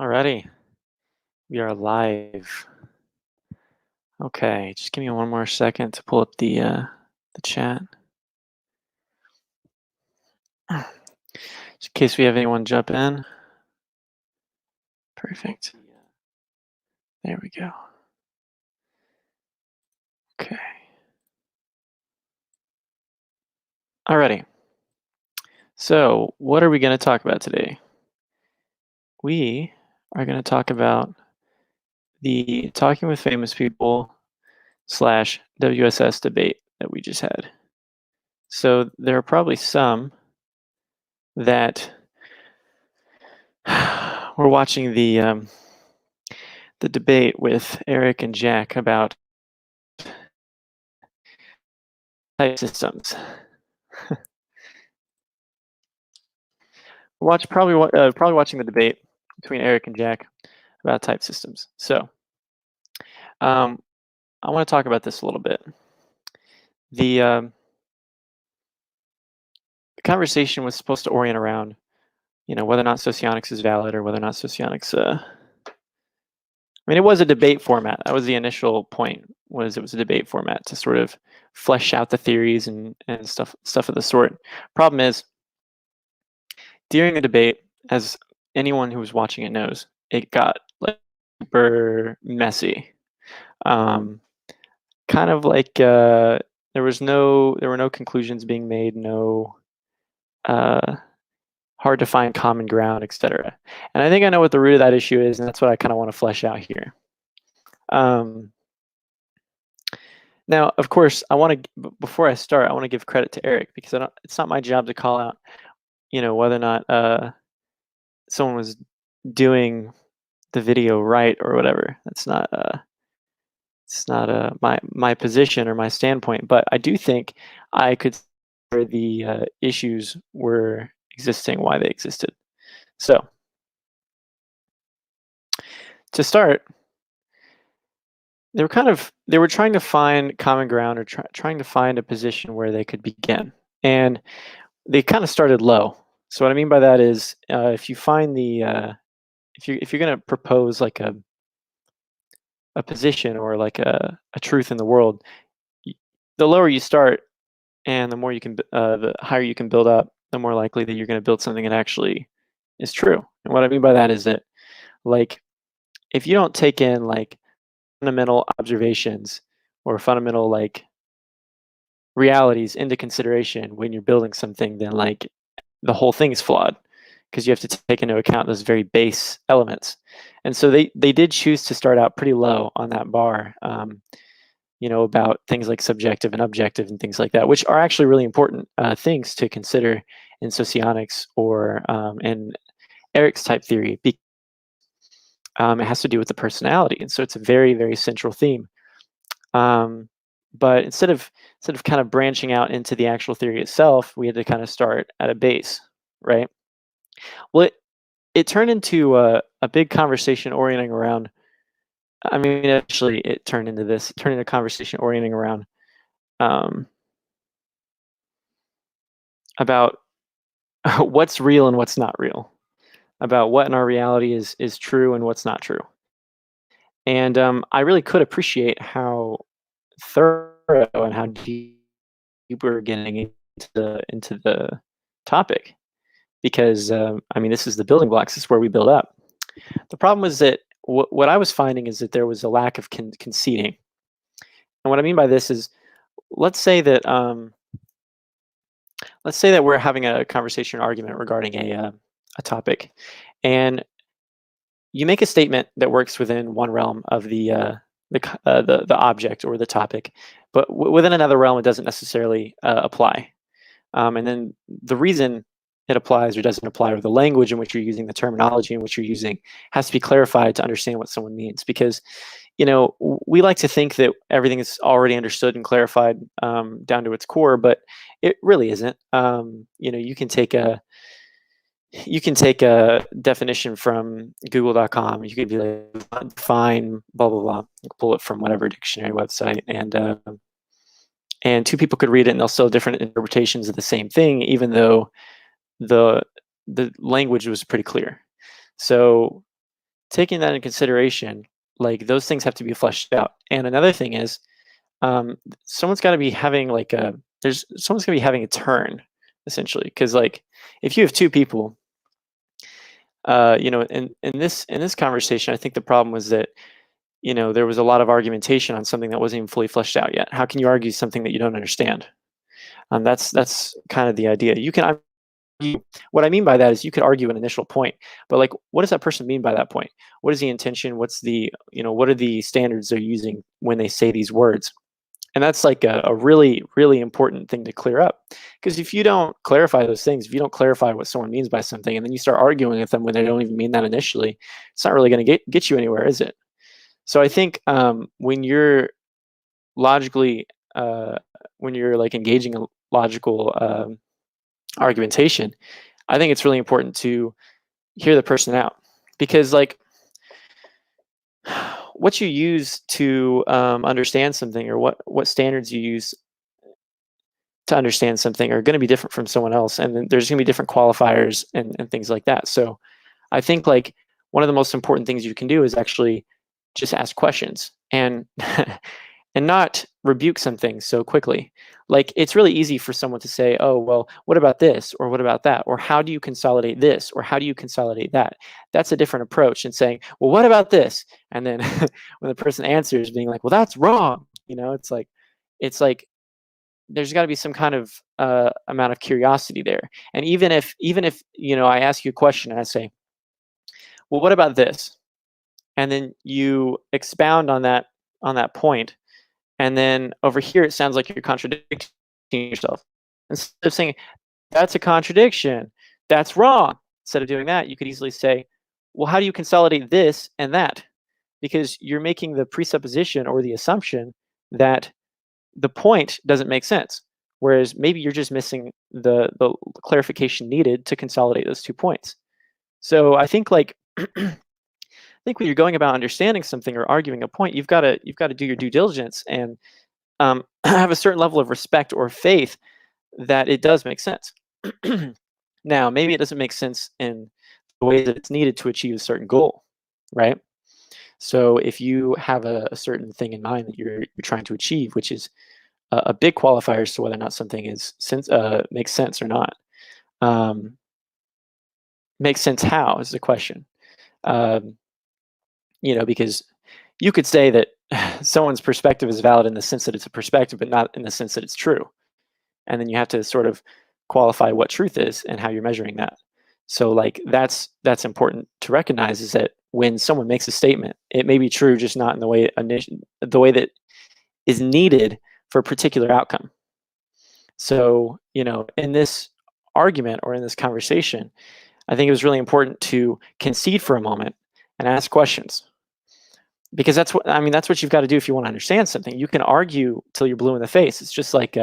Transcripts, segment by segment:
Alrighty, we are live. Okay, just give me one more second to pull up the chat. Just in case we have anyone jump in. Perfect. There we go. Okay. Alrighty. So, what are we going to talk about today? We are going to talk about the Talking with Famous People / WSS debate that we just had. So, there are probably some that were watching the debate with Eric and Jack about type systems. Probably watching the debate between Eric and Jack about type systems. So, I want to talk about this a little bit. The conversation was supposed to orient around, whether or not Socionics is valid or whether or not Socionics. It was a debate format. That was the initial point. It was a debate format to sort of flesh out the theories and stuff of the sort. Problem is, during the debate, as anyone who was watching it knows, it got like super messy. Kind of like there were no conclusions being made, no hard to find common ground, etc. And I think I know what the root of that issue is, and that's what I kind of want to flesh out here. Now, of course, before I start, I want to give credit to Eric because it's not my job to call out, whether or not someone was doing the video right or whatever. That's not it's not my position or my standpoint, but I do think I could see where the issues were existing, why they existed. So, to start, they were trying to find common ground or trying to find a position where they could begin, and they kind of started low. So what I mean by that is, if you find if you're going to propose like a position or like a truth in the world, the lower you start and the higher you can build up, the more likely that you're going to build something that actually is true. And what I mean by that is that, like, if you don't take in like fundamental observations or fundamental like realities into consideration when you're building something, then like the whole thing is flawed because you have to take into account those very base elements. And so they did choose to start out pretty low on that bar. About things like subjective and objective and things like that, which are actually really important things to consider in socionics or in Eric's type theory. It has to do with the personality, and so it's a very, very central theme. But instead of kind of branching out into the actual theory itself, we had to kind of start at a base, right? Well, it turned into a big conversation orienting around. Actually, it turned into a conversation orienting around about what's real and what's not real, about what in our reality is true and what's not true. And I really could appreciate how thorough and how deep we're getting into the topic, because this is the building blocks. This is where we build up. The problem was that what I was finding is that there was a lack of conceding. And what I mean by this is, let's say that we're having a conversation or argument regarding a topic, and you make a statement that works within one realm of the object or the topic, but within another realm it doesn't necessarily apply. And then the reason it applies or doesn't apply, or the language in which you're using, the terminology in which you're using, has to be clarified to understand what someone means. Because, we like to think that everything is already understood and clarified down to its core, but it really isn't. You can take a definition from google.com. You could be like, define blah blah blah, pull it from whatever dictionary website, and two people could read it and they'll still have different interpretations of the same thing, even though the language was pretty clear. So taking that into consideration, like those things have to be fleshed out. And another thing is, someone's got to be having like a there's someone's gonna be having a turn essentially, because like if you have two people, in this conversation, I think the problem was that there was a lot of argumentation on something that wasn't even fully fleshed out yet. How can you argue something that you don't understand? That's kind of the idea. You can What I mean by that is you could argue an initial point, but like, what does that person mean by that point? What is the intention? What are the standards they're using when they say these words? And that's like a really, really important thing to clear up. Because if you don't clarify those things, if you don't clarify what someone means by something, and then you start arguing with them when they don't even mean that initially, it's not really going to get you anywhere, is it? So I think when you're logically, when you're like engaging a logical argumentation, I think it's really important to hear the person out, because like what you use to understand something, or what standards you use to understand something, are going to be different from someone else, and then there's going to be different qualifiers and things like that. So I think like one of the most important things you can do is actually just ask questions, and and not rebuke something so quickly. Like it's really easy for someone to say, "Oh, well, what about this?" or "What about that?" or "How do you consolidate this?" or "How do you consolidate that?" That's a different approach than saying, "Well, what about this?" And then when the person answers, being like, "Well, that's wrong." It's like there's got to be some kind of amount of curiosity there. And even if I ask you a question and I say, "Well, what about this?" and then you expound on that point, and then over here it sounds like you're contradicting yourself. Instead of saying, "That's a contradiction, that's wrong," instead of doing that, you could easily say, "Well, how do you consolidate this and that?" Because you're making the presupposition or the assumption that the point doesn't make sense, whereas maybe you're just missing the clarification needed to consolidate those 2 points. So I think like I think when you're going about understanding something or arguing a point, you've got to do your due diligence and have a certain level of respect or faith that it does make sense. Now, maybe it doesn't make sense in the way that it's needed to achieve a certain goal, right? So if you have a certain thing in mind that you're trying to achieve, which is a big qualifier as to whether or not something makes sense or not. Um, Makes sense how is the question. Um, because you could say that someone's perspective is valid in the sense that it's a perspective, but not in the sense that it's true. And then you have to sort of qualify what truth is and how you're measuring that. So like that's important to recognize, is that when someone makes a statement, it may be true, just not in the way that is needed for a particular outcome. So, in this argument or in this conversation, I think it was really important to concede for a moment and ask questions, because that's what you've got to do if you want to understand something. You can argue till you're blue in the face. It's just like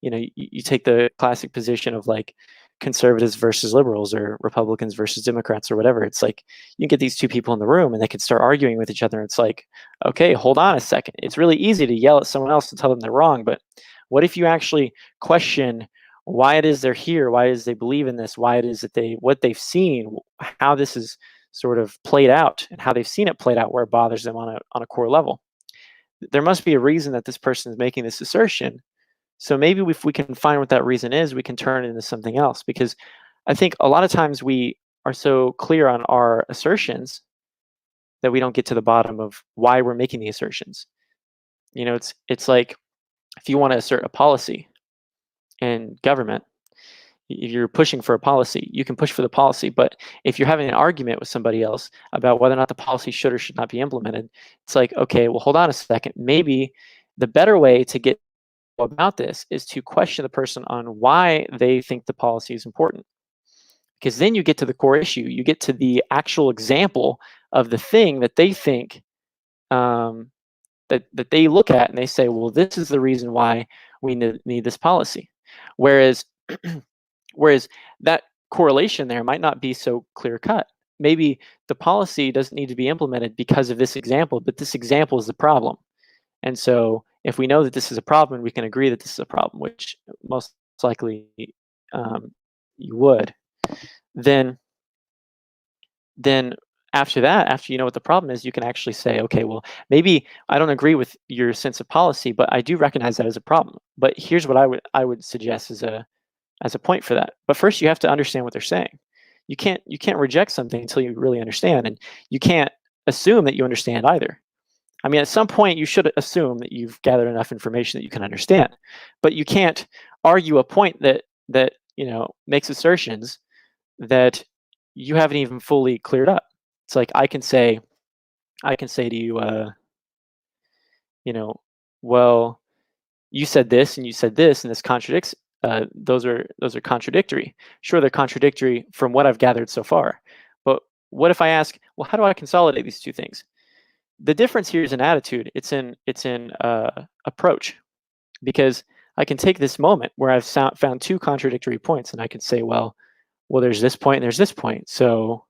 you take the classic position of like conservatives versus liberals, or Republicans versus Democrats, or whatever. It's like you get these two people in the room and they can start arguing with each other. It's like, okay, hold on a second. It's really easy to yell at someone else to tell them they're wrong, but what if you actually question why it is they're here, why it is they believe in this, why it is that what they've seen, how this is sort of played out, and how they've seen it played out where it bothers them on a core level. There must be a reason that this person is making this assertion. So maybe if we can find what that reason is, we can turn it into something else. Because I think a lot of times we are so clear on our assertions that we don't get to the bottom of why we're making the assertions. It's like if you want to assert a policy in government, if you're pushing for a policy, you can push for the policy. But if you're having an argument with somebody else about whether or not the policy should or should not be implemented, it's like, okay, well, hold on a second. Maybe the better way to get about this is to question the person on why they think the policy is important, because then you get to the core issue. You get to the actual example of the thing that they think, that they look at and they say, well, this is the reason why we need this policy. Whereas whereas that correlation there might not be so clear cut. Maybe the policy doesn't need to be implemented because of this example, but this example is the problem. And so if we know that this is a problem, we can agree that this is a problem, which most likely you would, then then after that, after you know what the problem is, you can actually say, okay, well, maybe I don't agree with your sense of policy, but I do recognize that as a problem. But here's what I would suggest as a point for that. But first, you have to understand what they're saying. You can't reject something until you really understand, and you can't assume that you understand either. I mean, at some point, you should assume that you've gathered enough information that you can understand, but you can't argue a point that makes assertions that you haven't even fully cleared up. It's like I can say to you, you know, well, you said this and you said this, and this contradicts. Those are contradictory. Sure, they're contradictory from what I've gathered so far. But what if I ask, well, how do I consolidate these two things? The difference here is in attitude. It's in approach, because I can take this moment where I've found two contradictory points, and I can say, well, there's this point and there's this point. So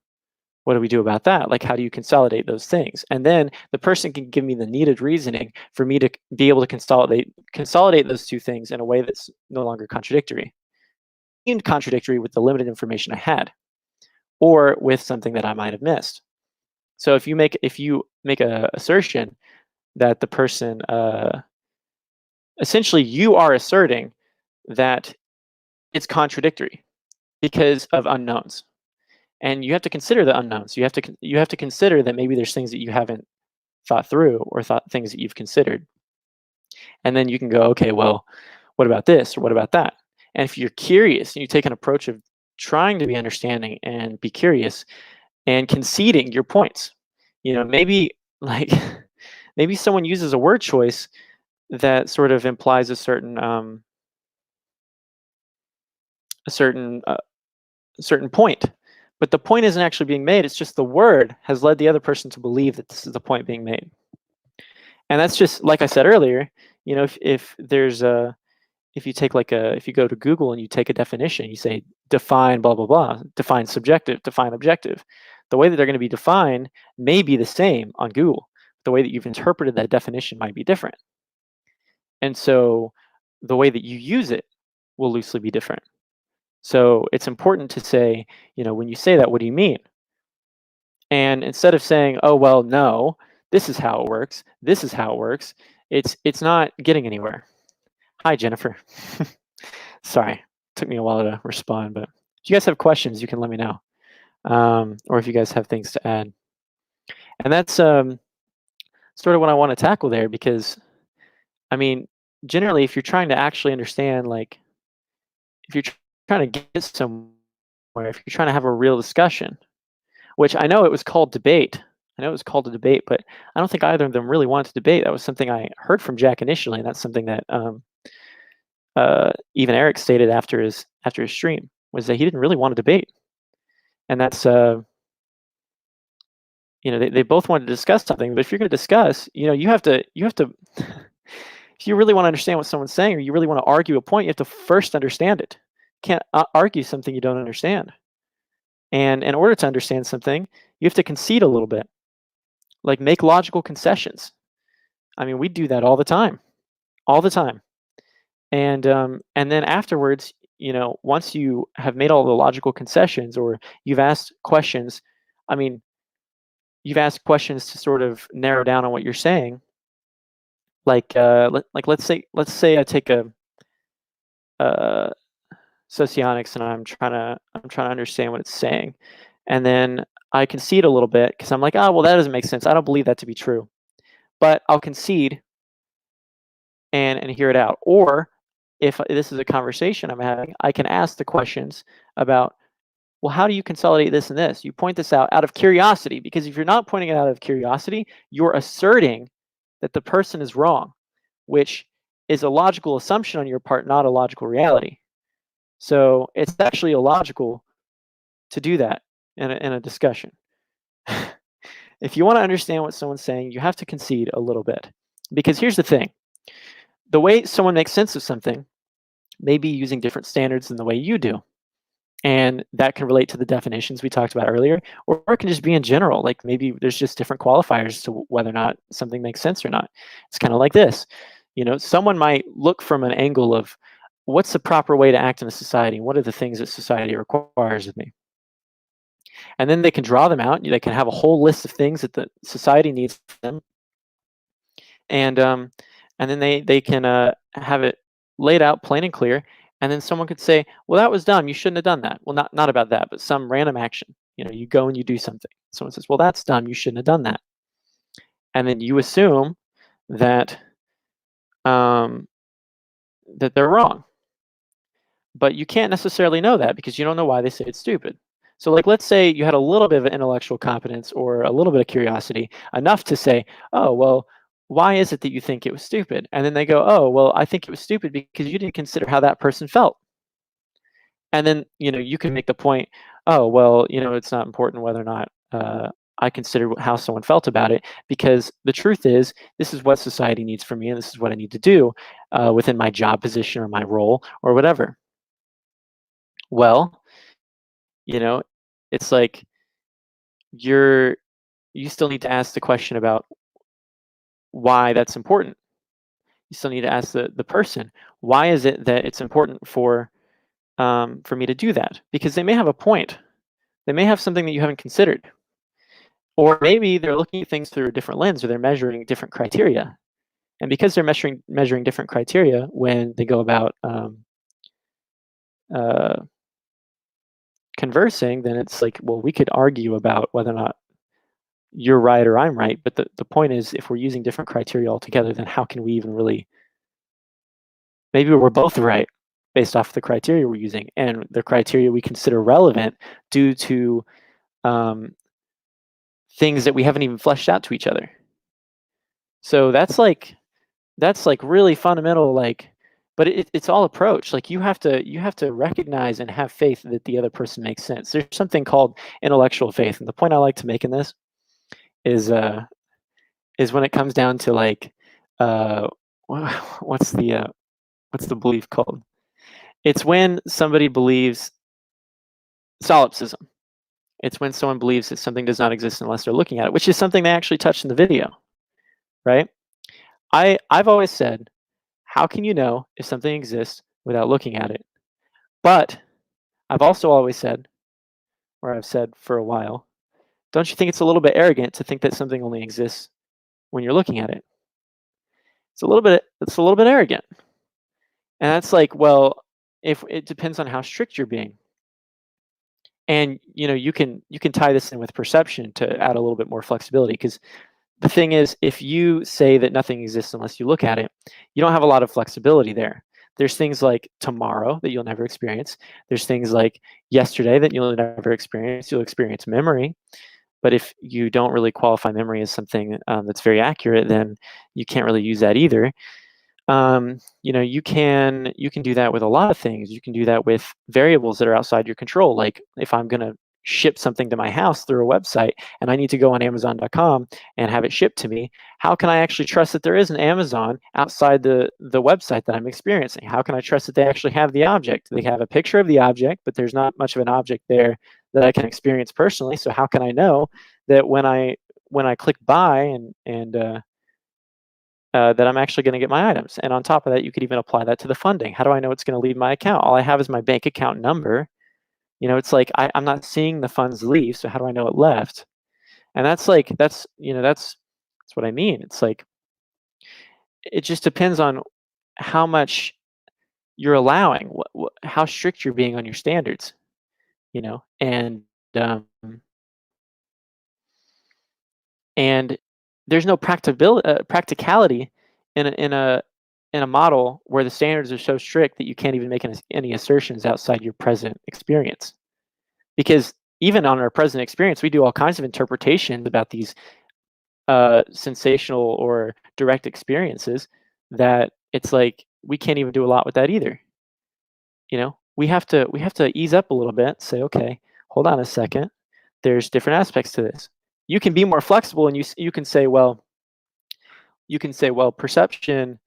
what do we do about that? Like, how do you consolidate those things? And then the person can give me the needed reasoning for me to be able to consolidate those two things in a way that's no longer contradictory. Seemed contradictory with the limited information I had, or with something that I might have missed. So if you make a assertion that the person essentially you are asserting that it's contradictory because of unknowns. And you have to consider the unknowns. You have to consider that maybe there's things that you haven't thought through, or things that you've considered. And then you can go, okay, well, what about this or what about that? And if you're curious and you take an approach of trying to be understanding and be curious and conceding your points, maybe like maybe someone uses a word choice that sort of implies a certain point. But the point isn't actually being made. It's just the word has led the other person to believe that this is the point being made. And that's just like I said earlier. If you go to Google and you take a definition, you say define blah blah blah, define subjective, define objective. The way that they're going to be defined may be the same on Google. The way that you've interpreted that definition might be different. And so the way that you use it will loosely be different. So it's important to say, when you say that, what do you mean? And instead of saying, oh, well, no, this is how it works, this is how it works, it's not getting anywhere. Hi, Jennifer. Sorry, took me a while to respond, but if you guys have questions, you can let me know. Or if you guys have things to add. And that's sort of what I want to tackle there, because, I mean, generally, if you're trying to actually understand, like, if you're trying to get somewhere, if you're trying to have a real discussion, which I know it was called debate. I know it was called a debate, but I don't think either of them really wanted to debate. That was something I heard from Jack initially, and that's something that even Eric stated after his stream, was that he didn't really want to debate. And that's they both wanted to discuss something, but if you're going to discuss, you have to if you really want to understand what someone's saying, or you really want to argue a point, you have to first understand it. You can't argue something you don't understand. And in order to understand something, you have to concede a little bit, like make logical concessions. I mean, we do that all the time. And then afterwards, once you have made all the logical concessions, or you've asked questions, you've asked questions to sort of narrow down on what you're saying. Like let's say I take a Socionics, and I'm trying to understand what it's saying, and then I concede a little bit because I'm like, well, that doesn't make sense. I don't believe that to be true, but I'll concede and hear it out. Or if this is a conversation I'm having, I can ask the questions about, well, how do you consolidate this and this? You point this out of curiosity, because if you're not pointing it out of curiosity, you're asserting that the person is wrong, which is a logical assumption on your part, not a logical reality. So it's actually illogical to do that in a discussion. If you want to understand what someone's saying, you have to concede a little bit. Because here's the thing. The way someone makes sense of something may be using different standards than the way you do. And that can relate to the definitions we talked about earlier, or it can just be in general. Like, maybe there's just different qualifiers to whether or not something makes sense or not. It's kind of like this. Someone might look from an angle of, what's the proper way to act in a society? What are the things that society requires of me? And then they can draw them out. They can have a whole list of things that the society needs from them, and then they can have it laid out plain and clear. And then someone could say, "Well, that was dumb. You shouldn't have done that." Well, not about that, but some random action. You go and you do something. Someone says, "Well, that's dumb. You shouldn't have done that." And then you assume that um, that they're wrong, but you can't necessarily know that because you don't know why they say it's stupid. So, like, let's say you had a little bit of intellectual competence or a little bit of curiosity, enough to say, "Oh, well, why is it that you think it was stupid?" And then they go, "Oh, well, I think it was stupid because you didn't consider how that person felt." And then, you can make the point, "Oh, well, it's not important whether or not I consider how someone felt about it, because the truth is, this is what society needs from me, and this is what I need to do within my job position or my role or whatever." Well, you know, it's like you're you still need to ask the question about why that's important. You still need to ask the person, why is it that it's important for me to do that? Because they may have a point. They may have something that you haven't considered. Or maybe they're looking at things through a different lens, or they're measuring different criteria. And because they're measuring different criteria when they go about uh, conversing, then it's like, well, we could argue about whether or not you're right or I'm right. But the point is, if we're using different criteria altogether, then how can we even really, maybe we're both right based off the criteria we're using and the criteria we consider relevant due to um, things that we haven't even fleshed out to each other. So that's like really fundamental, like, but it's all approach. Like, you have to recognize and have faith that the other person makes sense. There's something called intellectual faith, and the point I like to make in this is is when it comes down to, like, uh what's the belief called? It's when somebody believes solipsism. It's when someone believes that something does not exist unless they're looking at it, which is something they actually touched in the video, right? I've always said, how can you know if something exists without looking at it? But I've also always said, or I've said for a while, don't you think it's a little bit arrogant to think that something only exists when you're looking at it? It's a little bit arrogant. And that's like, well, if it depends on how strict you're being. And you can tie this in with perception to add a little bit more flexibility, because the thing is, if you say that nothing exists unless you look at it, you don't have a lot of flexibility there. There's things like tomorrow that you'll never experience. There's things like yesterday that you'll never experience. You'll experience memory, but if you don't really qualify memory as something that's very accurate, then you can't really use that either. You can do that with a lot of things. You can do that with variables that are outside your control. Like, if I'm going to ship something to my house through a website and I need to go on Amazon.com and have it shipped to me, how can I actually trust that there is an Amazon outside the website that I'm experiencing? How can I trust that they actually have the object? They have a picture of the object, but there's not much of an object there that I can experience personally. So how can I know that when I click buy and that I'm actually going to get my items? And on top of that, you could even apply that to the funding. How do I know it's going to leave my account? All I have is my bank account number. It's like I'm not seeing the funds leave, so how do I know it left? And that's what I mean. It's like, it just depends on how much you're allowing, how strict you're being on your standards, and um, and there's no practicality in a model where the standards are so strict that you can't even make any assertions outside your present experience. Because even on our present experience, we do all kinds of interpretations about these sensational or direct experiences, that it's like we can't even do a lot with that either. We have to ease up a little bit, say, okay, hold on a second. There's different aspects to this. You can be more flexible, and you can say, well, perception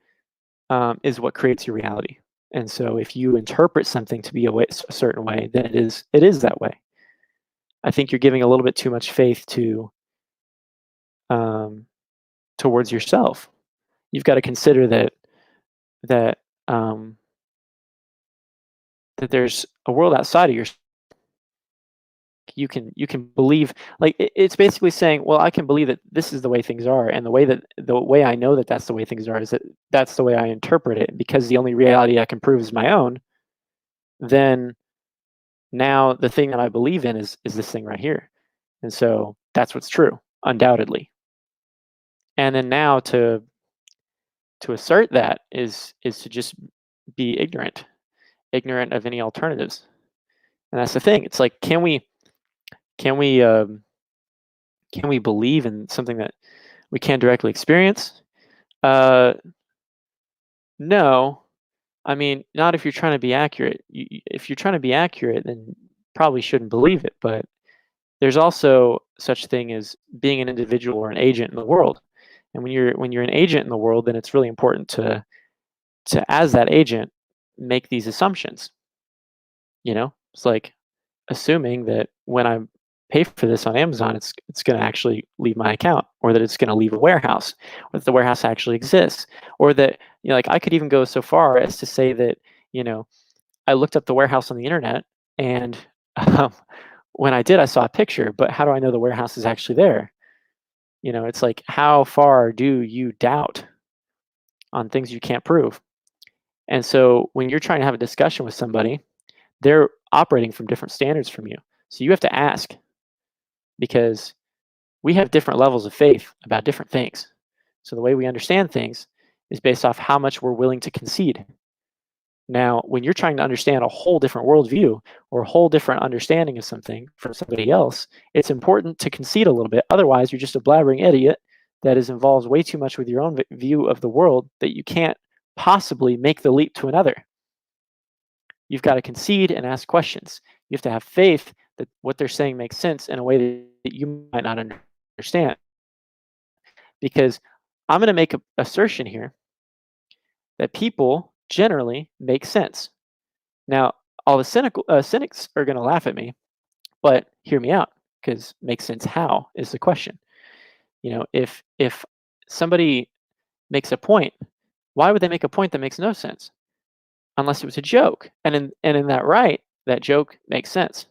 is what creates your reality. And so if you interpret something to be a certain way, then it is that way. I think you're giving a little bit too much faith um, towards yourself. You've got to consider that um, that there's a world outside of yourself, You can believe, like, it's basically saying, well, I can believe that this is the way things are, and the way I know that that's the way things are is that that's the way I interpret it. Because the only reality I can prove is my own, then now the thing that I believe in is this thing right here. And so that's what's true, undoubtedly. And then now to assert that is to just be ignorant of any alternatives. And that's the thing. It's like, can we can we believe in something that we can't directly experience? Uh, no. I mean, not if you're trying to be accurate. If you're trying to be accurate, then probably shouldn't believe it. But there's also such thing as being an individual or an agent in the world. And when you're an agent in the world, then it's really important to as that agent make these assumptions. It's like assuming that when I pay for this on Amazon, it's going to actually leave my account, or that it's going to leave a warehouse, or that the warehouse actually exists, or that like I could even go so far as to say that you know I looked up the warehouse on the internet, and um, when I did, I saw a picture, but how do I know the warehouse is actually there? It's like, how far do you doubt on things you can't prove? And so when you're trying to have a discussion with somebody, they're operating from different standards from you. So you have to ask, because we have different levels of faith about different things. So the way we understand things is based off how much we're willing to concede. Now, when you're trying to understand a whole different worldview or a whole different understanding of something from somebody else, it's important to concede a little bit. Otherwise, you're just a blabbering idiot that is involved way too much with your own view of the world that you can't possibly make the leap to another. You've got to concede and ask questions. You have to have faith that what they're saying makes sense in a way that you might not understand. Because I'm going to make an assertion here that people generally make sense. Now, all the cynics are going to laugh at me, but hear me out, because make sense how is the question. If somebody makes a point, why would they make a point that makes no sense? Unless it was a joke. And in that joke makes sense,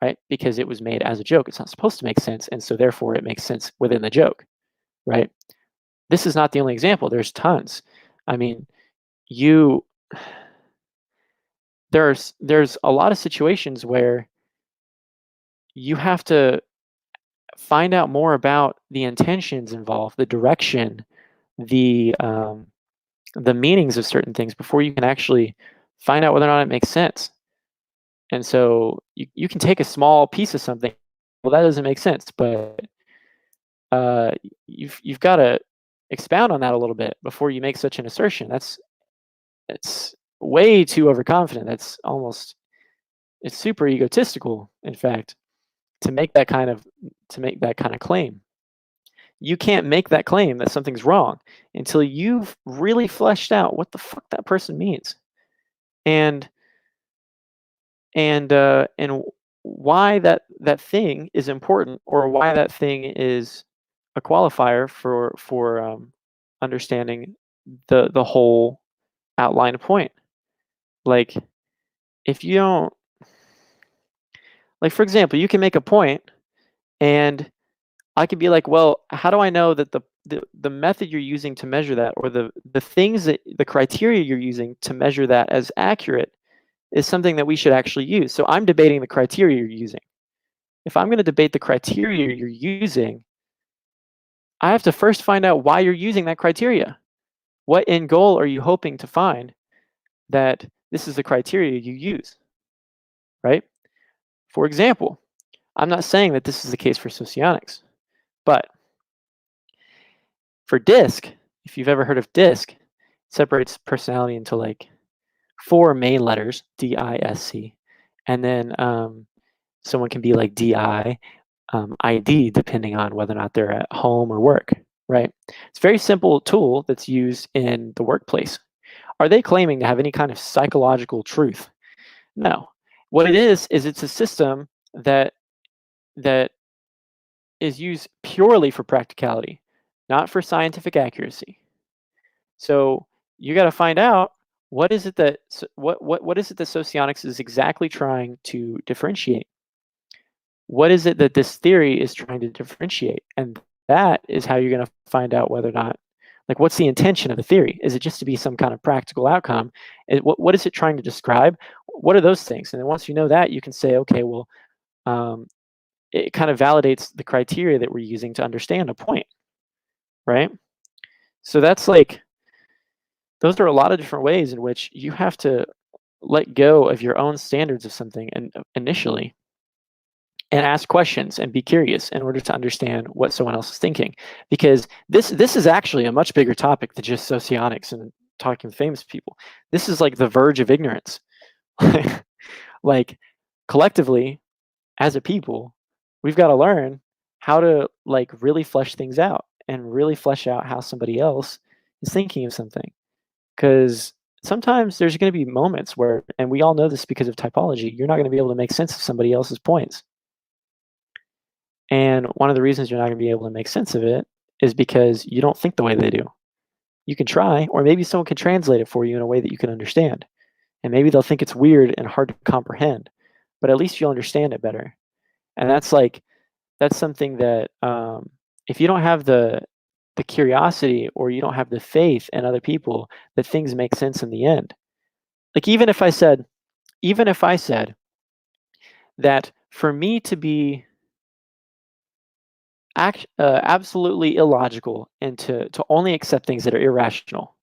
right? Because it was made as a joke. It's not supposed to make sense, and so therefore it makes sense within the joke, right? This is not the only example. There's tons. I mean, you there's a lot of situations where you have to find out more about the intentions involved, the direction, the meanings of certain things before you can actually find out whether or not it makes sense. And so you can take a small piece of something. Well, that doesn't make sense, but uh, you've got to expound on that a little bit before you make such an assertion. That's way too overconfident. It's super egotistical, in fact, to make that kind of claim. You can't make that claim that something's wrong until you've really fleshed out what the fuck that person means, and and why that thing is important, or why that thing is a qualifier for understanding the whole outlined point. Like, if you don't, like, for example, you can make a point, and I could be like, well, how do I know that the method you're using to measure that, or the things that the criteria you're using to measure that as accurate, is something that we should actually use? So I'm debating the criteria you're using. If I'm going to debate the criteria you're using, I have to first find out why you're using that criteria. What end goal are you hoping to find that this is the criteria you use, right? For example, I'm not saying that this is the case for socionics, but for DISC, if you've ever heard of DISC, it separates personality into like 4 main letters, DISC, and then someone can be like DI, ID, depending on whether or not they're at home or work, right? It's a very simple tool that's used in the workplace. Are they claiming to have any kind of psychological truth? No. What it is it's a system that is used purely for practicality, not for scientific accuracy. So you got to find out what is it that what is it that socionics is exactly trying to differentiate. what is it that this theory is trying to differentiate? And that is how you're going to find out whether or not, like, what's the intention of the theory? Is it just to be some kind of practical outcome? What is it trying to describe? What are those things? And then once you know that, you can say, okay, well, um, it kind of validates the criteria that we're using to understand a point, right? So that's like, those are a lot of different ways in which you have to let go of your own standards of something and initially, and ask questions and be curious in order to understand what someone else is thinking, because this is actually a much bigger topic than just socionics and talking with famous people. This is like the verge of ignorance. Like, collectively, as a people, we've got to learn how to, like, really flesh things out and really flesh out how somebody else is thinking of something, because sometimes there's going to be moments where, and we all know this because of typology, you're not going to be able to make sense of somebody else's points. And one of the reasons you're not going to be able to make sense of it is because you don't think the way they do. You can try, or maybe someone can translate it for you in a way that you can understand. And maybe they'll think it's weird and hard to comprehend, but at least you'll understand it better. And that's something that, if you don't have the curiosity, or you don't have the faith in other people that things make sense in the end. Like, even if I said that for me to be absolutely illogical and to only accept things that are irrational,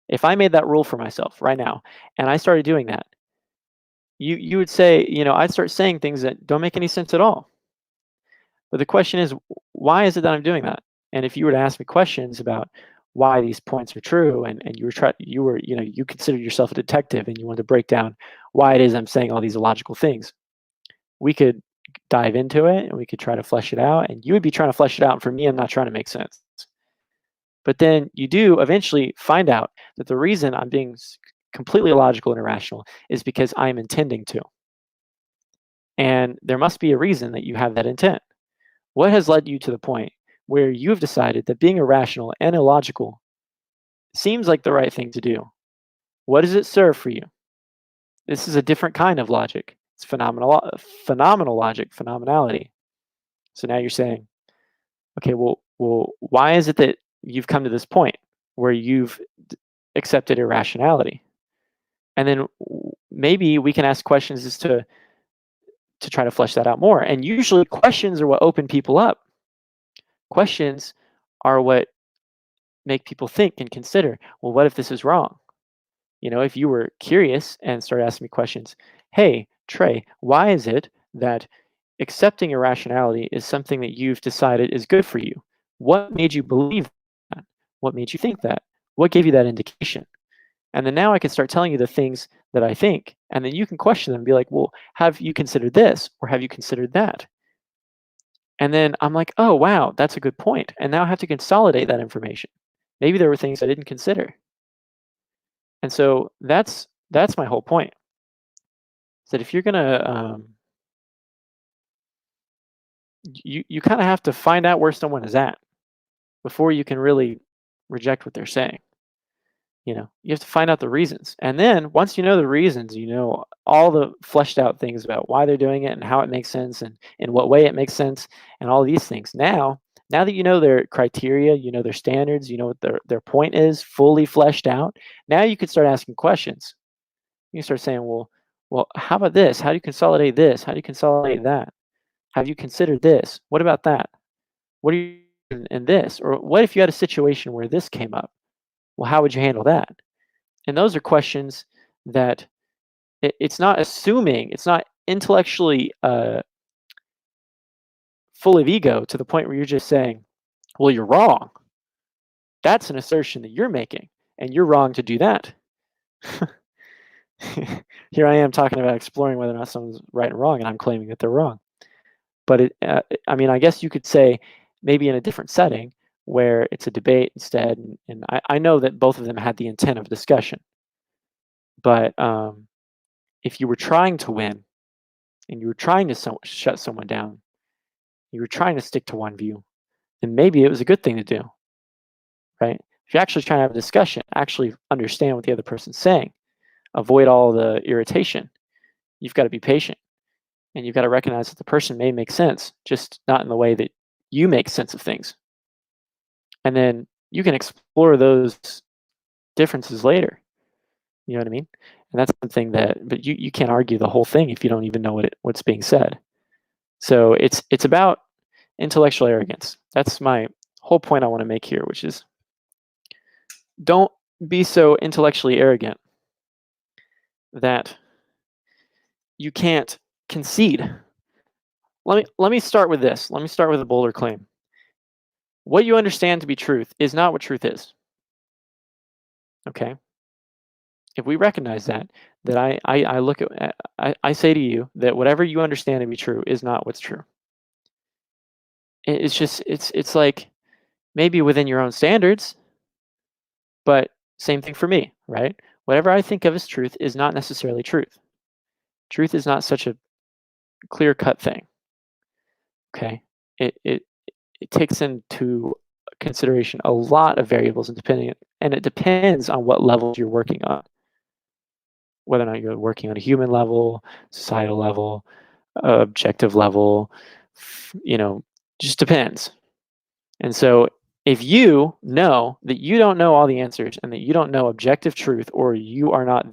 if I made that rule for myself right now and I started doing that, you would say, I'd start saying things that don't make any sense at all. But the question is, why is it that I'm doing that? And if you were to ask me questions about why these points are true, and you considered yourself a detective and you wanted to break down why it is I'm saying all these illogical things, we could dive into it and we could try to flesh it out. And you would be trying to flesh it out. And for me, I'm not trying to make sense. But then you do eventually find out that the reason I'm being completely illogical and irrational is because I'm intending to. And there must be a reason that you have that intent. What has led you to the point where you've decided that being irrational and illogical seems like the right thing to do? What does it serve for you? This is a different kind of logic. It's phenomenal logic, phenomenality. So now you're saying, okay, well, why is it that you've come to this point where you've accepted irrationality? And then maybe we can ask questions as to try to flesh that out more. And usually questions are what open people up. Questions are what make people think and consider, well, what if this is wrong? If you were curious and started asking me questions, hey, Trey, why is it that accepting irrationality is something that you've decided is good for you? What made you believe that? What made you think that? What gave you that indication? And then now I can start telling you the things that I think, and then you can question them and be like, well, have you considered this, or have you considered that? And then I'm like, oh, wow, that's a good point. And now I have to consolidate that information. Maybe there were things I didn't consider. And so that's my whole point. Is that if you're gonna, you kind of have to find out where someone is at before you can really reject what they're saying. You have to find out the reasons. And then once you know the reasons, you know all the fleshed out things about why they're doing it and how it makes sense and in what way it makes sense and all these things. Now that you know their criteria, you know their standards, you know what their point is fully fleshed out, now you can start asking questions. You can start saying, well, how about this? How do you consolidate this? How do you consolidate that? Have you considered this? What about that? What do you in this? Or what if you had a situation where this came up? Well, how would you handle that? And those are questions that it's not assuming, it's not intellectually full of ego to the point where you're just saying, well, you're wrong. That's an assertion that you're making, and you're wrong to do that. Here I am talking about exploring whether or not someone's right and wrong, and I'm claiming that they're wrong. But I guess you could say maybe in a different setting where it's a debate instead, and I know that both of them had the intent of discussion. But if you were trying to win and you were trying to shut someone down, you were trying to stick to one view, then maybe it was a good thing to do, right? If you're actually trying to have a discussion, actually understand what the other person's saying, avoid all the irritation, you've got to be patient. And you've got to recognize that the person may make sense, just not in the way that you make sense of things. And then you can explore those differences later. You know what I mean? And that's something that, but you can't argue the whole thing if you don't even know what's being said. So it's about intellectual arrogance. That's my whole point I want to make here, which is don't be so intellectually arrogant that you can't concede. Let me start with this. Let me start with a bolder claim. What you understand to be truth is not what truth is. Okay? If we recognize that I look at I say to you that whatever you understand to be true is not what's true. It's just it's like maybe within your own standards, but same thing for me, right? Whatever I think of as truth is not necessarily truth. Truth is not such a clear-cut thing. Okay? It takes into consideration a lot of variables and it depends on what levels you're working on. Whether or not you're working on a human level, societal level, objective level, just depends. And so if you know that you don't know all the answers and that you don't know objective truth, or you are not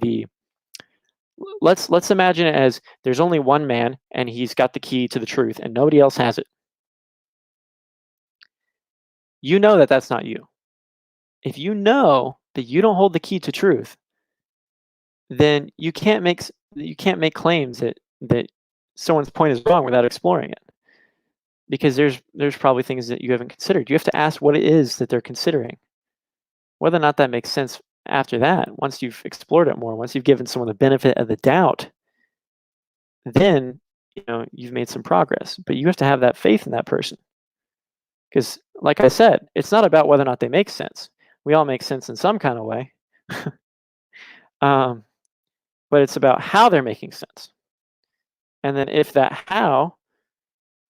let's imagine it as there's only one man and he's got the key to the truth and nobody else has it. You know that that's not you. If you know that you don't hold the key to truth, then you can't make claims that someone's point is wrong without exploring it. Because there's probably things that you haven't considered. You have to ask what it is that they're considering. Whether or not that makes sense after that, once you've explored it more, once you've given someone the benefit of the doubt, then you've made some progress. But you have to have that faith in that person. Because like I said, it's not about whether or not they make sense. We all make sense in some kind of way. But it's about how they're making sense. And then if that how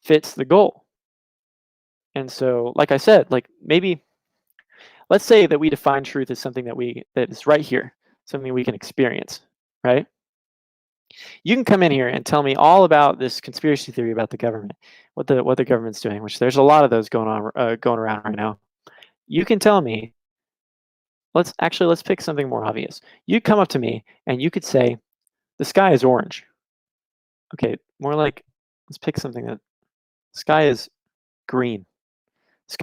fits the goal. And so, like I said, like maybe let's say that we define truth as something that is right here, something we can experience, right? You can come in here and tell me all about this conspiracy theory about the government, what the government's doing, which there's a lot of those going around right now. You can tell me, let's pick something more obvious. You'd come up to me and you could say, the sky is orange. Okay, more like, let's pick something that the sky is green.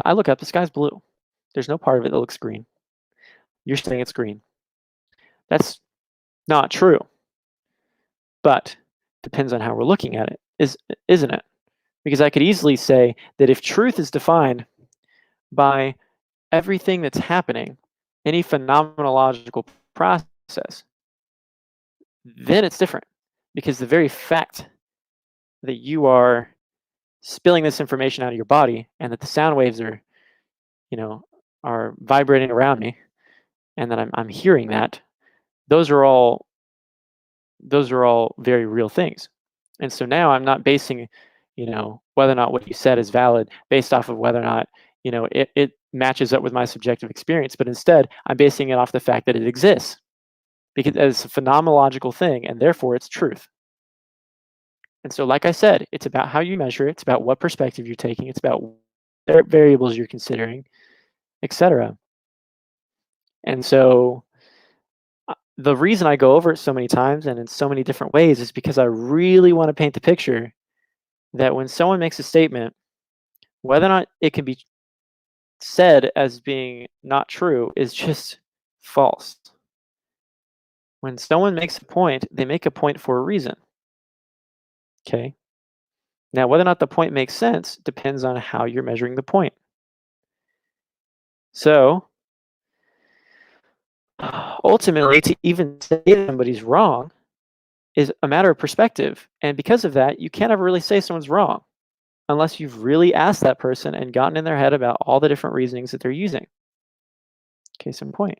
I look up, the sky's blue. There's no part of it that looks green. You're saying it's green. That's not true. But depends on how we're looking at it, isn't it? Because I could easily say that if truth is defined by everything that's happening, any phenomenological process, then it's different. Because the very fact that you are spilling this information out of your body and that the sound waves are vibrating around me and that I'm hearing that, those are all very real things. And so now I'm not basing, whether or not what you said is valid based off of whether or not, it matches up with my subjective experience, but instead I'm basing it off the fact that it exists because it's a phenomenological thing and therefore it's truth. And so, like I said, it's about how you measure it. It's about what perspective you're taking. It's about variables you're considering, etc. And so the reason I go over it so many times and in so many different ways is because I really want to paint the picture that when someone makes a statement, whether or not it can be said as being not true is just false. When someone makes a point, they make a point for a reason. Okay? Now, whether or not the point makes sense depends on how you're measuring the point. So, ultimately, to even say somebody's wrong is a matter of perspective. And because of that, you can't ever really say someone's wrong unless you've really asked that person and gotten in their head about all the different reasonings that they're using. Case in point.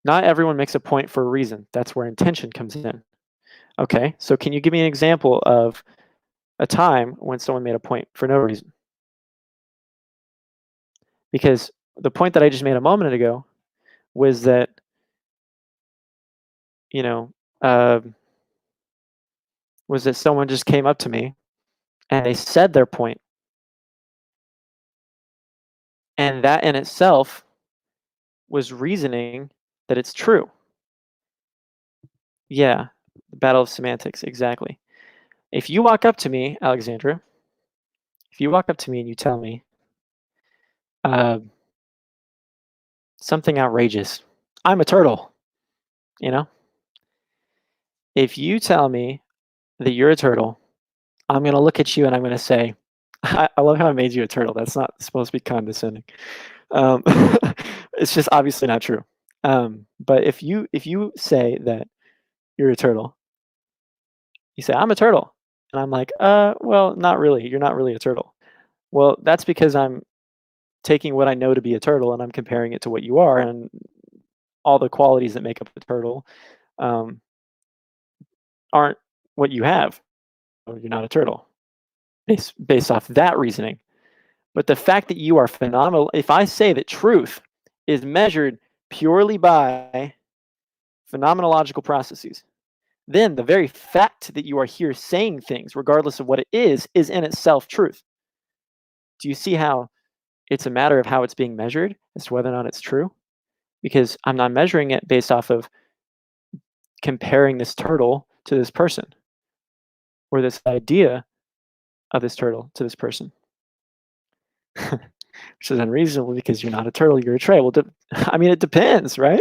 Not everyone makes a point for a reason. That's where intention comes in. Okay, so can you give me an example of a time when someone made a point for no reason? Because the point that I just made a moment ago was that, you know, was that someone just came up to me and they said their point, and that in itself was reasoning that it's true. Yeah, the battle of semantics, exactly. If you walk up to me, Alexandra, if you walk up to me and you tell me uh, something outrageous, I'm a turtle, you know? If you tell me that you're a turtle, I'm gonna look at you and I'm gonna say, I love how I made you a turtle. That's not supposed to be condescending. Um, it's just obviously not true. But if you say that you're a turtle, you say I'm a turtle, and I'm like, well, not really. You're not really a turtle. Well, that's because I'm taking what I know to be a turtle and I'm comparing it to what you are, and all the qualities that make up a turtle um, aren't what you have. So you're not a turtle based off that reasoning. But the fact that you are phenomenal, if I say that truth is measured purely by phenomenological processes, then the very fact that you are here saying things, regardless of what it is in itself truth. Do you see how it's a matter of how it's being measured as to whether or not it's true? Because I'm not measuring it based off of comparing this turtle to this person or this idea of this turtle to this person. Which is unreasonable because you're not a turtle, you're a tray. Well, I mean, it depends, right?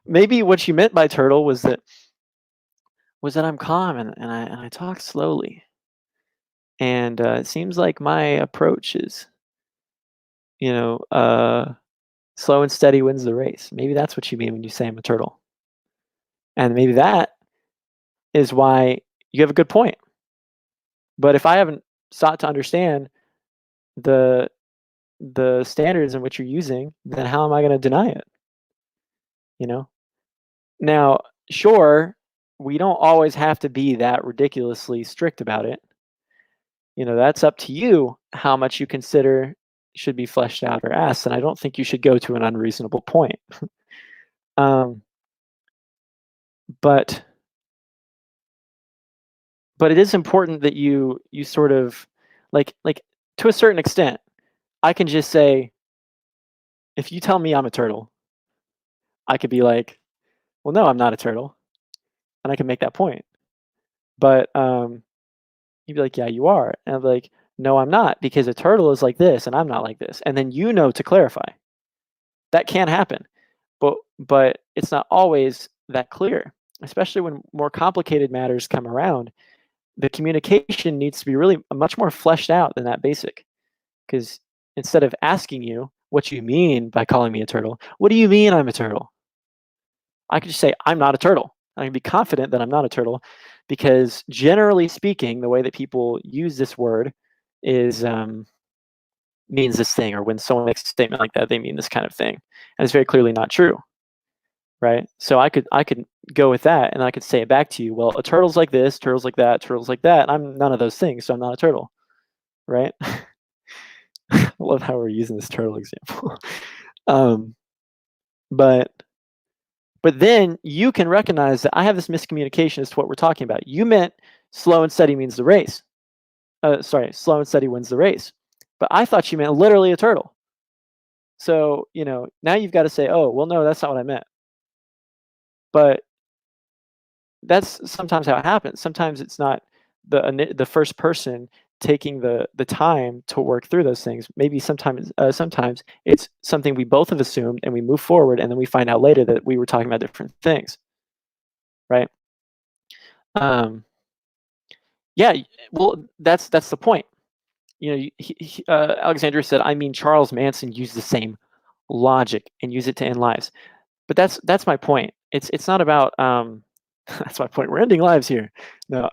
Maybe what you meant by turtle was that I'm calm and I talk slowly, and it seems like my approach is, you know, slow and steady wins the race. Maybe that's what you mean when you say I'm a turtle, and maybe that is why you have a good point. But if I haven't sought to understand the standards in which you're using, then how am I going to deny it? You know. Now, sure, we don't always have to be that ridiculously strict about it. You know, that's up to you how much you consider should be fleshed out or asked, and I don't think you should go to an unreasonable point. um, but it is important that you sort of like to a certain extent. I can just say, if you tell me I'm a turtle, I could be like, well, no, I'm not a turtle, and I can make that point. But you'd be like, "Yeah, you are." And I'm like, "No, I'm not, because a turtle is like this and I'm not like this." And then to clarify. That can happen, but it's not always that clear, especially when more complicated matters come around. The communication needs to be really much more fleshed out than that basic. Because instead of asking you what you mean by calling me a turtle, what do you mean I'm a turtle? I could just say I'm not a turtle. I can be confident that I'm not a turtle, because generally speaking, the way that people use this word is means this thing, or when someone makes a statement like that, they mean this kind of thing, and it's very clearly not true, right? So I could go with that, and I could say it back to you. Well, a turtle's like this, turtle's like that, turtle's like that. And I'm none of those things, so I'm not a turtle, right? I love how we're using this turtle example. um, but then you can recognize that I have this miscommunication as to what we're talking about. You meant slow and steady means the race. Sorry, slow and steady wins the race. But I thought you meant literally a turtle. So, now you've got to say, oh, well, no, that's not what I meant. But that's sometimes how it happens. Sometimes it's not the first person taking the time to work through those things. Maybe sometimes it's something we both have assumed, and we move forward, and then we find out later that we were talking about different things, right? Um, yeah, well, that's the point. Alexandria said, I mean, Charles Manson used the same logic and use it to end lives. But that's my point. It's not about that's my point. We're ending lives here. No,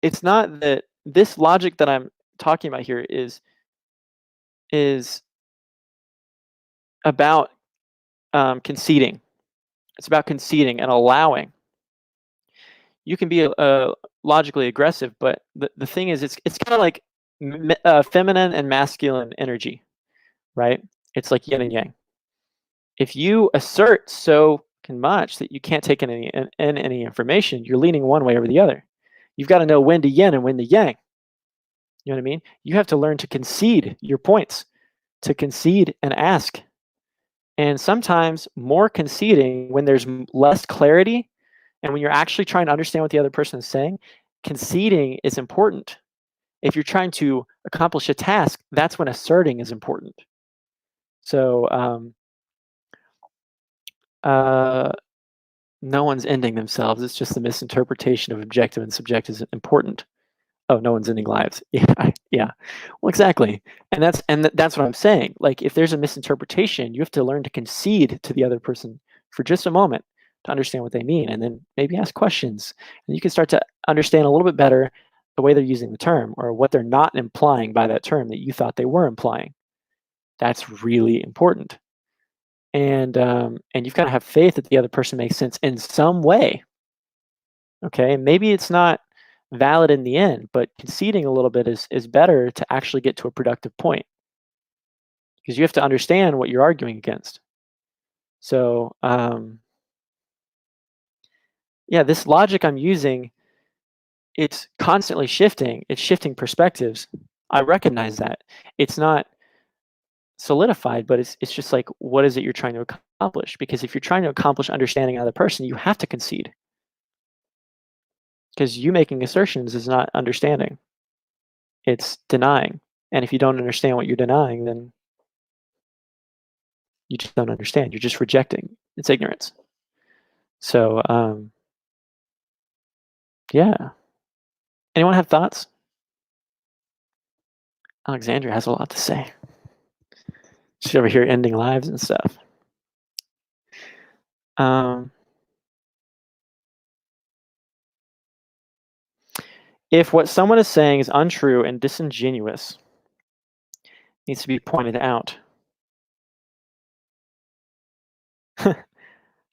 it's not that this logic that I'm talking about here is about conceding. It's about conceding and allowing. You can be logically aggressive, but the thing is, it's kind of like feminine and masculine energy, right? It's like yin and yang. If you assert so much that you can't take in any information. You're leaning one way over the other. You've got to know when to yin and when to yang. You know what I mean? You have to learn to concede your points, to concede and ask. And sometimes more conceding when there's less clarity and when you're actually trying to understand what the other person is saying, conceding is important. If you're trying to accomplish a task, that's when asserting is important. So no one's ending themselves. It's just the misinterpretation of objective and subjective is important. Oh, no one's ending lives. Yeah, yeah. Well, exactly. And that's what I'm saying. Like, if there's a misinterpretation, you have to learn to concede to the other person for just a moment to understand what they mean, and then maybe ask questions, and you can start to understand a little bit better the way they're using the term or what they're not implying by that term that you thought they were implying. That's really important. And you've got to have faith that the other person makes sense in some way. Okay, maybe it's not valid in the end, but conceding a little bit is better to actually get to a productive point because you have to understand what you're arguing against. So yeah, this logic I'm using, it's constantly shifting. It's shifting perspectives. I recognize that. It's not solidified, but it's just like, what is it you're trying to accomplish? Because if you're trying to accomplish understanding another person, you have to concede. Because you making assertions is not understanding. It's denying. And if you don't understand what you're denying, then you just don't understand. You're just rejecting. It's ignorance. So yeah. Anyone have thoughts? Alexandria has a lot to say. She's over here ending lives and stuff. If what someone is saying is untrue and disingenuous, needs to be pointed out.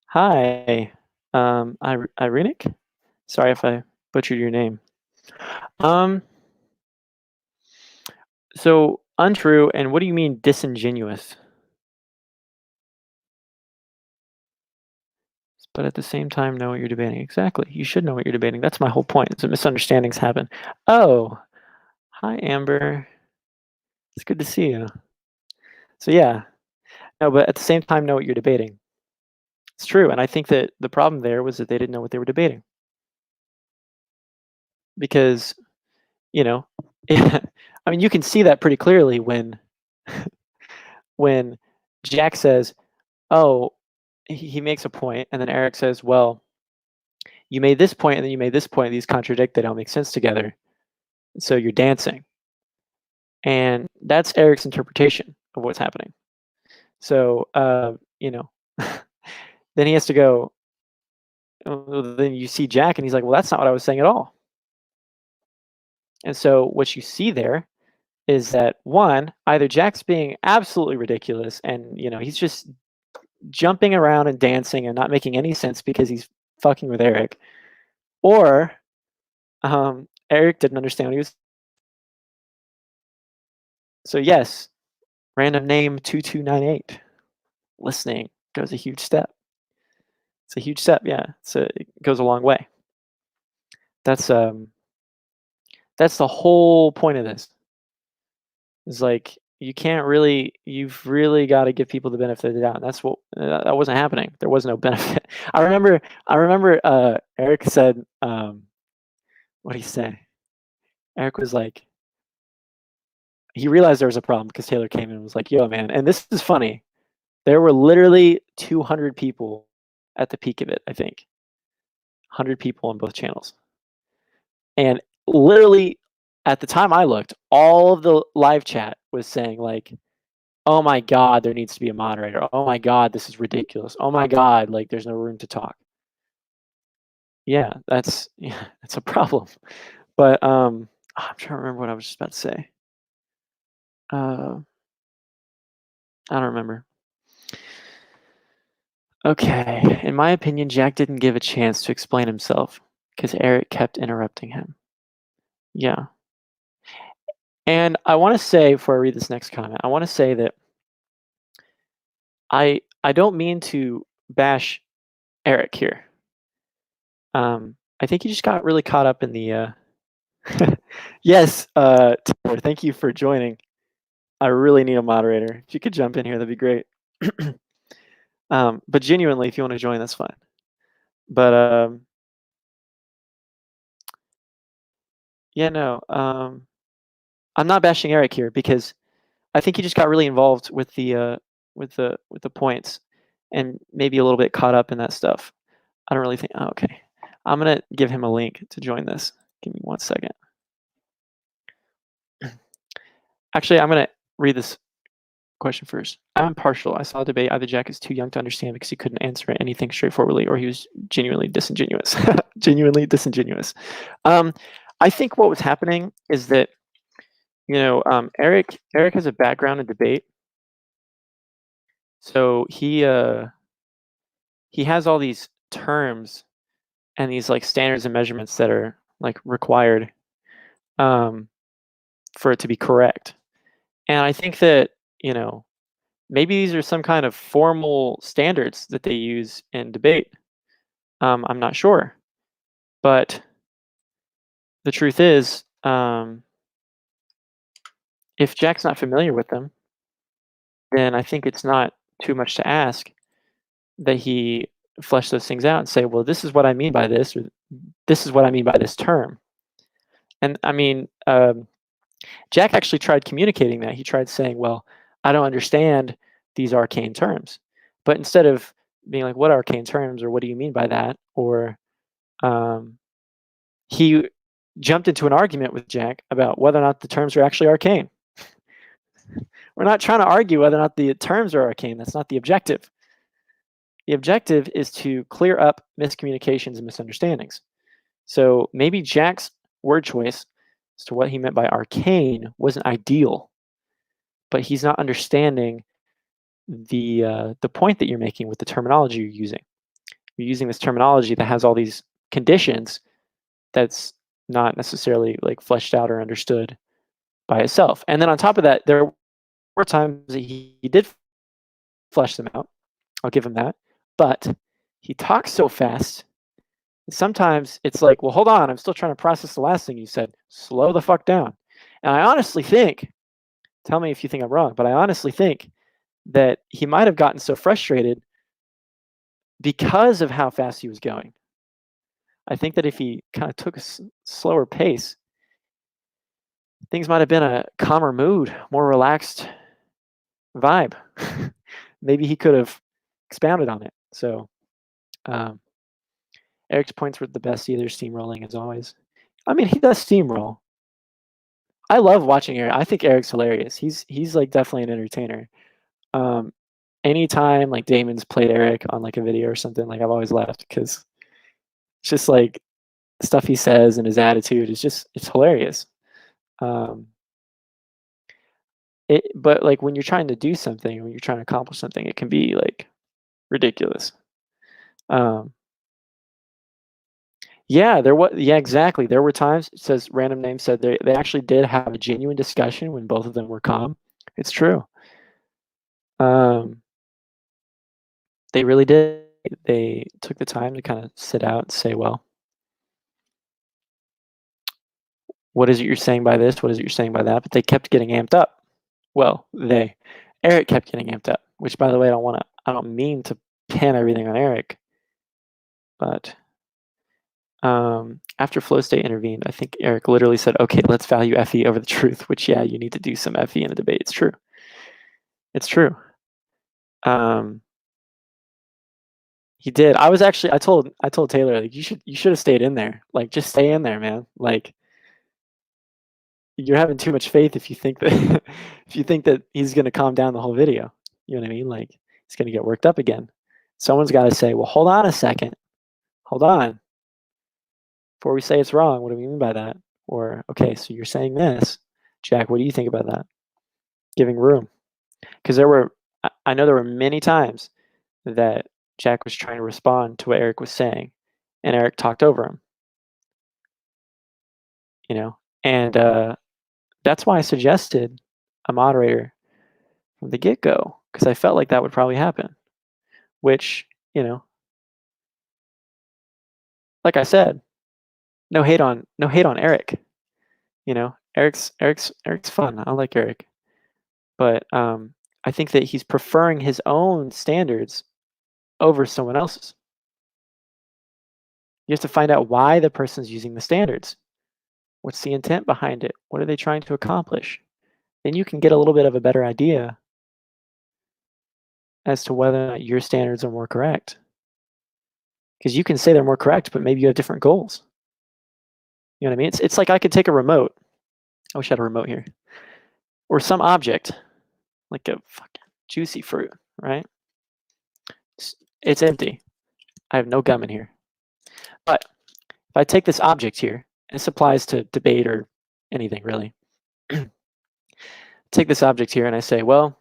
Hi, Irenic? Sorry if I butchered your name. So untrue, and what do you mean disingenuous? But at the same time, know what you're debating. Exactly. You should know what you're debating. That's my whole point. So misunderstandings happen. Oh, hi, Amber. It's good to see you. So yeah, no, but at the same time, know what you're debating. It's true, and I think that the problem there was that they didn't know what they were debating. Because, you know, I mean, you can see that pretty clearly when when Jack says, "Oh," he makes a point, and then Eric says, "Well, you made this point, and then you made this point. These contradict. They don't make sense together. So you're dancing." And that's Eric's interpretation of what's happening. So, you know, then he has to go. Then you see Jack, and he's like, "Well, that's not what I was saying at all." And so what you see there is that one, either Jack's being absolutely ridiculous, and he's just jumping around and dancing and not making any sense because he's fucking with Eric, or Eric didn't understand what he was. So yes, random name 2298. Listening goes a huge step. It's a huge step, yeah. It goes a long way. That's the whole point of this. Is like you've really got to give people the benefit of the doubt. And that's what that wasn't happening. There was no benefit. I remember Eric said, what did he say? Eric was like, he realized there was a problem because Taylor came in and was like, "Yo, man," and this is funny. There were literally 200 people at the peak of it, I think. 100 people on both channels. And literally at the time I looked, all of the live chat was saying like, "Oh my God, there needs to be a moderator. Oh my God, this is ridiculous. Oh my God, like there's no room to talk." Yeah, that's a problem. But I'm trying to remember what I was just about to say. I don't remember. Okay, in my opinion, Jack didn't give a chance to explain himself because Eric kept interrupting him. Yeah. And I want to say, before I read this next comment, I want to say that I don't mean to bash Eric here. I think you just got really caught up in the. Yes, Taylor, thank you for joining. I really need a moderator. If you could jump in here, that'd be great. But genuinely, if you want to join, that's fine. But yeah, no, I'm not bashing Eric here because I think he just got really involved with the points and maybe a little bit caught up in that stuff. I don't really think. Oh, okay, I'm gonna give him a link to join this. Give me 1 second. Actually, I'm gonna read this question first. I'm impartial. I saw a debate. Either Jack is too young to understand because he couldn't answer anything straightforwardly, or he was genuinely disingenuous. Genuinely disingenuous. I think what was happening is that Eric has a background in debate, so he has all these terms and these like standards and measurements that are like required for it to be correct. And I think that maybe these are some kind of formal standards that they use in debate. I'm not sure, but the truth is, if Jack's not familiar with them, then I think it's not too much to ask that he flesh those things out and say, well, this is what I mean by this, or this is what I mean by this term. And I mean, Jack actually tried communicating that. He tried saying, well, I don't understand these arcane terms. But instead of being like, what arcane terms, or what do you mean by that? Or he jumped into an argument with Jack about whether or not the terms are actually arcane. We're not trying to argue whether or not the terms are arcane. That's not the objective. The objective is to clear up miscommunications and misunderstandings. So maybe Jack's word choice as to what he meant by arcane wasn't ideal, but he's not understanding the point that you're making with the terminology you're using. You're using this terminology that has all these conditions that's not necessarily like fleshed out or understood by itself. And then on top of that, there were times that he did flesh them out. I'll give him that. But he talks so fast, sometimes it's like, well, hold on, I'm still trying to process the last thing you said. Slow the fuck down. And I honestly think, tell me if you think I'm wrong, but I honestly think that he might have gotten so frustrated because of how fast he was going. I think that if he kind of took a slower pace, things might have been a calmer mood, more relaxed vibe. Maybe he could have expounded on it. So Eric's points were the best either, steamrolling as always. I mean, he does steamroll. I love watching Eric. I think Eric's hilarious. He's like definitely an entertainer. Anytime like Damon's played Eric on like a video or something, like I've always laughed because it's just like stuff he says and his attitude is just, it's hilarious. But like when you're trying to do something, when you're trying to accomplish something, it can be like ridiculous. Yeah, exactly. There were times, it says random name said they actually did have a genuine discussion when both of them were calm. It's true. They really did. They took the time to kind of sit out and say, well, what is it you're saying by this? What is it you're saying by that? But they kept getting amped up. Well, Eric kept getting amped up, which by the way, I don't mean to pin everything on Eric, but after Flow State intervened, I think Eric literally said, okay, let's value FE over the truth, which, yeah, you need to do some FE in a debate. It's true. It's true. He did. I told Taylor, like, you should have stayed in there. Like, just stay in there, man. Like, you're having too much faith if you think that he's gonna calm down the whole video. You know what I mean? Like, he's gonna get worked up again. Someone's got to say, well, hold on a second. Hold on. Before we say it's wrong, what do we mean by that? Or, okay, so you're saying this. Jack, what do you think about that? Giving room. Because I know there were many times that Jack was trying to respond to what Eric was saying, and Eric talked over him. And that's why I suggested a moderator from the get-go, because I felt like that would probably happen, which, like I said, no hate on Eric. Eric's fun. I like Eric, but I think that he's preferring his own standards over someone else's. You have to find out why the person's using the standards. What's the intent behind it? What are they trying to accomplish? Then you can get a little bit of a better idea as to whether or not your standards are more correct. Because you can say they're more correct, but maybe you have different goals. You know what I mean? It's like I could take a remote. I wish I had a remote here. Or some object, like a fucking juicy fruit, right? It's empty. I have no gum in here. But if I take this object here, and this applies to debate or anything really. Take this object here and I say, well,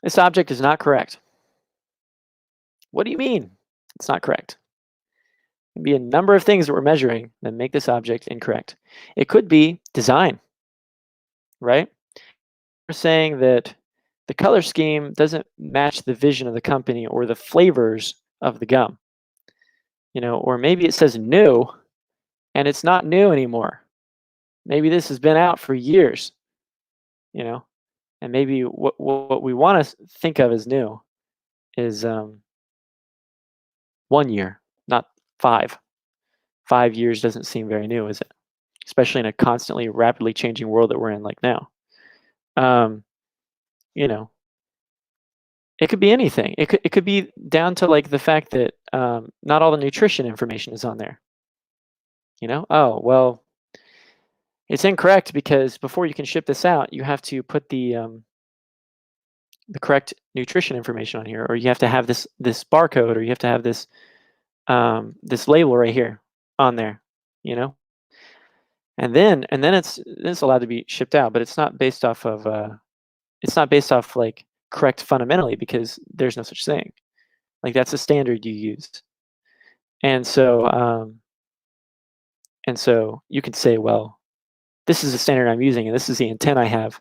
this object is not correct. What do you mean it's not correct? It can be a number of things that we're measuring that make this object incorrect. It could be design, right? We're saying that the color scheme doesn't match the vision of the company or the flavors of the gum. Or maybe it says new and it's not new anymore. Maybe this has been out for years, and maybe what we want to think of as new is 1 year, not 5. 5 years doesn't seem very new, is it? Especially in a constantly rapidly changing world that we're in like now. It could be anything. It could be down to like the fact that not all the nutrition information is on there. Oh, well, it's incorrect because before you can ship this out, you have to put the correct nutrition information on here, or you have to have this barcode, or you have to have this this label right here on there, and then it's allowed to be shipped out, but it's not based off of like correct fundamentally, because there's no such thing. Like that's a standard you use, and so you could say, well, this is the standard I'm using, and this is the intent I have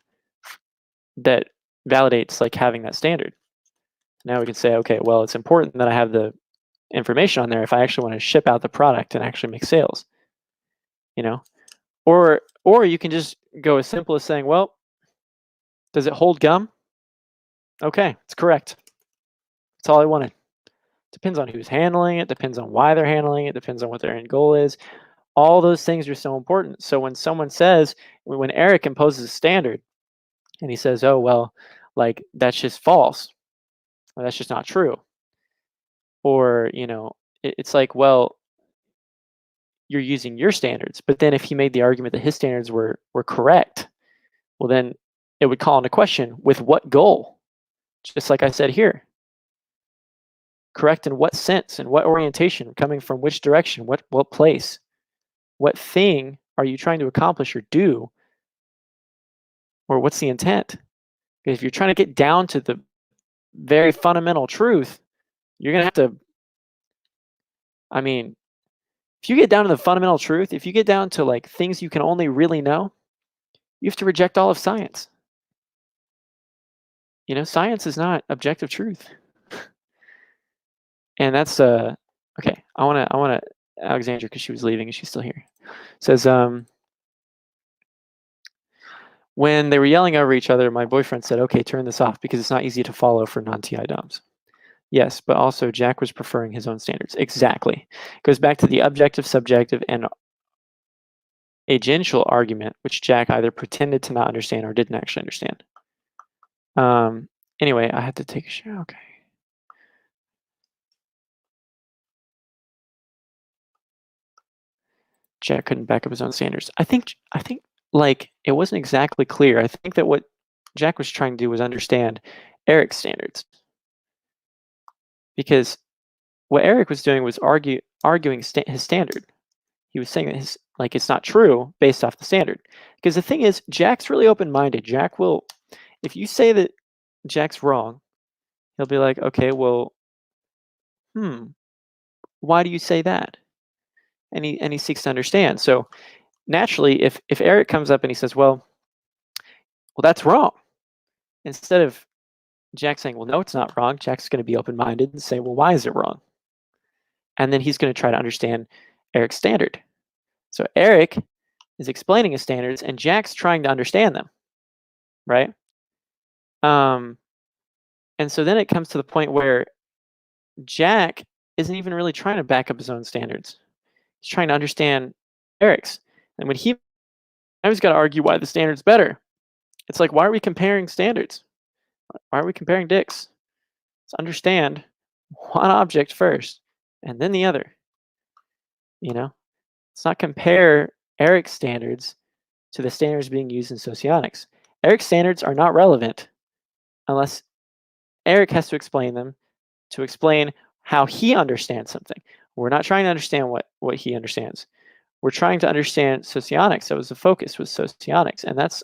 that validates like having that standard. Now we can say, okay, well, it's important that I have the information on there if I actually want to ship out the product and actually make sales. Or you can just go as simple as saying, well, does it hold gum? Okay, it's correct. That's all I wanted. Depends on who's handling it, depends on why they're handling it, depends on what their end goal is. All those things are so important. So when Eric imposes a standard and he says, oh, well, like that's just false, or that's just not true, or it's like, well, you're using your standards. But then if he made the argument that his standards were correct, well, then it would call into question, with what goal? Just like I said here. Correct in what sense and what orientation? Coming from which direction? What place? What thing are you trying to accomplish or do? Or what's the intent? Because if you're trying to get down to the very fundamental truth, you're going to have to, if you get down to the fundamental truth, if you get down to like things you can only really know, you have to reject all of science. Science is not objective truth. And that's okay. I want to Alexandra, because she was leaving and she's still here. Says when they were yelling over each other, my boyfriend said, "Okay, turn this off because it's not easy to follow for non-TI DOMs." Yes, but also Jack was preferring his own standards. Exactly. Goes back to the objective, subjective, and agential argument, which Jack either pretended to not understand or didn't actually understand. Anyway, I had to take a shower. Okay. Jack couldn't back up his own standards. I think like it wasn't exactly clear. I think that what Jack was trying to do was understand Eric's standards. Because what Eric was doing was arguing his standard. He was saying that it's not true based off the standard. Because the thing is, Jack's really open-minded. Jack will, if you say that Jack's wrong, he'll be like, okay, well, why do you say that? And he seeks to understand. So naturally, if Eric comes up and he says, well, that's wrong, instead of Jack saying, well, no, it's not wrong, Jack's going to be open-minded and say, well, why is it wrong? and then he's going to try to understand Eric's standard. So Eric is explaining his standards, and Jack's trying to understand them, right? And so then it comes to the point where Jack isn't even really trying to back up his own standards. He's trying to understand Eric's. And when now he's got to argue why the standard's better. It's like, why are we comparing standards? Why are we comparing dicks? Let's understand one object first and then the other. Let's not compare Eric's standards to the standards being used in socionics. Eric's standards are not relevant unless Eric has to explain them to explain how he understands something. We're not trying to understand what he understands. We're trying to understand socionics. That was the focus, was socionics, and that's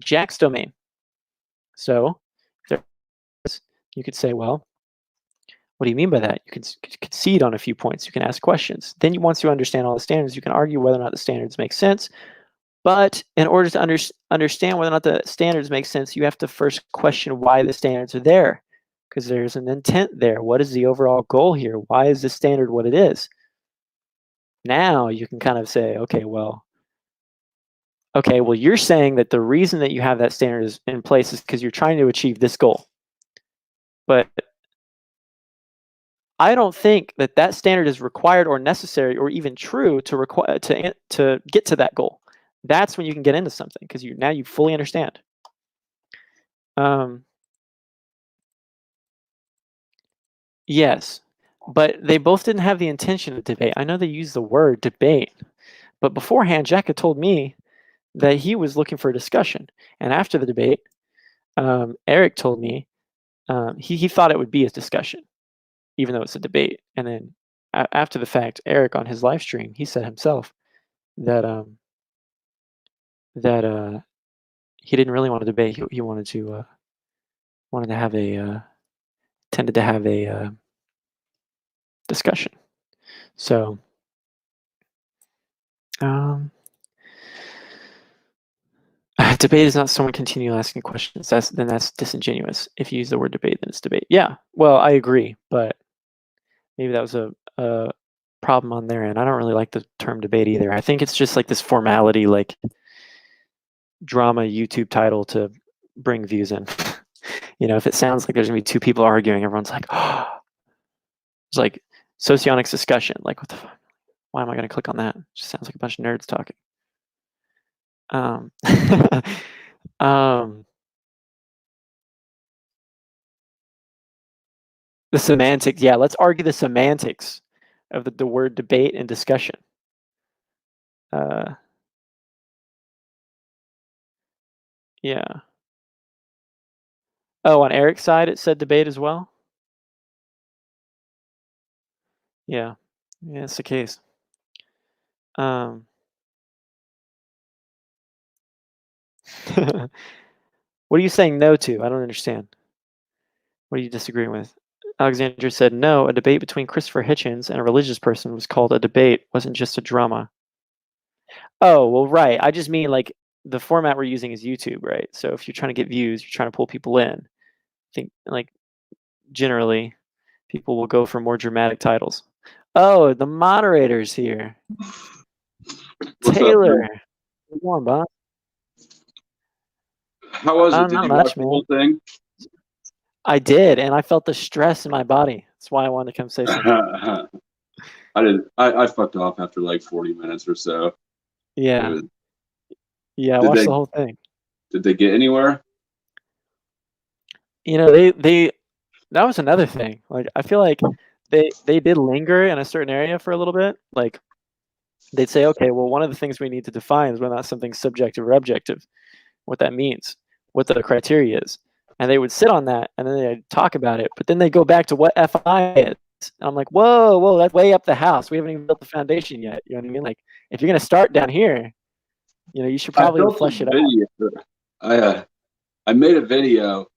Jack's domain. So you could say, well, what do you mean by that? You could concede on a few points. You can ask questions. Then once you understand all the standards, you can argue whether or not the standards make sense. But in order to understand whether or not the standards make sense, you have to first question why the standards are there, because there's an intent there. What is the overall goal here? Why is the standard what it is? Now you can kind of say, okay, well, you're saying that the reason that you have that standard is in place is because you're trying to achieve this goal. But I don't think that standard is required or necessary or even true to get to that goal. That's when you can get into something, because now you fully understand. Yes, but they both didn't have the intention of debate. I know they used the word debate, but beforehand, Jack had told me that he was looking for a discussion. And after the debate, Eric told me he thought it would be a discussion, even though it's a debate. And then after the fact, Eric on his live stream, he said himself that he didn't really want to debate. He wanted to have tended to have a discussion. So debate is not someone continually asking questions. Then that's disingenuous. If you use the word debate, then it's debate. Yeah, well, I agree, but maybe that was a problem on their end. I don't really like the term debate either. I think it's just like this formality, like drama YouTube title to bring views in. If it sounds like there's gonna be two people arguing, everyone's like, oh. It's like Socionics discussion. Like, what the fuck? Why am I gonna click on that? It just sounds like a bunch of nerds talking. The semantics. Yeah, let's argue the semantics of the word debate and discussion. Yeah. Oh, on Eric's side, it said debate as well? Yeah. Yeah, it's the case. What are you saying no to? I don't understand. What are you disagreeing with? Alexandra said, no, a debate between Christopher Hitchens and a religious person was called a debate, wasn't just a drama. Oh, well, right. I just mean like the format we're using is YouTube, right? So if you're trying to get views, you're trying to pull people in. I think like generally people will go for more dramatic titles. Oh, the moderator's here. What's Taylor. Up, good morning, boss. How was it? Did you watch the whole thing? I did, and I felt the stress in my body. That's why I wanted to come say something. I didn't. I fucked off after like 40 minutes or so. Yeah. Yeah, I watched the whole thing. Did they get anywhere? They that was another thing. Like, I feel like they did linger in a certain area for a little bit. Like, they'd say, okay, well, one of the things we need to define is whether or not something's subjective or objective, what that means, what the criteria is. And they would sit on that, and then they'd talk about it, but then they go back to what FI is. And I'm like, whoa, that's way up the house. We haven't even built the foundation yet. You know what I mean? Like, if you're going to start down here, you should probably flesh it out. I made a video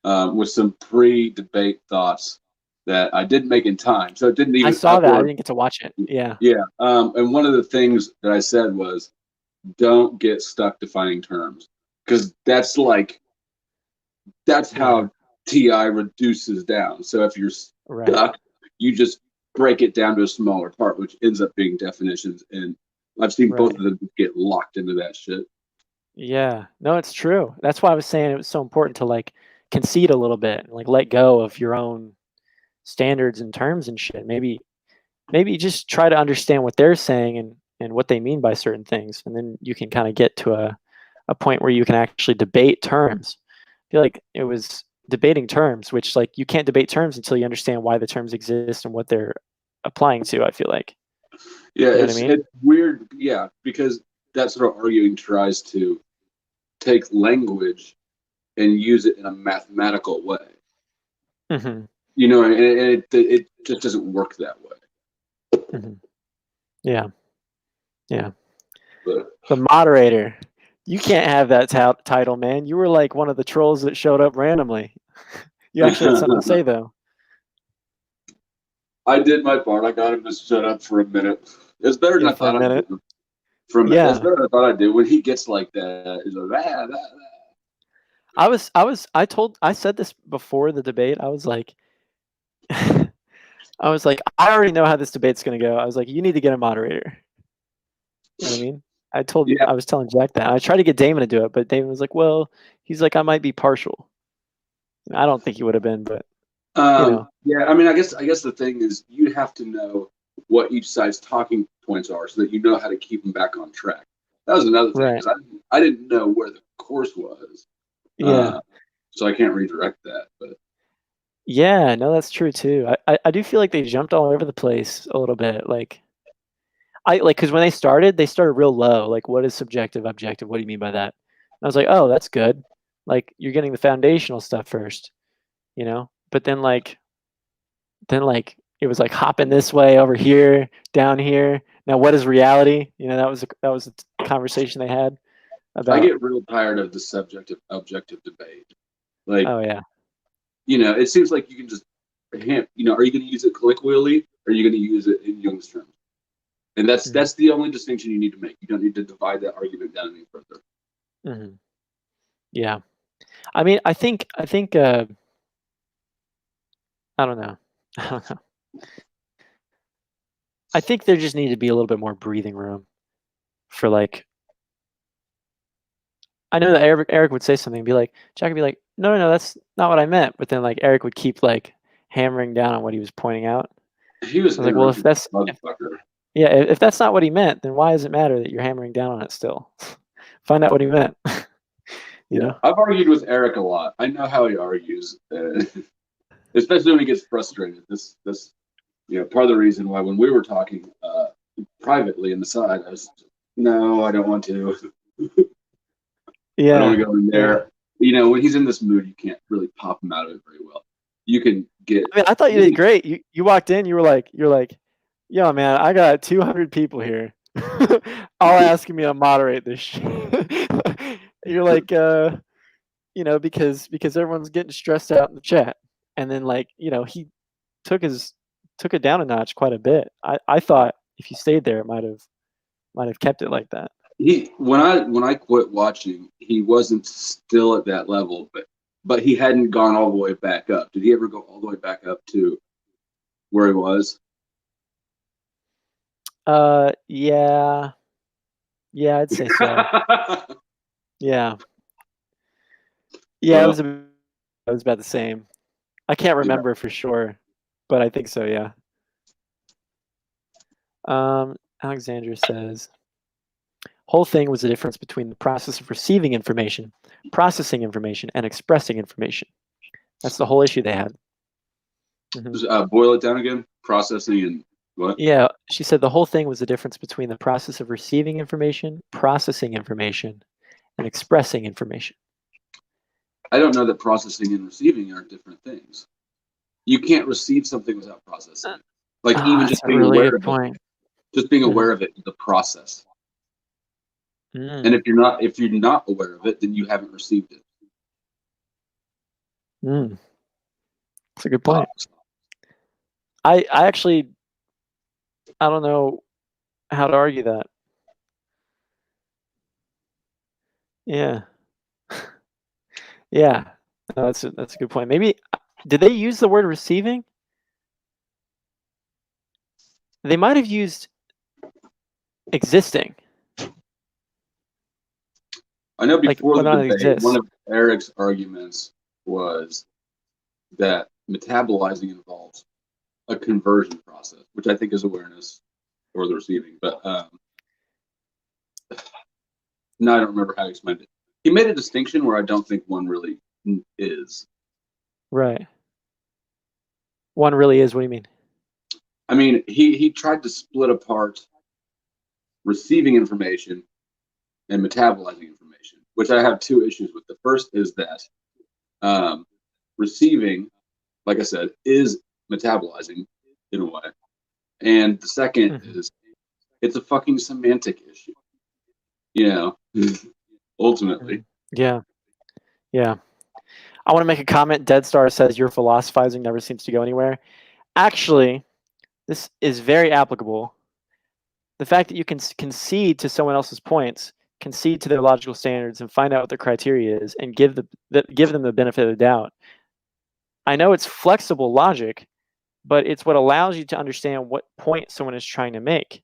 with some pre-debate thoughts that I didn't make in time, so it didn't even. I saw that. I didn't get to watch it. Yeah. Yeah. And one of the things that I said was, don't get stuck defining terms, because that's how TI reduces down. So if you're stuck, you just break it down to a smaller part, which ends up being definitions. And I've seen both Right. of them get locked into that shit. Yeah. No, it's true. That's why I was saying it was so important to like concede a little bit, and like let go of your own standards and terms and shit. Maybe just try to understand what they're saying and what they mean by certain things, and then you can kind of get to a point where you can actually debate terms. I feel like it was debating terms, which like you can't debate terms until you understand why the terms exist and what they're applying to. I feel like, Yeah, you know what I mean? it's weird. Yeah, because that sort of arguing tries to take language and use it in a mathematical way. Hmm. You know, and it just doesn't work that way. Hmm. Yeah, yeah. But The moderator. You can't have that title, man. You were like one of the trolls that showed up randomly. You actually had something to say, though. I did my part. I got him to shut up for a minute. It's better than Yeah, I for a thought I'd minute. do. For a minute, it's Yeah, better than I thought I'd do. When he gets like that, he's like, I said this before the debate. I was like, I already know how this debate's gonna go. I was like, you need to get a moderator. You know what I mean? yeah. I was telling Jack that. I tried to get Damon to do it, but Damon was like, well, he's like, I might be partial. I don't think he would have been, but you know, Yeah, I mean, I guess the thing is you have to know what each side's talking points are so that you know how to keep them back on track. That was another thing right. because I didn't know where the course was, Yeah. uh, so I can't redirect that. But Yeah, no, that's true too. I do feel like they jumped all over the place a little bit. Like I like because when they started real low. Like, what is subjective, objective? What do you mean by that? And I was like, oh, that's good. Like, you're getting the foundational stuff first, you know. But then it was like hopping this way over here, down here. Now, what is reality? You know, that was a conversation they had I about. get real tired of the subjective objective debate. Like, Oh yeah, it seems like you can just, are you going to use it colloquially or are you going to use it in Jung's terms? And hmm, that's the only distinction you need to make. You don't need to divide that argument down any further. hmm, yeah. I mean, I think I don't know. I don't know. I think there just needed to be a little bit more breathing room for like. I know that Eric would say something and be like, Jack would be like, no, no, no, that's not what I meant. But then like Eric would keep like hammering down on what he was pointing out. He was I was like, well, interrupting motherfucker. yeah, if that's not what he meant, then why does it matter that you're hammering down on it still? Find out what he meant. You Yeah, know? I've argued with Eric a lot. I know how he argues, especially when he gets frustrated. This part of the reason why when we were talking privately in the side, I was no, I don't want to. I don't want Yeah, to go in yeah. there. When he's in this mood, you can't really pop him out of it very well. You can get I mean, I thought you you did can great. You walked in, you're like, yo, man, I got 200 people here, all asking me to moderate this shit. You're like, because everyone's getting stressed out in the chat, and then like, he took his took it down a notch quite a bit. I thought if you stayed there, it might have kept it like that. he when I quit watching, he wasn't still at that level, but he hadn't gone all the way back up. Did he ever go all the way back up to where he was? Yeah, yeah, I'd say so. Yeah, yeah, Well, it was about the same. I can't yeah. remember for sure, but I think so. Yeah. Alexandra says, whole thing was the difference between the process of receiving information, processing information, and expressing information. That's the whole issue they had. Hmm. Just, boil it down again. Processing and what? Yeah, she said the whole thing was the difference between the process of receiving information, processing information, and expressing information. I don't know that processing and receiving are different things. You can't receive something without processing it. Like even That's just a being really aware good of it, point. just being Mhm. aware of it is a process. And Mm, if you're not aware of it, then you haven't received it. mm. That's a good Uh, point. I actually I don't know how to argue that. Yeah. Yeah. No, that's a good point. Maybe did they use the word receiving? They might have used existing. I know Like before whether the or not it debate, one exists. of Eric's arguments was that metabolizing involves a conversion process, which I think is awareness or the receiving. But no, I don't remember how he explained it. He made a distinction where I don't think one really is. Right. One really is. What do you mean? I mean, he tried to split apart receiving information and metabolizing information, which I have two issues with. The first is that receiving, like I said, is metabolizing in a way. And the second is it's a fucking semantic issue, you know, ultimately. Yeah. Yeah. I want to make a comment. Dead Star says your philosophizing never seems to go anywhere. Actually, this is very applicable. The fact that you can concede to someone else's points, concede to their logical standards, and find out what their criteria is, and give them the benefit of the doubt. I know it's flexible logic, but it's what allows you to understand what point someone is trying to make.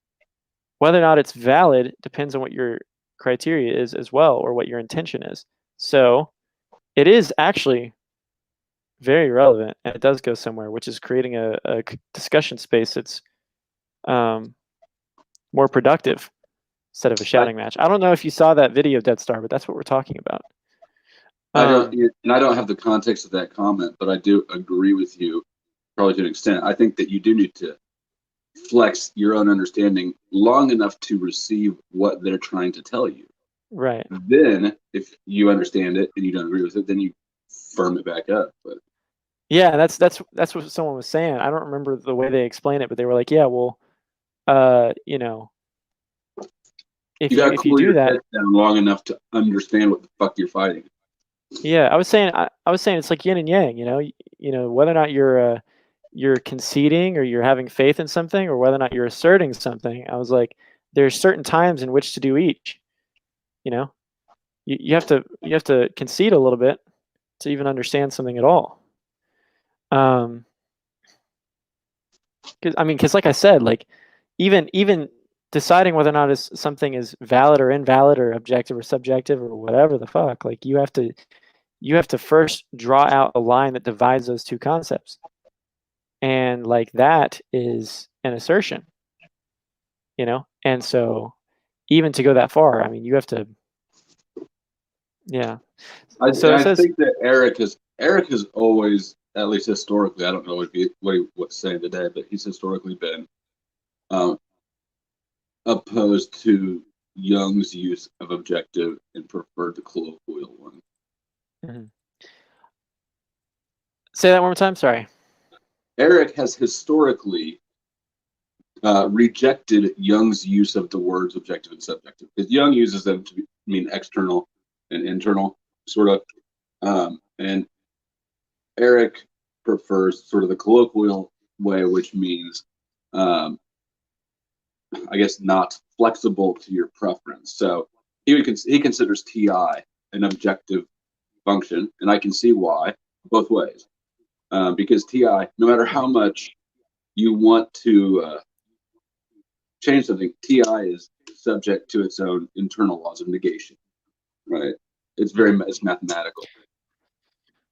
Whether or not it's valid depends on what your criteria is as well, or what your intention is. So it is actually very relevant, and it does go somewhere, which is creating a discussion space that's more productive instead of a shouting match. I don't know if you saw that video, Dead Star, but that's what we're talking about. I don't, and I don't have the context of that comment, but I do agree with you, probably to an extent. I think that you do need to flex your own understanding long enough to receive what they're trying to tell you. Right. Then, if you understand it and you don't agree with it, then you firm it back up. But yeah, that's what someone was saying. I don't remember the way they explained it, but they were like, "Yeah, well, you know, if you got to you cool do your that." head down long enough to understand what the fuck you're fighting. Yeah, I was saying it's like yin and yang. You know whether or not you're conceding or you're having faith in something, or whether or not you're asserting something. I was like, there's certain times in which to do each. You know, you have to concede a little bit to even understand something at all. Because like I said, like even deciding whether or not something is valid or invalid or objective or subjective or whatever the fuck, like you have to first draw out a line that divides those two concepts, and like that is an assertion, and so even to go that far, I mean, you have to, yeah. So it I says, think that Eric has always, at least historically, I don't know what's saying today, but he's historically been um, opposed to Jung's use of objective and preferred the colloquial one. mhm. Say that one more time. Sorry. Eric has historically rejected Jung's use of the words objective and subjective, because Jung uses them to mean external and internal, sort of. And Eric prefers sort of the colloquial way, which means, I guess, not flexible to your preference. So he considers TI an objective function, and I can see why both ways. Because TI, no matter how much you want to change something, TI is subject to its own internal laws of negation, right? It's mathematical.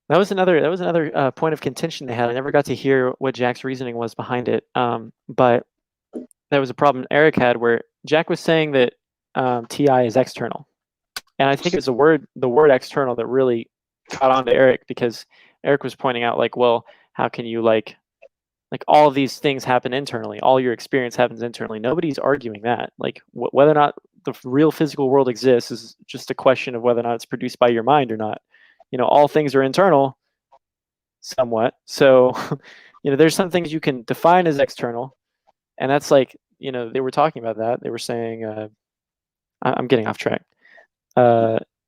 That was another point of contention they had. I never got to hear what Jack's reasoning was behind it, but that was a problem Eric had, where Jack was saying that TI is external, and I think it was the word external that really caught on to Eric, because Eric was pointing out, like, well, how can you like all of these things happen internally? All your experience happens internally. Nobody's arguing that. Like whether or not the real physical world exists is just a question of whether or not it's produced by your mind or not. All things are internal somewhat. So, there's some things you can define as external, and that's like, they were talking about that. They were saying, I'm getting off track.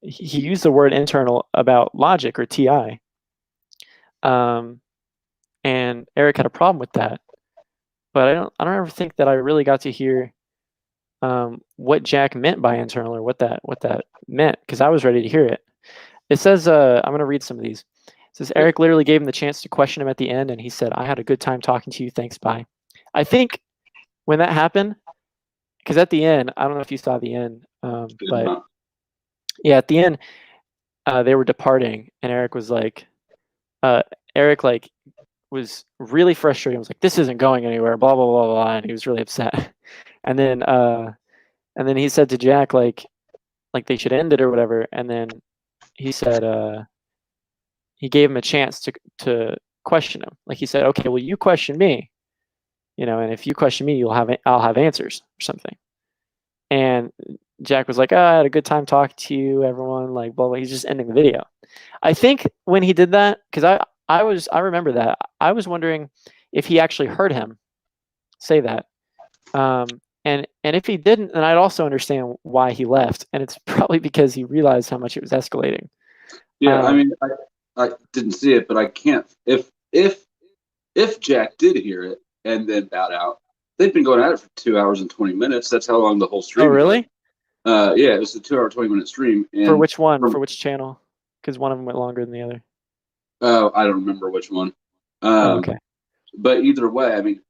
He used the word internal about logic, or TI. And Eric had a problem with that, but I don't ever think that I really got to hear what Jack meant by internal, or what that meant, because I was ready to hear it. It says, I'm going to read some of these. It says, Eric literally gave him the chance to question him at the end, and he said, "I had a good time talking to you. Thanks, bye." I think when that happened, because at the end, I don't know if you saw the end, but yeah, at the end, they were departing, and Eric was like, Eric like was really frustrated. He was like, "This isn't going anywhere." Blah blah blah blah, and he was really upset. And then he said to Jack like they should end it or whatever. And then he said he gave him a chance to question him. Like he said, "Okay, well you question me, and if you question me, I'll have answers or something." And Jack was like, "I had a good time talking to you, everyone." Like, blah blah. He's just ending the video. I think when he did that, because I remember that, I was wondering if he actually heard him say that. And if he didn't, then I'd also understand why he left. And it's probably because he realized how much it was escalating. Yeah, I mean, I didn't see it, but I can't. If Jack did hear it and then bowed out, they'd been going at it for 2 hours and 20 minutes. That's how long the whole stream. Oh, really? Was. Yeah, it was a 2 hour 20-minute stream. And for which one? For which channel? Because one of them went longer than the other. Oh, I don't remember which one. Okay. But either way, I mean,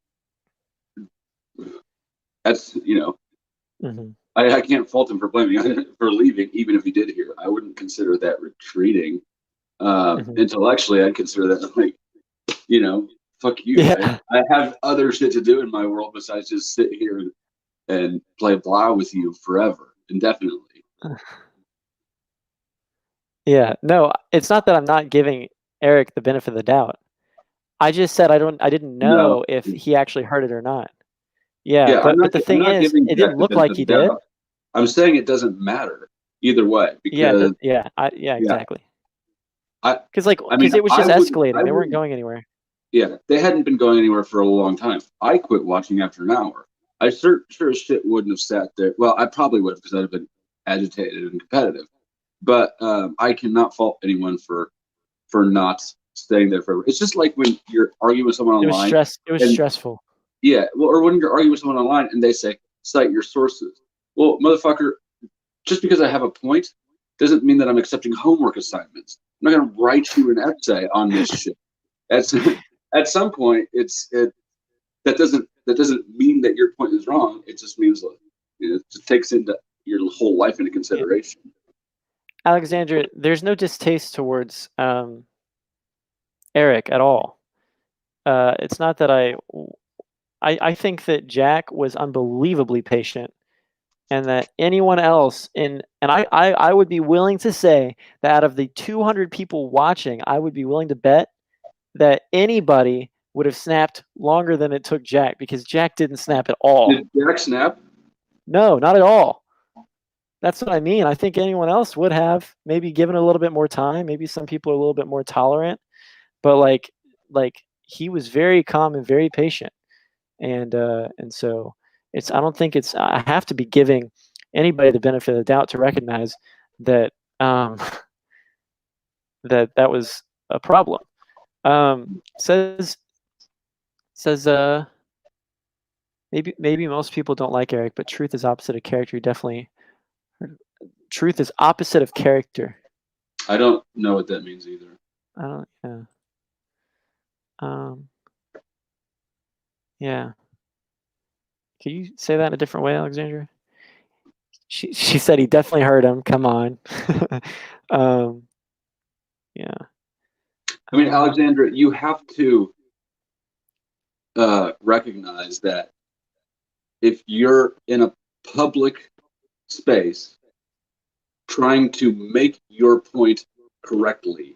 that's Mm-hmm. I can't fault him for blaming for leaving, even if he did hear it. I wouldn't consider that retreating. Intellectually, I'd consider that like, fuck you. Yeah. I have other shit to do in my world besides just sit here and play blah with you forever, indefinitely. Yeah. No, it's not that I'm not giving Eric the benefit of the doubt. I just said I didn't know if he actually heard it or not. Yeah, but the thing is, it didn't look like he did. I'm saying it doesn't matter either way. Because, exactly. Because it was just escalating. They weren't going anywhere. Yeah, they hadn't been going anywhere for a long time. I quit watching after an hour. I sure as shit wouldn't have sat there. Well, I probably would have, because I'd have been agitated and competitive. But I cannot fault anyone for not staying there forever. It's just like when you're arguing with someone online. It was stressful. Yeah, well, or when you're arguing with someone online and they say, cite your sources. Well, motherfucker, just because I have a point doesn't mean that I'm accepting homework assignments. I'm not going to write you an essay on this shit. At some point, that doesn't mean that your point is wrong. It just means it just takes into your whole life into consideration. Alexandra, there's no distaste towards Eric at all. It's not that I think that Jack was unbelievably patient, and that anyone else and I would be willing to say that out of the 200 people watching, I would be willing to bet that anybody would have snapped longer than it took Jack, because Jack didn't snap at all. Did Jack snap? No, not at all. That's what I mean. I think anyone else would have maybe given a little bit more time. Maybe some people are a little bit more tolerant, but like he was very calm and very patient. And so I don't think I have to be giving anybody the benefit of the doubt to recognize that that was a problem. Says maybe most people don't like Eric, but truth is opposite of character. Definitely, truth is opposite of character. I don't know what that means either. I don't. Yeah. Yeah. Can you say that in a different way, Alexandra? She said he definitely heard him. Come on. Yeah. I mean, Alexandra, you have to recognize that if you're in a public space trying to make your point correctly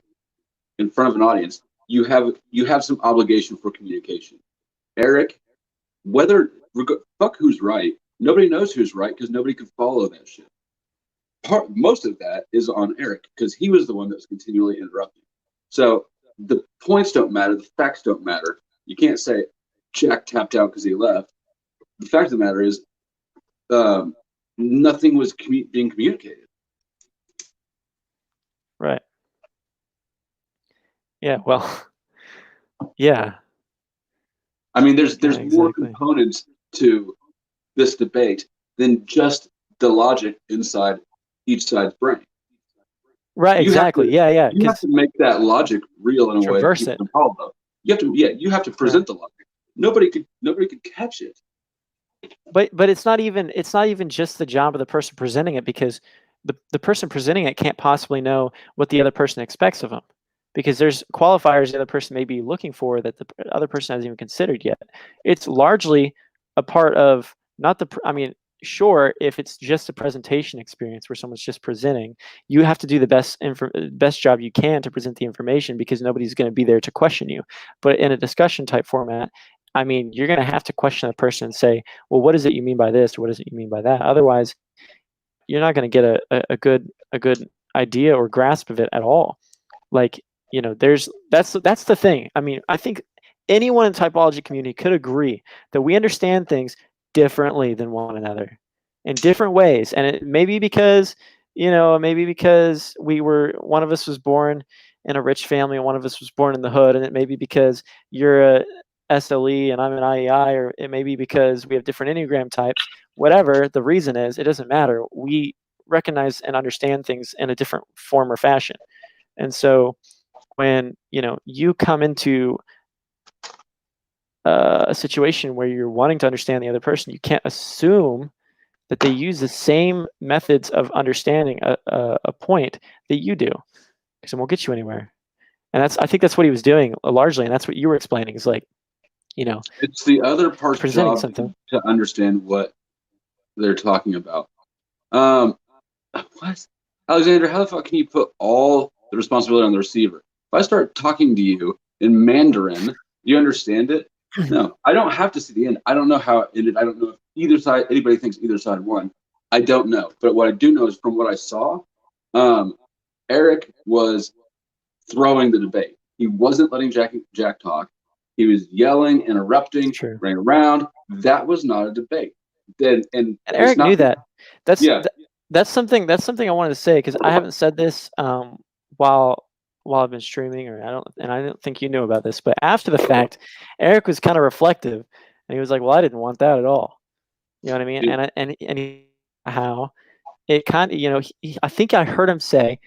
in front of an audience, you have some obligation for communication. Eric, fuck who's right. Nobody knows who's right because nobody can follow that shit. Most of that is on Eric, because he was the one that was continually interrupting. So the points don't matter. The facts don't matter. You can't say Jack tapped out because he left. The fact of the matter is nothing was being communicated. Right. Yeah, well, yeah. I mean, there's more components to this debate than just the logic inside each side's brain. Right, exactly. Yeah. You have to make that logic real in a way that people can follow. You have to present the logic. Nobody could catch it. but it's not even just the job of the person presenting it, because the person presenting it can't possibly know what the other person expects of them, because there's qualifiers the other person may be looking for that the other person hasn't even considered yet. It's largely a part of not the I mean, sure, if it's just a presentation experience where someone's just presenting, you have to do the best job you can to present the information, because nobody's going to be there to question you. But in a discussion type format, I mean, you're going to have to question the person and say, well, what is it you mean by this, or what is it you mean by that? Otherwise, you're not going to get a good idea or grasp of it at all. Like, that's the thing. I mean, I think anyone in typology community could agree that we understand things differently than one another in different ways. And it may be because, maybe because one of us was born in a rich family and one of us was born in the hood. And it may be because you're a SLE and I'm an IEI, or it may be because we have different Enneagram types. Whatever the reason is, it doesn't matter. We recognize and understand things in a different form or fashion. And so when you come into a situation where you're wanting to understand the other person, you can't assume that they use the same methods of understanding a point that you do, because it won't get you anywhere. And I think that's what he was doing largely, and that's what you were explaining, is like, it's the other part's presenting job something to understand what they're talking about. What, Alexander? How the fuck can you put all the responsibility on the receiver? If I start talking to you in Mandarin, do you understand it? No, I don't have to see the end. I don't know how it ended. I don't know if anybody thinks either side won. I don't know. But what I do know is from what I saw, Eric was throwing the debate. He wasn't letting Jack talk. He was yelling, interrupting, running around. That was not a debate. And Eric knew that. That's something I wanted to say, because I haven't said this while I've been streaming, or I don't think you knew about this, but after the fact, Eric was kind of reflective, and he was like, "Well, I didn't want that at all." You know what I mean? Yeah. And how it kind of, I think I heard him say,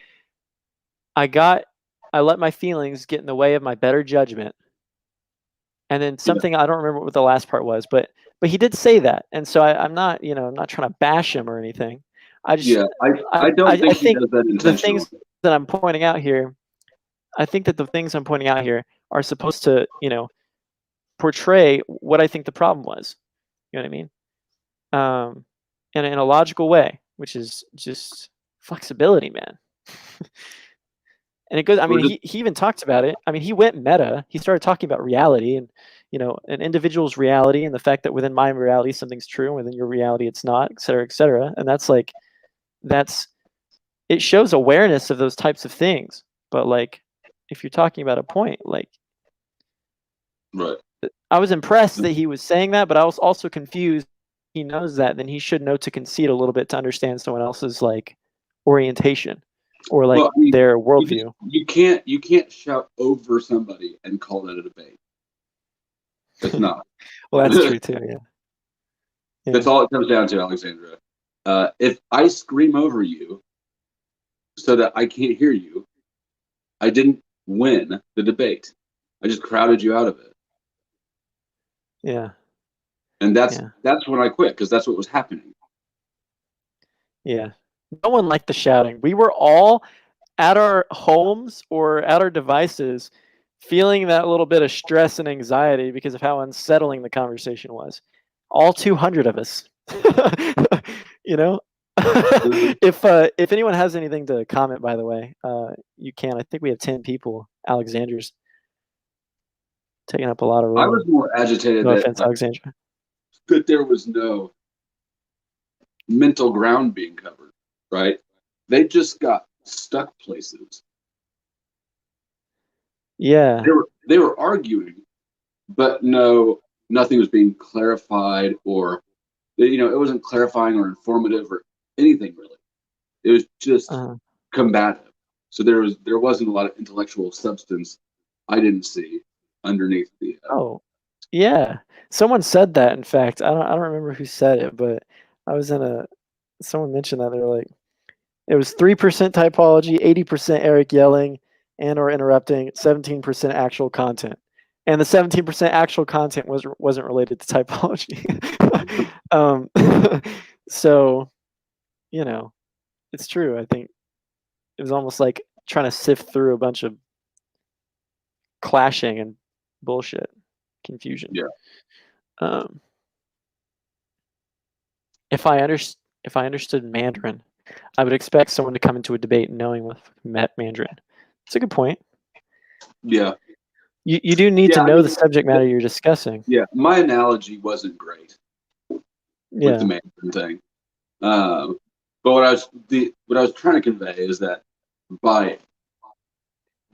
I let my feelings get in the way of my better judgment. And then something, I don't remember what the last part was, but he did say that. And so I'm not, I'm not trying to bash him or anything. I just, I don't think he does that intentionally. The things that I'm pointing out here, I think that the things I'm pointing out here are supposed to, portray what I think the problem was. You know what I mean? In a logical way, which is just flexibility, man. And it goes, I mean, he even talked about it. I mean, he went meta. He started talking about reality and, an individual's reality, and the fact that within my reality, something's true, and within your reality, it's not, et cetera, et cetera. And it shows awareness of those types of things. But like, if you're talking about a point, like, right. I was impressed that he was saying that, but I was also confused. He knows that, then he should know to concede a little bit to understand someone else's like orientation or like their worldview. You can't shout over somebody and call that a debate. It's not. Well, that's true too. Yeah. That's all it comes down to, Alexandra. If I scream over you so that I can't hear you, I didn't win the debate. I just crowded you out of it. Yeah. And that's when I quit, because that's what was happening. Yeah. No one liked the shouting. We were all at our homes or at our devices feeling that little bit of stress and anxiety because of how unsettling the conversation was. All 200 of us. If anyone has anything to comment, by the way, you can. I think we have 10 people. Alexander's taking up a lot of room. I was more agitated Alexandra, that there was no mental ground being covered, right? They just got stuck places. Yeah. They were arguing, but nothing was being clarified, or it wasn't clarifying or informative or anything really. It was just combative. So there wasn't a lot of intellectual substance I didn't see underneath the Oh, yeah. Someone said that, in fact. I don't remember who said it, but I was someone mentioned that. They were like, it was 3% typology, 80% Eric yelling and or interrupting, 17% actual content. And the 17% actual content wasn't related to typology. um, so, you know, it's true. I think it was almost like trying to sift through a bunch of clashing and bullshit, confusion. Yeah. Um, if I understood Mandarin, I would expect someone to come into a debate knowing what Mandarin. It's a good point. Yeah. You do need to know the subject matter you're discussing. Yeah. My analogy wasn't great with the Yeah. Mandarin thing. But what I was trying to convey is that by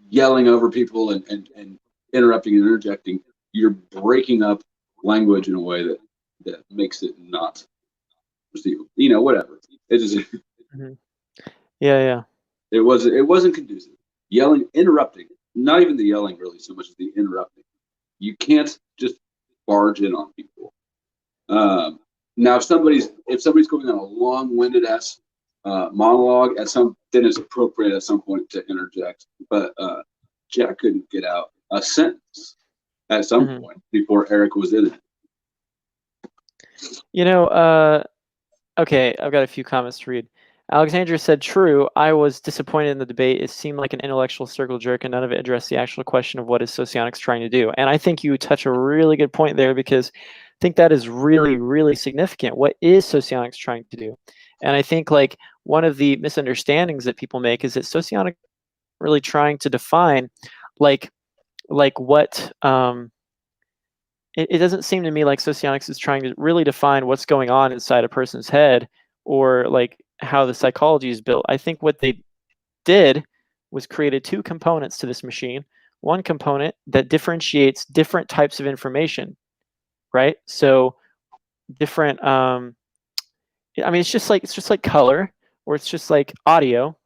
yelling over people and interrupting and interjecting, you're breaking up language in a way that makes it not receivable. Whatever. It just Mhm. Yeah. it wasn't conducive. Yelling, interrupting, not even the yelling really so much as the interrupting. You can't just barge in on people. Now, if somebody's going on a long-winded ass monologue, then it's appropriate at some point to interject. But Jack couldn't get out a sentence at some point before Eric was in it. Okay, I've got a few comments to read. Alexandra said, true, I was disappointed in the debate. It seemed like an intellectual circle jerk and none of it addressed the actual question of what is Socionics trying to do. And I think you touch a really good point there because I think that is really, really significant. What is Socionics trying to do? And I think like one of the misunderstandings that people make is that Socionics really trying to define like what it doesn't seem to me like Socionics is trying to really define what's going on inside a person's head or like how the psychology is built. I think what they did was created two components to this machine. One component that differentiates different types of information, right? So different I mean it's just like color or it's just like audio.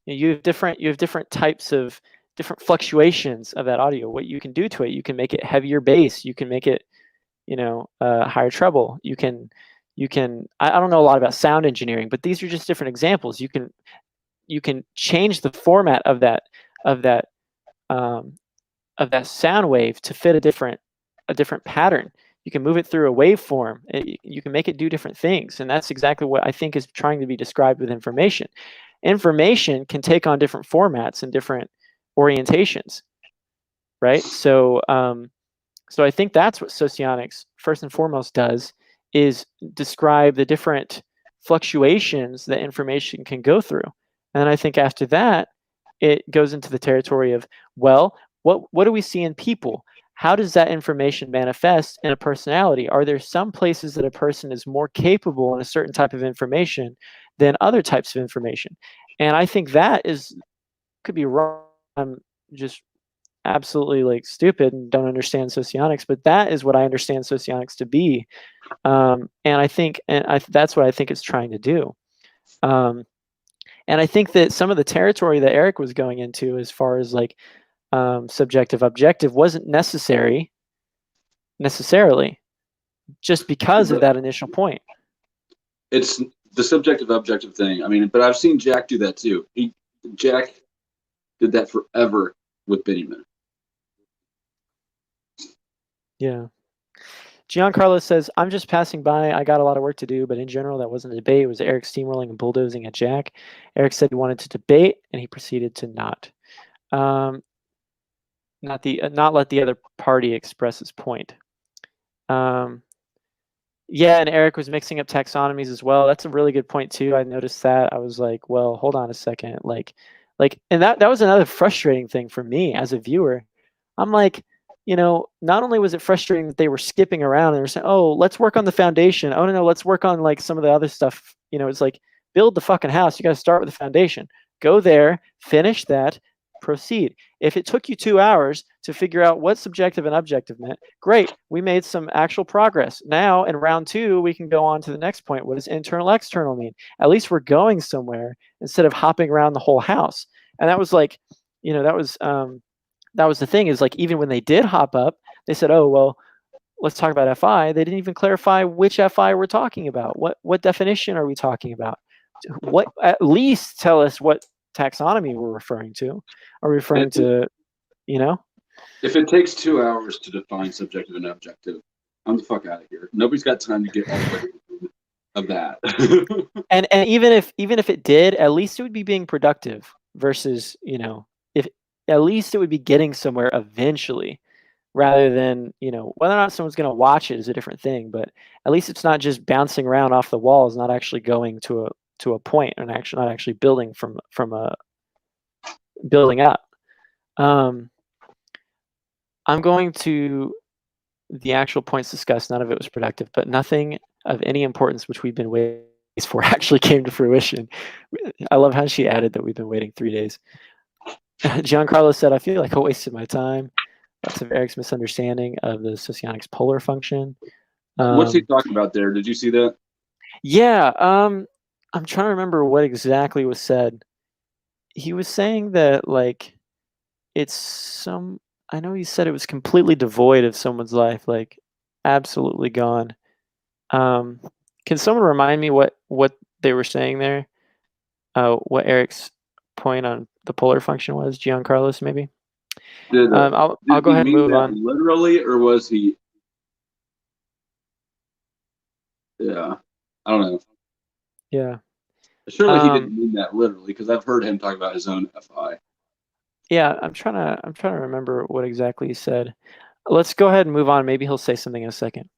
You have different types of different fluctuations of that audio. What you can do to it, you can make it heavier bass, you can make it higher treble. You can I don't know a lot about sound engineering, but these are just different examples. You can change the format of that of that sound wave to fit a different pattern. You can move it through a waveform. You can make it do different things, and that's exactly what I think is trying to be described with information. Information can take on different formats and different orientations, right? So I think that's what Socionics first and foremost does, is describe the different fluctuations that information can go through. And I think after that, it goes into the territory of, well, what do we see in people? How does that information manifest in a personality? Are there some places that a person is more capable in a certain type of information than other types of information? And I think that could be wrong. I'm just absolutely like stupid and don't understand Socionics, but that is what I understand Socionics to be. And I think, that's what I think it's trying to do. And I think that some of the territory that Eric was going into, as far as like subjective objective, wasn't necessarily just because of that initial point. It's the subjective objective thing. I mean, but I've seen Jack do that too. Jack did that forever with Benjamin. Yeah. Giancarlo says, I'm just passing by. I got a lot of work to do, but in general, that wasn't a debate. It was Eric steamrolling and bulldozing at Jack. Eric said he wanted to debate, and he proceeded to not let the other party express his point. Yeah, and Eric was mixing up taxonomies as well. That's a really good point too. I noticed that. I was like, well, hold on a second. And that was another frustrating thing for me as a viewer. I'm like, not only was it frustrating that they were skipping around and they were saying, oh, let's work on the foundation. Oh, no, let's work on like some of the other stuff. It's like, build the fucking house. You got to start with the foundation. Go there, finish that, proceed. If it took you 2 hours to figure out what subjective and objective meant, great. We made some actual progress. Now in round 2, we can go on to the next point. What does internal, external mean? At least we're going somewhere instead of hopping around the whole house. And that was like, that was the thing, is like, even when they did hop up, they said, oh, well, let's talk about FI. They didn't even clarify which FI we're talking about. What definition are we talking about? What, at least tell us what taxonomy we're referring to. Are we referring to, If it takes 2 hours to define subjective and objective, I'm the fuck out of here. Nobody's got time to get all the way to the end of that. And even if it did, at least it would be being productive versus, you know, if at least it would be getting somewhere eventually, rather than, you know, whether or not someone's going to watch it is a different thing, but at least it's not just bouncing around off the walls, not actually going to a point, and actually not actually building from a building up. I'm going to the actual points discussed. None of it was productive, but nothing of any importance which we've been waiting for actually came to fruition. I love how she added that we've been waiting 3 days. Giancarlo said, I feel like I wasted my time. Lots of Eric's misunderstanding of the Socionics polar function. What's he talking about there? Did you see that? Yeah, I'm trying to remember what exactly was said. He was saying that, like, it's some, I know he said it was completely devoid of someone's life, like absolutely gone. Can someone remind me what they were saying there? What Eric's point on the polar function was? Giancarlos, maybe. I'll go ahead and move on. Literally, or was he? Yeah, I don't know. Yeah. Surely he didn't mean that literally, because I've heard him talk about his own FI. Yeah, I'm trying to remember what exactly he said. Let's go ahead and move on. Maybe he'll say something in a second.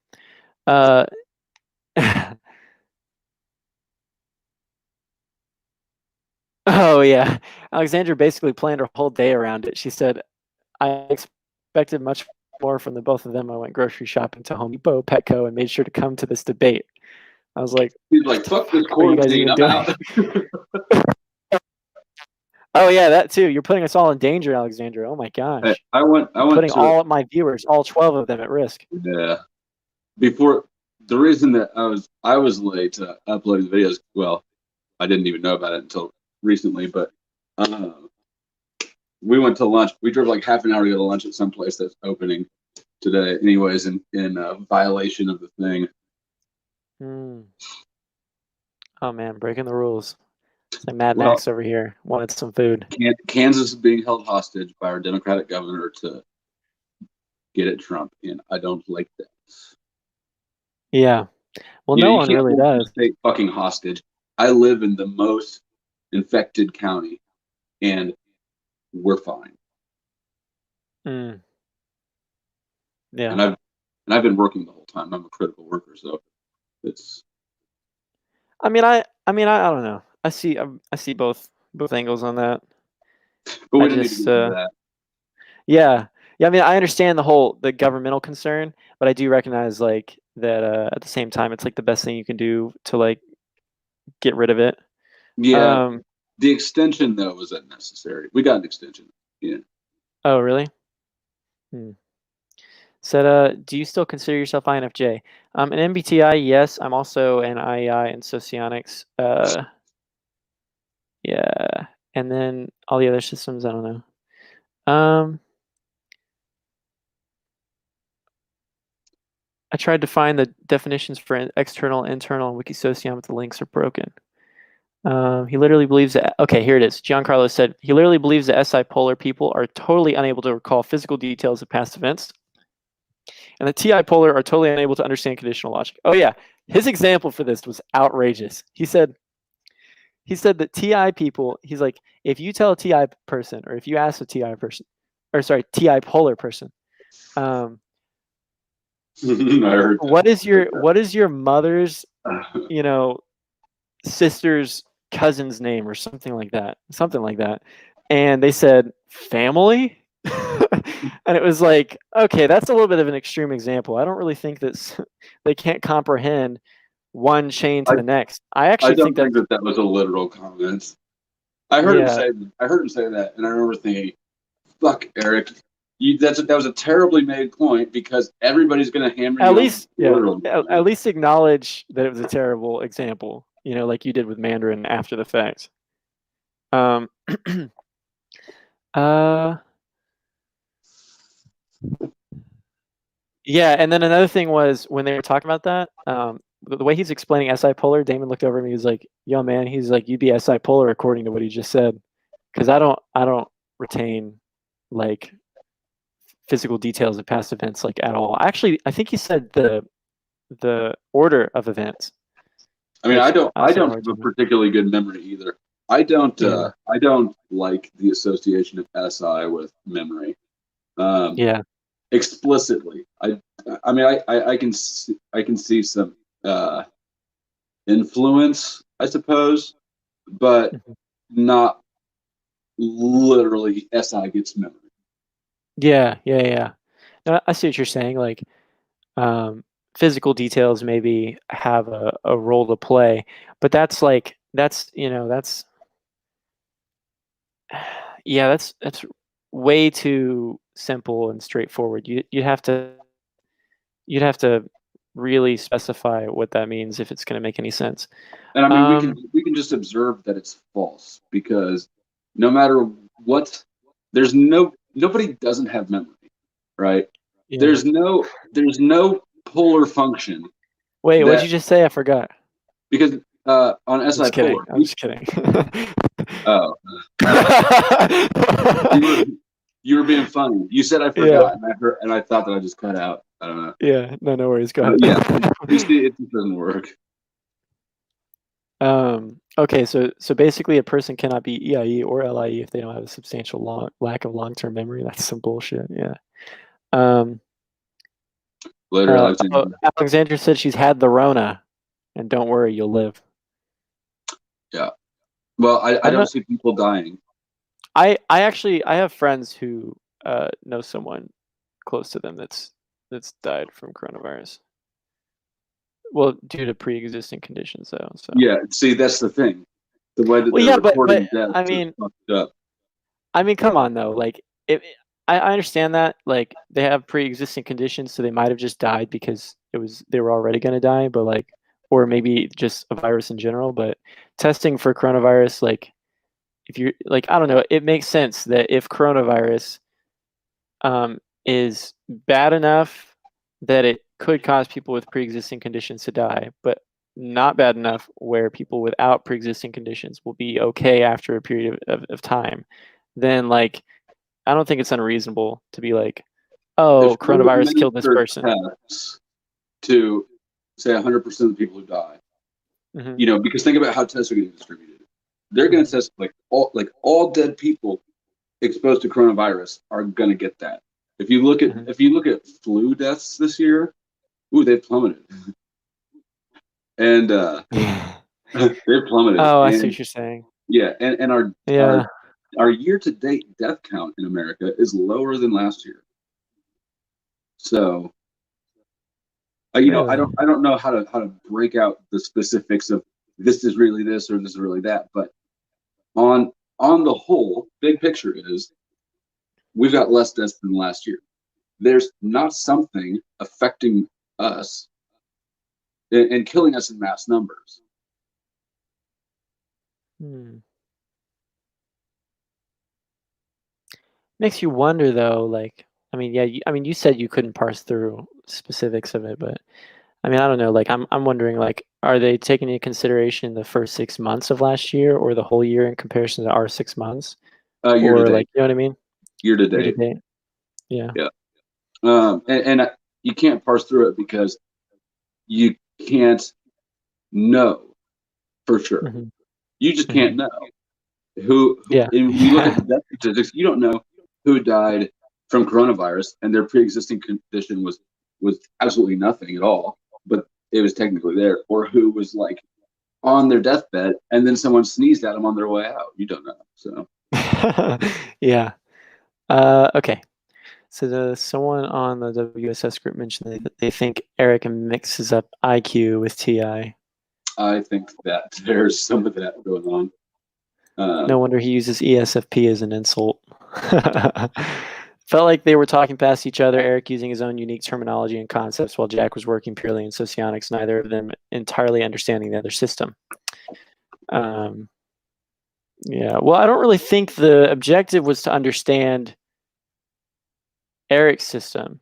Oh yeah, Alexandra basically planned her whole day around it. She said, "I expected much more from the both of them. I went grocery shopping to Home Depot, Petco, and made sure to come to this debate." I was like, "He's like, fuck this quarantine, I'm out." Oh yeah, that too. You're putting us all in danger, Alexandra. Oh my gosh. I went putting to all of my viewers, all 12 of them, at risk. Yeah. Before, the reason that I was late to uploading the videos, well, I didn't even know about it until recently, but we went to lunch. We drove like half an hour to go to lunch at some place that's opening today, anyways, in violation of the thing. Oh man, breaking the rules. It's like Mad Max over here. Wanted some food. Kansas is being held hostage by our Democratic governor to get at Trump, and I don't like that. Yeah. Well, no one really does. State fucking hostage. I live in the most infected county, and we're fine. Yeah. And I've been working the whole time. I'm a critical worker, so it's. I mean, I don't know. I see both angles on that. But we didn't need to get into that. Yeah. I mean, I understand the governmental concern, but I do recognize like that at the same time, it's like the best thing you can do to like get rid of it. Yeah. The extension though was unnecessary. We got an extension. Yeah. Oh really? Said, do you still consider yourself INFJ? An MBTI, yes. I'm also an IEI in Socionics. Yeah, and then all the other systems, I don't know. I tried to find the definitions for external, internal, and Wikisocion, but the links are broken. He literally believes that. Okay, here it is. Giancarlo said he literally believes that SI polar people are totally unable to recall physical details of past events, and the TI polar are totally unable to understand conditional logic. Oh yeah, his example for this was outrageous. He said that TI people, he's like, if you tell a TI person, or if you ask a TI person, or sorry, TI polar person, what is your mother's, you know, sister's cousin's name or something like that, and they said family. And it was like, okay, that's a little bit of an extreme example. I don't really think that they can't comprehend one chain to the next. I actually think that was a literal comment. I heard him say that, and I remember thinking, "Fuck, Eric, that was a terribly made point because everybody's going to hammer you." At least acknowledge that it was a terrible example. You know, like you did with Mandarin after the fact. Yeah, and then another thing was when they were talking about that, the way he's explaining SI polar, Damon looked over at me. He was like, "Yo, man," he's like, "You'd be SI polar according to what he just said," because I don't retain like physical details of past events like at all. Actually, I think he said the order of events. I mean, Which I also don't hard have to a know. particularly good memory either. I don't Yeah. I don't like the association of SI with memory. Yeah. Explicitly. I mean I can see some influence, I suppose, but Mhm. not literally SI gets memory. Yeah. No, I see what you're saying. Like, physical details maybe have a role to play, but that's yeah, that's way too simple and straightforward. You'd have to really specify what that means if it's going to make any sense. And I mean Um, we can just observe that it's false because no matter what, there's nobody doesn't have memory, right? yeah. There's no polar function Wait, what'd that you just say? I forgot. because on I'm just SI kidding. polar, I'm just kidding. oh, you were you were being funny. You said I Yeah. forgot, and I heard, and I thought that I just cut out. I don't know, Yeah. No, no worries. Go but yeah, ahead. you see, it just doesn't work. Okay, so basically a person cannot be EIE or LIE if they don't have a substantial lack of long-term memory. That's some bullshit. Yeah. Um, Later, Alexander. Alexandra said she's had the Rona, and don't worry, you'll live. Yeah. Well, I I'm don't not. see people dying. I actually I have friends who know someone close to them that's died from coronavirus. Well, due to pre-existing conditions, though. So. Yeah. See, that's the thing. The way that Well, they're yeah, but recording deaths I is mean, fucked up. come on though. Like, I understand that like they have pre-existing conditions, so they might have just died because they were already going to die, but like, or maybe just a virus in general. But testing for coronavirus, like, if you're like, I don't know, it makes sense that if coronavirus is bad enough that it could cause people with pre-existing conditions to die, but not bad enough where people without pre-existing conditions will be okay after a period of time, then like I don't think it's unreasonable to be like, If oh, you coronavirus killed this administer person. tests to say 100% of the people who die, Hmm. because think about how tests are getting distributed. They're going to Hmm. test all dead people exposed to coronavirus are going to get that. Hmm. If you look at flu deaths this year, ooh, they've plummeted, and they've plummeted, Oh, I see and what you're saying. yeah, and Yeah. our year to date death count in America is lower than last year. So Really. I don't know how to break out the specifics of this is really this or this is really that, but on on the whole, big picture is we've got less deaths than last year. There's not something affecting us and killing us in mass numbers. Hmm. Makes you wonder though, like, I mean, yeah, I mean, you said you couldn't parse through specifics of it, but I mean, I don't know. Like, I'm wondering, like, are they taking into consideration the first 6 months of last year, or the whole year in comparison to our 6 months, Year to or date, like, you know what I mean? year to Year to date, date. Yeah. yeah. And you can't parse through it because you can't know for sure. Hmm. You just Hmm. can't know who. Yeah. And when you look at the death statistics, you don't know who died from coronavirus and their pre-existing condition was absolutely nothing at all, but it was technically there, or who was like on their deathbed and then someone sneezed at them on their way out. You don't know. So Yeah. Okay. So someone on the WSS group mentioned that they think Eric mixes up IQ with TI. I think that there's some of that going on. No wonder he uses ESFP as an insult. Felt like they were talking past each other, Eric using his own unique terminology and concepts while Jack was working purely in socionics, neither of them entirely understanding the other system. Um, yeah, well, I don't really think the objective was to understand Eric's system.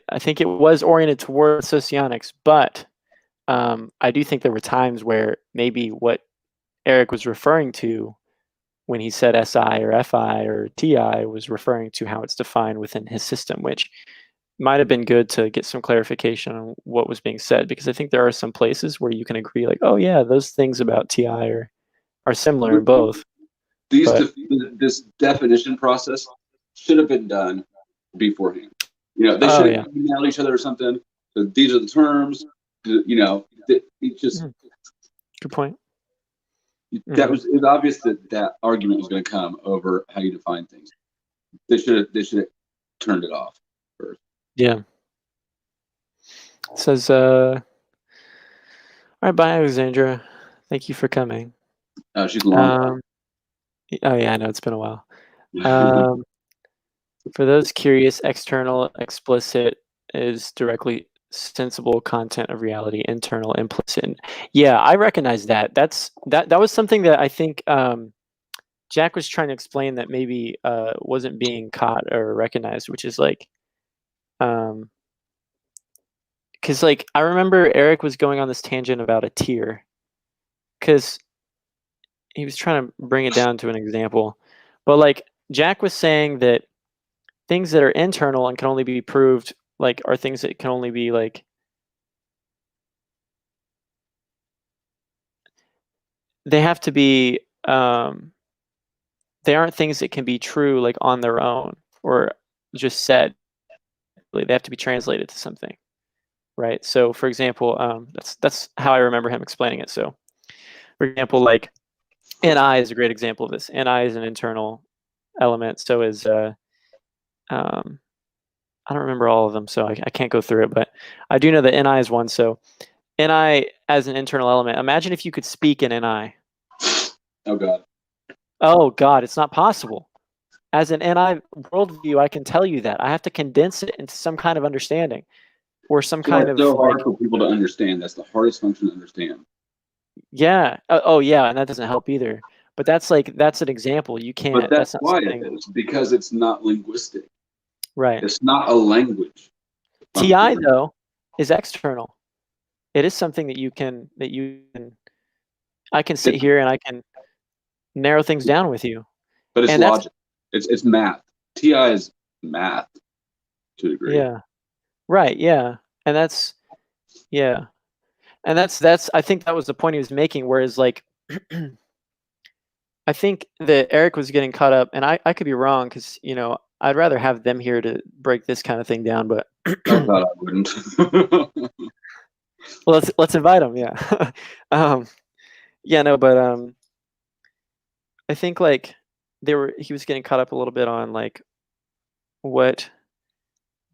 I think it was oriented towards socionics, but I do think there were times where maybe what Eric was referring to when he said SI or FI or TI was referring to how it's defined within his system, which might have been good to get some clarification on what was being said, because I think there are some places where you can agree, like, oh yeah, those things about TI are similar in both. This definition process should have been done beforehand. They should have emailed each other or something. So these are the terms. It just good point. It was obvious that argument was going to come over how you define things. They should have turned it off first. Yeah. It says, all right, bye, Alexandra. Thank you for coming. She's long. Oh yeah, I know, it's been a while. For those curious, external explicit is directly sensible content of reality, internal implicit. Yeah, I recognize that. That was something that I think Jack was trying to explain that maybe wasn't being caught or recognized, which is like, because like I remember Eric was going on this tangent about a tier, because he was trying to bring it down to an example, but like Jack was saying that things that are internal and can only be proved, like, are things that can only be like, they have to be they aren't things that can be true like on their own or just said. They have to be translated to something, right? So for example, that's how I remember him explaining it. So for example, like NI is a great example of this. NI is an internal element. So is I don't remember all of them, so I can't go through it, but I do know that NI is one. So NI as an internal element. Imagine if you could speak in NI. Oh God. Oh God, it's not possible. As an NI worldview, I can tell you that. I have to condense it into some kind of understanding or some kind of so hard like, for people to understand. That's the hardest function to understand. yeah. Oh yeah, and that doesn't help either. But that's an example. You can't. But that's not why something. it is, because it's not linguistic. Right. It's not a language. TI though is external. It is something that you can I can sit here and I can narrow things down with you. But it's and logic. It's math. TI is math to a degree. Yeah. Right. Yeah. And that's I think that was the point he was making. Whereas like I think that Eric was getting caught up, and I could be wrong, because I'd rather have them here to break this kind of thing down. But oh God, I wouldn't. well, let's invite them. Yeah. Yeah. No, but I think like he was getting caught up a little bit on like what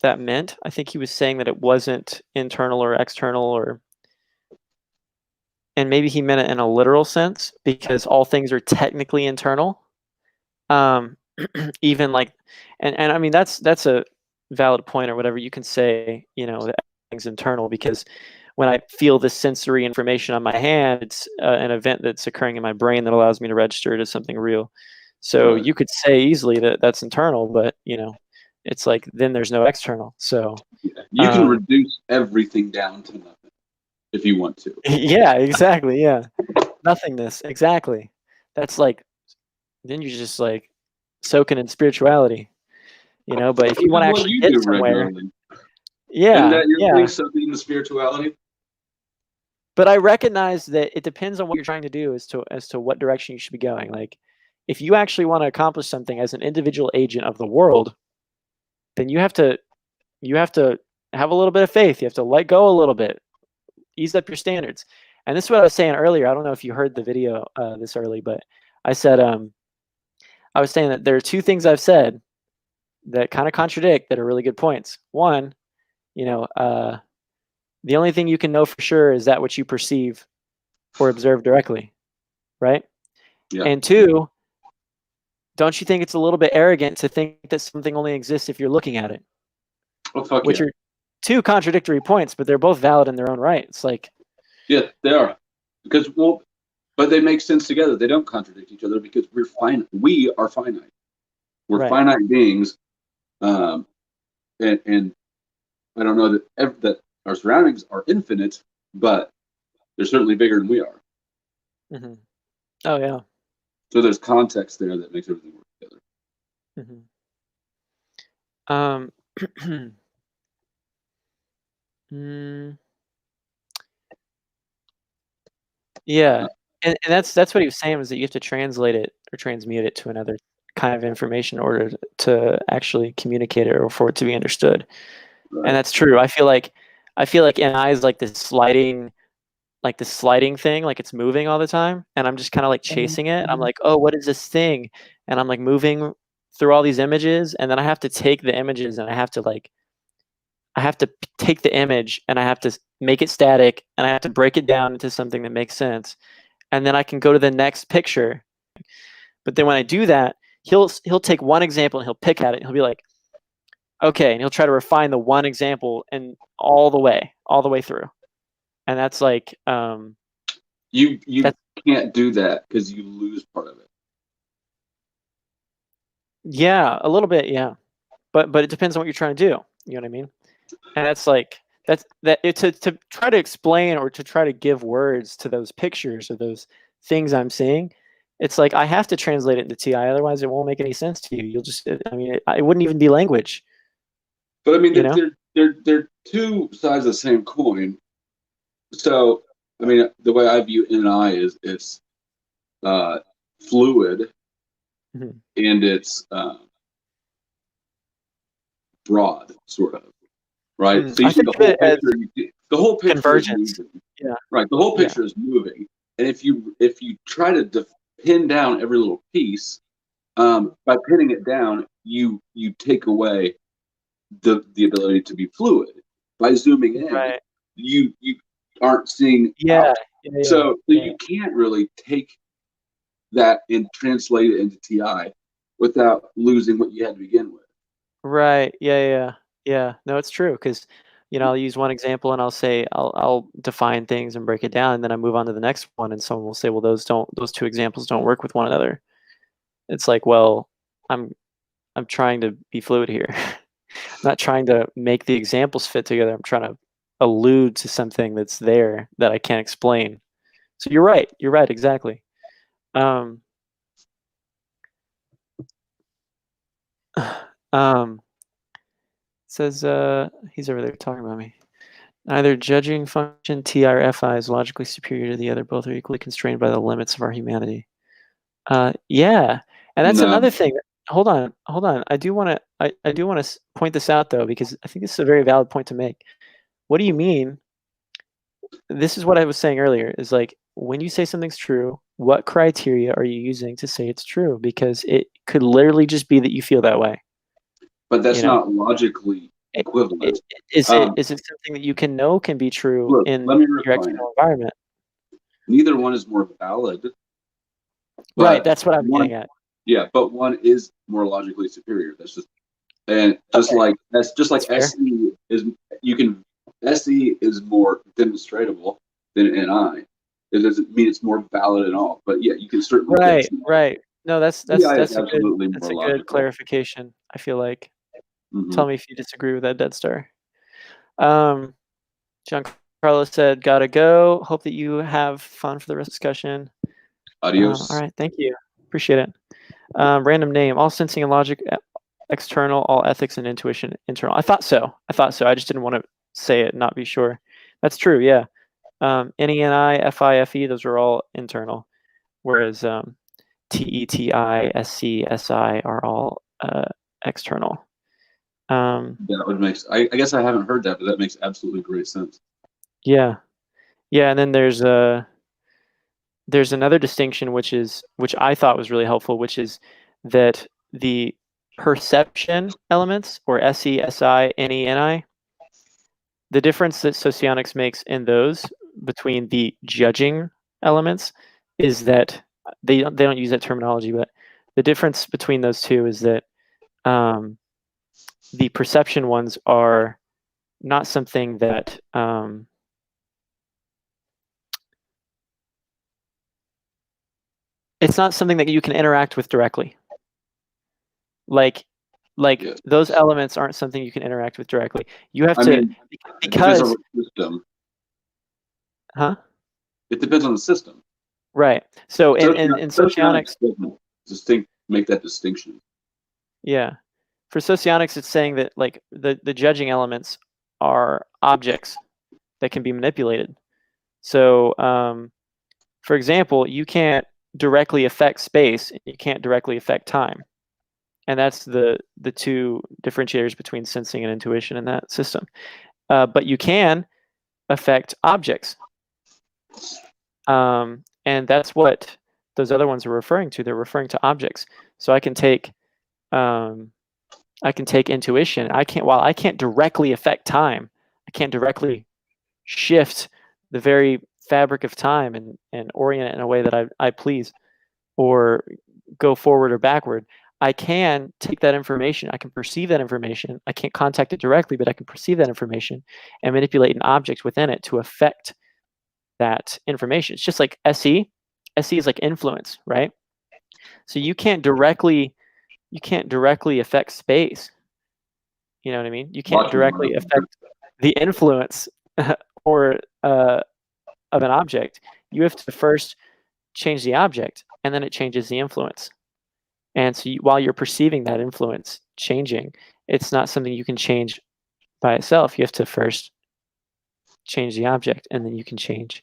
that meant. I think he was saying that it wasn't internal or external, and maybe he meant it in a literal sense, because all things are technically internal. Even like, and I mean, that's a valid point or whatever. You can say, that everything's internal, because when I feel this sensory information on my hand, it's an event that's occurring in my brain that allows me to register it as something real. So Right. you could say easily that that's internal, but it's like, then there's no external. So you can reduce everything down to nothing if you want to. Yeah, exactly. Yeah. Nothingness. Exactly. That's like, then you're just like soaking in spirituality, but if you want to What actually you get do somewhere, regularly. yeah, Isn't that your yeah. thing, soaking in the spirituality? But I recognize that it depends on what you're trying to do as to what direction you should be going. Like, if you actually want to accomplish something as an individual agent of the world, then you have to have a little bit of faith. You have to let go a little bit, ease up your standards. And this is what I was saying earlier. I don't know if you heard the video this early, but I said I was saying that there are two things I've said that kind of contradict, that are really good points. One, the only thing you can know for sure is that which you perceive or observe directly, right? Yeah. And two, don't you think it's a little bit arrogant to think that something only exists if you're looking at it? Oh, fuck Which yeah. are two contradictory points, but they're both valid in their own right. It's like, yeah, they are, but they make sense together. They don't contradict each other, because we're finite. We are finite. We're right. finite beings, and I don't know that our surroundings are infinite, but they're certainly bigger than we are. Mm-hmm. Oh yeah. So there's context there that makes everything work together. Yeah, and that's what he was saying, was that you have to translate it or transmute it to another kind of information in order to actually communicate it or for it to be understood. Right. And that's true. I feel like NI is like this sliding thing, like it's moving all the time, and I'm just kind of like chasing it. I'm like, oh, what is this thing? And I'm like moving through all these images, and then I have to take the images and I have to take the image and I have to make it static and I have to break it down into something that makes sense. And then I can go to the next picture. But then when I do that, he'll take one example and he'll pick at it and he'll be like, okay, and he'll try to refine the one example and all the way through. And that's like you can't do that because you lose part of it. Yeah, a little bit, yeah. But it depends on what you're trying to do. You know what I mean? And that's like to try to explain or to try to give words to those pictures or those things I'm seeing. It's like I have to translate it into TI, otherwise it won't make any sense to you. You'll just, I mean, it wouldn't even be language. But I mean, You know? they're two sides of the same coin. So I mean, the way I view NI is it's fluid and it's broad, sort of, right? So you see the whole picture. The whole picture convergence. is moving. Yeah. Right. The whole picture is moving, and if you try to pin down every little piece, by pinning it down, you take away the ability to be fluid. By zooming in, Right. you aren't seeing. Yeah. So you can't really take that and translate it into TI without losing what you had to begin with. Right. Yeah. No, it's true, because I'll use one example and I'll say I'll define things and break it down, and then I move on to the next one, and someone will say, well, those two examples don't work with one another. It's like, well, I'm trying to be fluid here. I'm not trying to make the examples fit together. I'm trying to allude to something that's there that I can't explain. So you're right. Exactly. Says he's over there talking about me. Neither judging function Ti or Fi is logically superior to the other. Both are equally constrained by the limits of our humanity. Yeah, and that's another thing. Hold on. I do want to point this out, though, because I think this is a very valid point to make. What do you mean? This is what I was saying earlier, is like, when you say something's true, what criteria are you using to say it's true? Because it could literally just be that you feel that way. But that's not logically equivalent. Is it something that you can know can be true in your external environment? Neither one is more valid. Right, that's what I'm getting at. Yeah, but one is more logically superior. That's just, and just like SE is, SE is more demonstratable than NI. It doesn't mean it's more valid at all, but yeah, you can certainly. Right. No, that's a good clarification, I feel like. Tell me if you disagree with that, Dead Star. John Carlos said, gotta go. Hope that you have fun for the rest of the discussion. Adios. All right, thank you. Appreciate it. Random name. All sensing and logic external, all ethics and intuition internal. I thought so. I just didn't want to say it and not be sure. That's true, yeah. NENI, FI, FE, those are all internal. Whereas TETI, SC, SI are all external. That would make. I guess I haven't heard that, but that makes absolutely great sense. Yeah, and then there's another distinction which I thought was really helpful, which is that the perception elements, or SE, SI, NE, NI, the difference that Socionics makes in those between the judging elements is that they don't use that terminology, but the difference between those two is that the perception ones are not something that it's not something that you can interact with directly. Like yes. Those elements aren't something you can interact with directly. You have because system. Huh? It depends on the system. Right. So in socionics, Make that distinction. yeah. For socionics, it's saying that like the judging elements are objects that can be manipulated. So, for example, you can't directly affect space, and you can't directly affect time, and that's the two differentiators between sensing and intuition in that system. But you can affect objects, and that's what those other ones are referring to. They're referring to objects. So I can take intuition. While I can't directly affect time, I can't directly shift the very fabric of time and orient it in a way that I please, or go forward or backward. I can take that information, I can perceive that information. I can't contact it directly, but I can perceive that information and manipulate an object within it to affect that information. It's just like SE. SE is like influence, right? So you can't directly affect space. You know what I mean? You can't directly affect the influence or of an object. You have to first change the object, and then it changes the influence. And so while you're perceiving that influence changing, it's not something you can change by itself. You have to first change the object, and then you can change,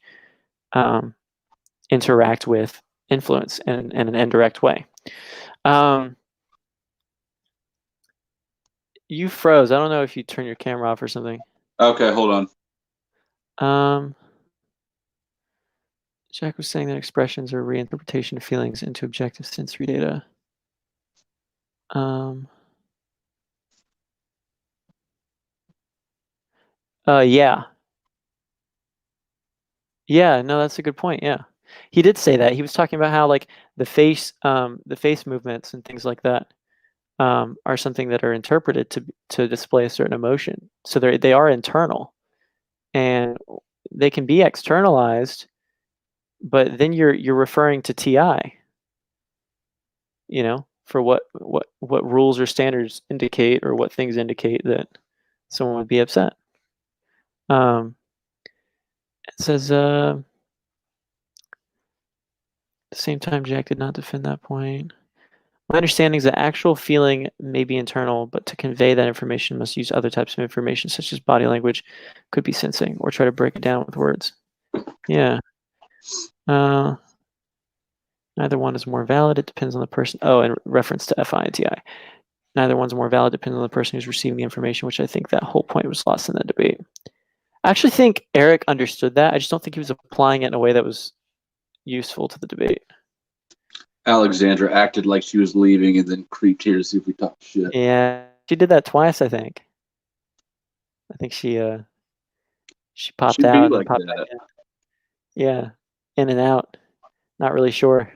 interact with influence in an indirect way. You froze. I don't know if you turn your camera off or something. Okay, hold on. Jack was saying that expressions are reinterpretation of feelings into objective sensory data. Yeah. Yeah, no, that's a good point. Yeah. He did say that. He was talking about how like the face movements and things like that are something that are interpreted to display a certain emotion. So they are internal, and they can be externalized, but then you're referring to TI, you know, for what rules or standards indicate, or what things indicate that someone would be upset. It says, at the same time, Jack did not defend that point. My understanding is that actual feeling may be internal, but to convey that information must use other types of information, such as body language, could be sensing, or try to break it down with words. Yeah. Neither one is more valid. It depends on the person. Oh, in reference to FI and TI. Neither one's more valid. Depends on the person who's receiving the information, which I think that whole point was lost in the debate. I actually think Eric understood that. I just don't think he was applying it in a way that was useful to the debate. Alexandra acted like she was leaving and then creeped here to see if we talked shit. Yeah, she did that twice, I think. I think she popped She'd out and like then popped that. back in. Yeah, in and out. Not really sure.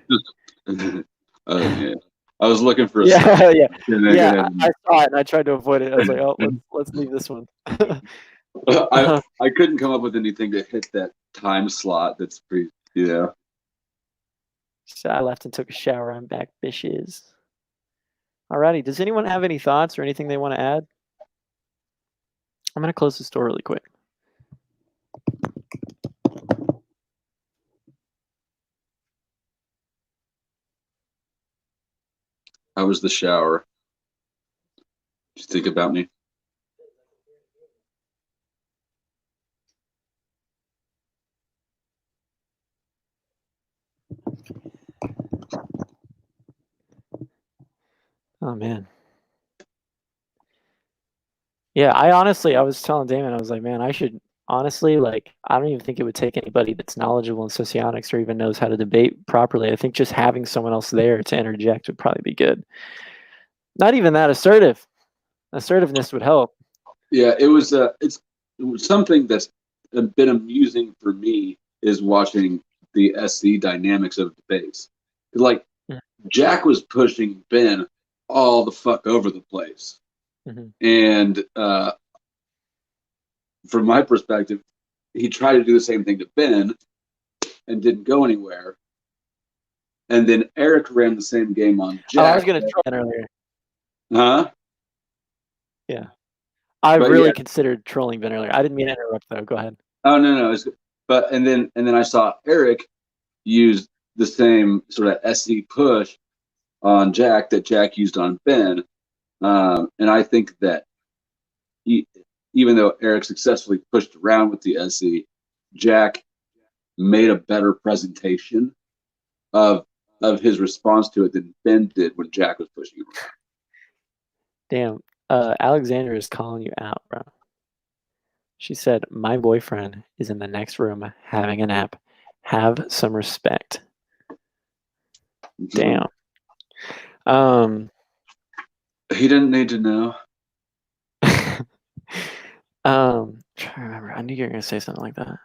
Yeah. I was looking for a yeah, second. yeah. I saw it and I tried to avoid it. I was like, oh, let's leave this one. I couldn't come up with anything to hit that time slot. That's pretty. Yeah. So I left and took a shower. I'm back, bitches. Alrighty. Does anyone have any thoughts or anything they want to add? I'm gonna close this door really quick. How was the shower? Did you think about me? Oh man. Yeah, I was telling Damon, I was like, man, I should honestly, like, I don't even think it would take anybody that's knowledgeable in socionics or even knows how to debate properly. I think just having someone else there to interject would probably be good. Not even that assertive. Assertiveness would help. Yeah, it was something that's been amusing for me is watching the SC dynamics of debates. Like, Jack was pushing Ben all the fuck over the place. Mm-hmm. And from my perspective, he tried to do the same thing to Ben and didn't go anywhere. And then Eric ran the same game on Jack. Oh, I was going to troll Ben earlier. Huh? Yeah. I really considered trolling Ben earlier. I didn't mean to interrupt, though. Go ahead. Oh, no. And then I saw Eric use the same sort of SE push on Jack that Jack used on Ben. And I think that even though Eric successfully pushed around with the SE, Jack made a better presentation of his response to it than Ben did when Jack was pushing him around. Damn. Alexandra is calling you out, bro. She said, my boyfriend is in the next room having a nap. Have some respect. Damn. He didn't need to know. Trying to remember. I knew you were gonna say something like that.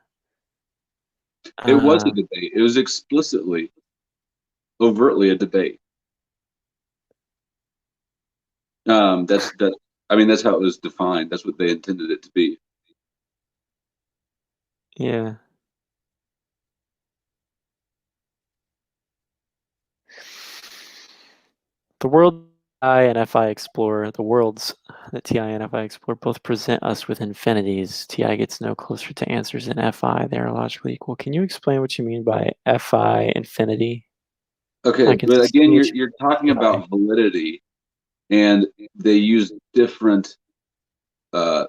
It was a debate. It was explicitly, overtly a debate. That's how it was defined. That's what they intended it to be. Yeah. The world TI and FI explore, the worlds that TI and FI explore both present us with infinities. TI gets no closer to answers than FI. They are logically equal. Can you explain what you mean by FI infinity? Okay, but again, you're talking about validity, and they use different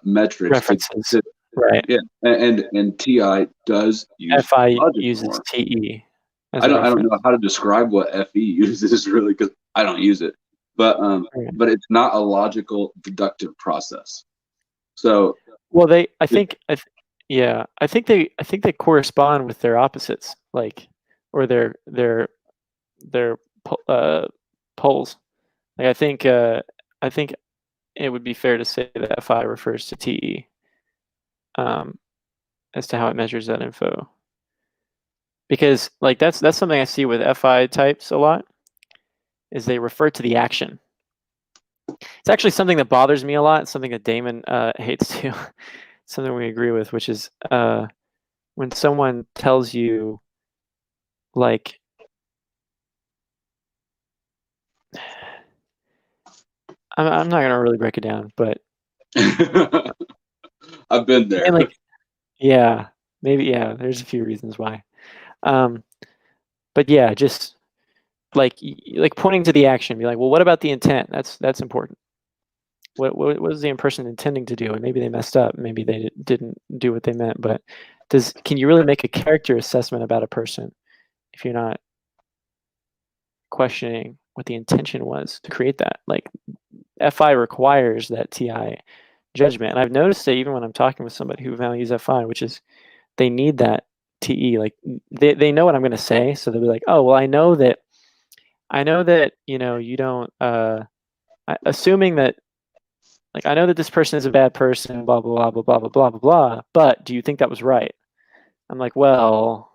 metrics. References. Right. Yeah, and TI does use FI uses TE. I don't know how to describe what FE uses really, because I don't use it. But it's not a logical deductive process. So I think they correspond with their opposites, like, or their poles. Like I think it would be fair to say that FI refers to TE as to how it measures that info. Because like that's something I see with FI types a lot, is they refer to the action. It's actually something that bothers me a lot. It's something that Damon hates too. Something we agree with, which is when someone tells you, like, I'm not gonna really break it down, but I've been there. And like, yeah, maybe, yeah. There's a few reasons why, but yeah, just like pointing to the action, be like, well, what about the intent? That's important. What was the person intending to do? And maybe they messed up. Maybe they didn't do what they meant. But can you really make a character assessment about a person if you're not questioning what the intention was to create that? Like, FI requires that TI judgment. And I've noticed it even when I'm talking with somebody who values FI, which is they need that TE. Like they know what I'm going to say. So they'll be like, oh, well, I know that, you don't, assuming that, like, I know that this person is a bad person, blah, blah, blah, blah, blah, blah, blah, blah, but do you think that was right? I'm like, well,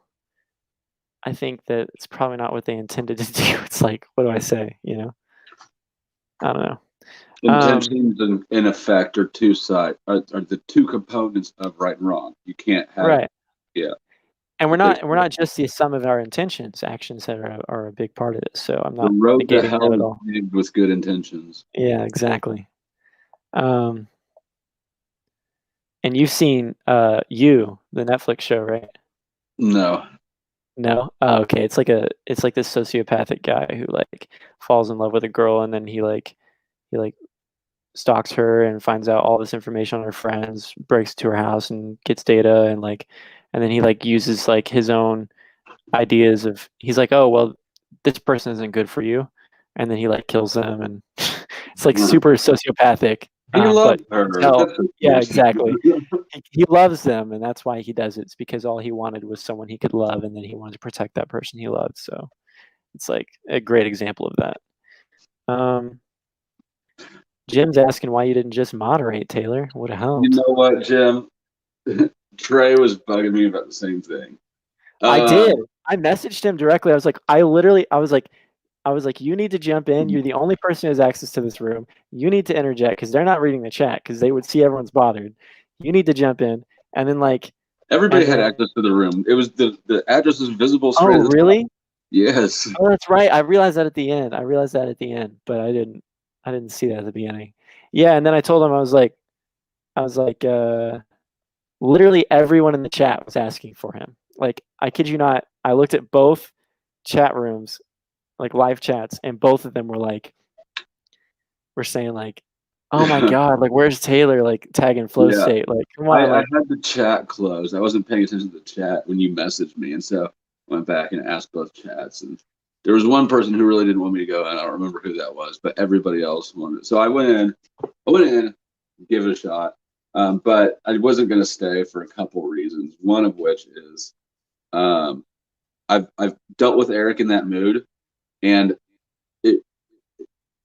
I think that it's probably not what they intended to do. It's like, what do I say? I don't know. Intentions in effect are the two components of right and wrong. You can't have right. Yeah. And we're not just the sum of our intentions. Actions are a big part of this. So I'm not the road to negating hell that at all. is paved with good intentions. Yeah, exactly. And you've seen the Netflix show, right? No. No? Oh, okay. It's like this sociopathic guy who like falls in love with a girl, and then he stalks her and finds out all this information on her friends, breaks into her house and gets data, and then he like uses like his own ideas of, he's like, oh, well, this person isn't good for you, and then he like kills them, and it's like super sociopathic. He loves her. Yeah, exactly. He loves them, and that's why he does it. It's because all he wanted was someone he could love, and then he wanted to protect that person he loved. So it's like a great example of that. Jim's asking why you didn't just moderate, Taylor. Would have helped. You know what, Jim? Trey was bugging me about the same thing. I did. I messaged him directly. I was like, you need to jump in. You're the only person who has access to this room. You need to interject, because they're not reading the chat, because they would see everyone's bothered. You need to jump in. And then everybody had access to the room. It was the address was visible. Oh, really? Yes. Oh, that's right. I realized that at the end. But I didn't see that at the beginning. Yeah, and then I told him, I was like, literally everyone in the chat was asking for him. Like, I kid you not, I looked at both chat rooms, like live chats, and both of them were saying like, "Oh my god, like where's Taylor?" Like tagging flow Yeah. state, like come I on, like had the chat closed. I wasn't paying attention to the chat when you messaged me, and so went back and asked both chats. And there was one person who really didn't want me to go, and I don't remember who that was, but everybody else wanted it. So I went in, gave it a shot, but I wasn't going to stay for a couple reasons. One of which is I've dealt with Eric in that mood, and it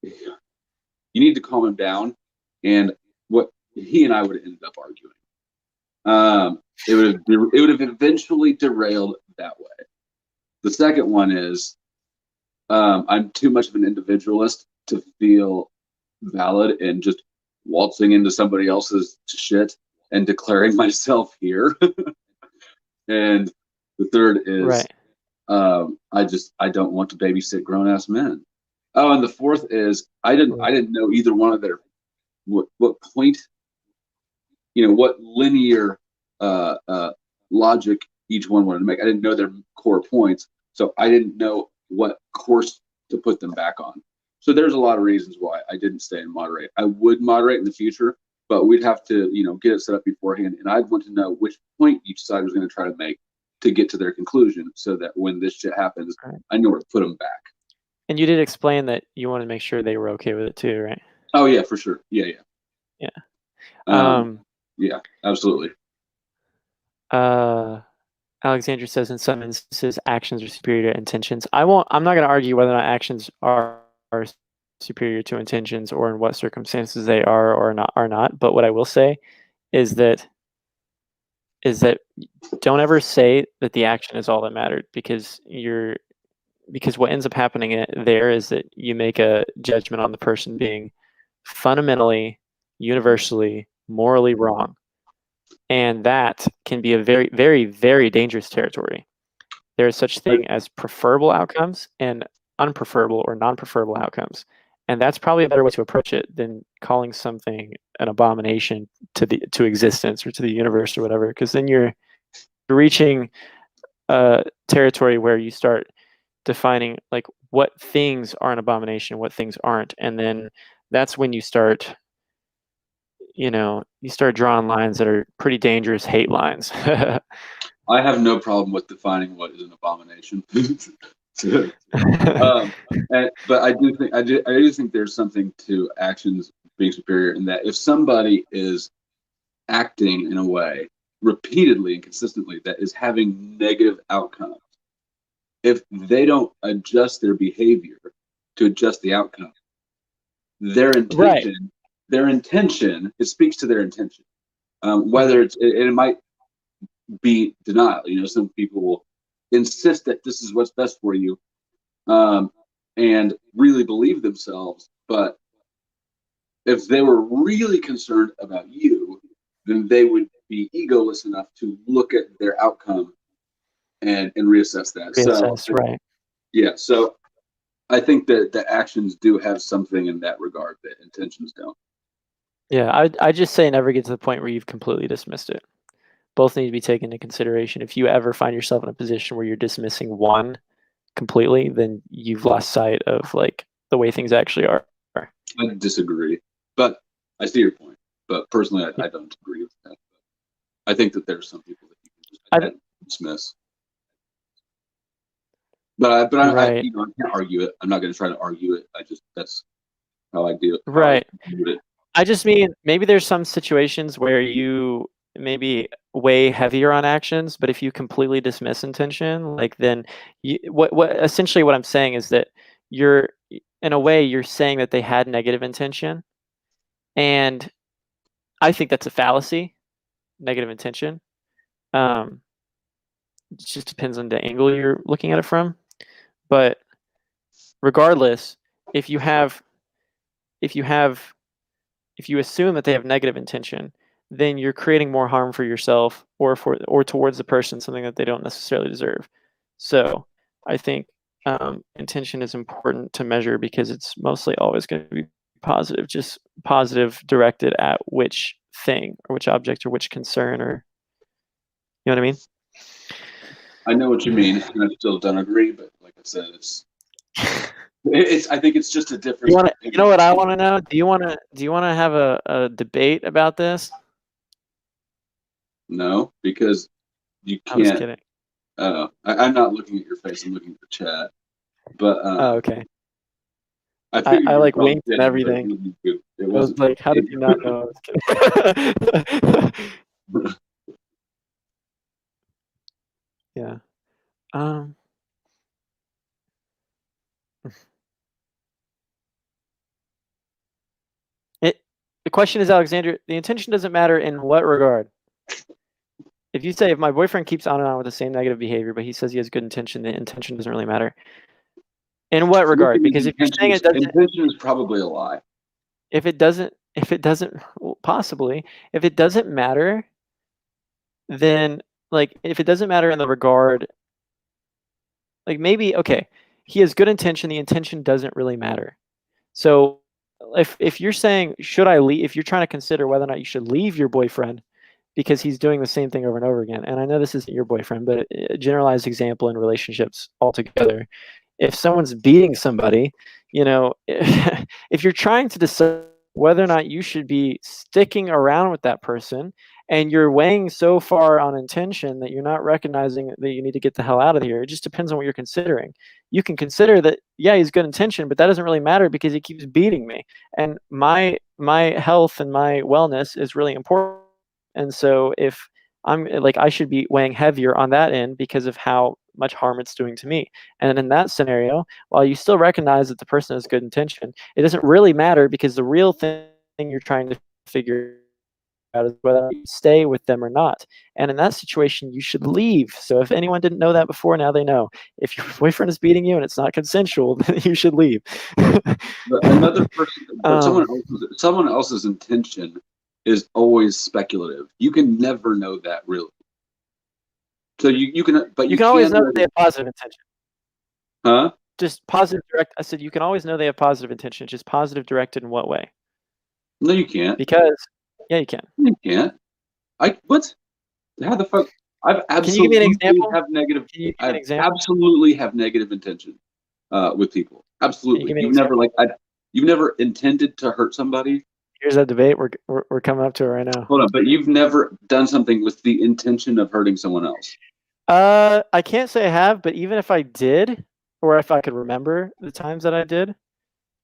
you need to calm him down. And what he and I would have ended up arguing. It would have eventually derailed that way. The second one is I'm too much of an individualist to feel valid and just waltzing into somebody else's shit and declaring myself here. And the third is right, I don't want to babysit grown ass men. Oh, and the fourth is I didn't know either one of their what point, what linear logic each one wanted to make. I didn't know their core points, so I didn't know what course to put them back on. So there's a lot of reasons why I didn't stay and moderate. I would moderate in the future, but we'd have to, get it set up beforehand, and I'd want to know which point each side was going to try to make to get to their conclusion, so that when this shit happens, right. I know where to put them back. And you did explain that you wanted to make sure they were okay with it too, right? Oh yeah, for sure. Yeah. Yeah. Yeah, absolutely. Alexandra says in some instances actions are superior to intentions. I'm not going to argue whether or not actions are superior to intentions or in what circumstances they are or not. But what I will say is that don't ever say that the action is all that mattered, because what ends up happening there is that you make a judgment on the person being fundamentally, universally, morally wrong. And that can be a very, very, very dangerous territory. There is such thing as preferable outcomes and unpreferable or non-preferable outcomes. And that's probably a better way to approach it than calling something an abomination to existence or to the universe or whatever, because then you're reaching a territory where you start defining like what things are an abomination, what things aren't, and then that's when you start drawing lines that are pretty dangerous hate lines. I have no problem with defining what is an abomination. But I do think there's something to actions being superior, in that if somebody is acting in a way repeatedly and consistently that is having negative outcomes, if they don't adjust their behavior to adjust the outcome, their intention, it speaks to their intention. Whether it might be denial. Some people will insist that this is what's best for you, and really believe themselves. But if they were really concerned about you, then they would be egoless enough to look at their outcome and reassess that. Right. Yeah. So I think that the actions do have something in that regard that intentions don't. Yeah, I just say never get to the point where you've completely dismissed it. Both need to be taken into consideration. If you ever find yourself in a position where you're dismissing one completely, then you've lost sight of like the way things actually are. I disagree, but I see your point. But personally, I don't agree with that. I think that there's some people that you can just dismiss. But Right. I can't argue it. I'm not going to try to argue it. That's how I do it. Right. I just mean maybe there's some situations where you maybe weigh heavier on actions, but if you completely dismiss intention, like then what essentially what I'm saying is that you're in a way you're saying that they had negative intention, and I think that's a fallacy. Negative intention. It just depends on the angle you're looking at it from. But regardless, if you assume that they have negative intention, then you're creating more harm for yourself or towards the person, something that they don't necessarily deserve. So I think intention is important to measure because it's mostly always going to be positive, just positive directed at which thing or which object or which concern, or you know what I mean? I know what you mean, and I still don't agree, but like I said, I think it's just a difference. You know what I want to know? Do you want to have a debate about this? No, because you I was can't. kidding. I'm not looking at your face. I'm looking at the chat. But Oh, okay. I figured I you were like probably winked and kidding, everything. it I was wasn't. like, how did you not know I was kidding? Yeah. The question is, Alexander, the intention doesn't matter in what regard? If you say, if my boyfriend keeps on and on with the same negative behavior, but he says he has good intention, the intention doesn't really matter. In what regard? Because if you're saying it doesn't, intention is probably a lie. if it doesn't, well, possibly, if it doesn't matter, then like, if it doesn't matter in the regard, like maybe, okay, he has good intention, the intention doesn't really matter. So if you're saying, should I leave, if you're trying to consider whether or not you should leave your boyfriend because he's doing the same thing over and over again, and I know this isn't your boyfriend, but a generalized example in relationships altogether, if someone's beating somebody, you know, if you're trying to decide whether or not you should be sticking around with that person and you're weighing so far on intention that you're not recognizing that you need to get the hell out of here, it just depends on what you're considering. You can consider that, yeah, he's good intention, but that doesn't really matter because he keeps beating me, and my health and my wellness is really important. And so if I'm like, I should be weighing heavier on that end because of how much harm it's doing to me. And in that scenario, while you still recognize that the person has good intention, it doesn't really matter because the real thing you're trying to figure out is whether you stay with them or not. And in that situation, you should leave. So if anyone didn't know that before, now they know. If your boyfriend is beating you and it's not consensual, then you should leave. But another person, but someone else's intention is always speculative. You can never know that really. So you can, but you can always know that they have positive intention. Huh? Just positive direct. I said you can always know they have positive intention. Just positive directed in what way? No, you can't. Because yeah, you can. You can't. What? How the fuck? I've absolutely Can you give me an example? have negative. Can you give me an I example? absolutely have negative intention with people. Absolutely. You've never like you've never intended to hurt somebody. Here's that debate. We're coming up to it right now. Hold on, but you've never done something with the intention of hurting someone else. I can't say I have, but even if I did, or if I could remember the times that I did,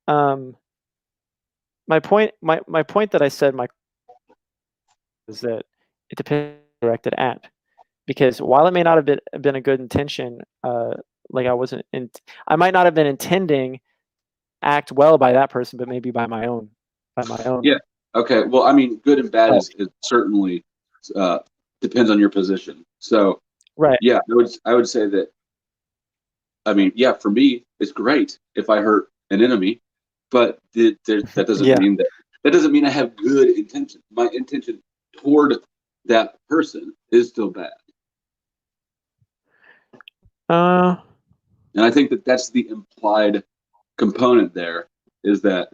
my point that I said is that it depends on directed at, because while it may not have been a good intention, like I might not have been intending act well by that person, but maybe by my own. Yeah. Okay. Well, I mean, good and bad is certainly depends on your position. So right. Yeah, I would say that. I mean, yeah, for me, it's great if I hurt an enemy, but that doesn't mean that doesn't mean I have good intention. My intention toward that person is still bad. And I think that that's the implied component there, is that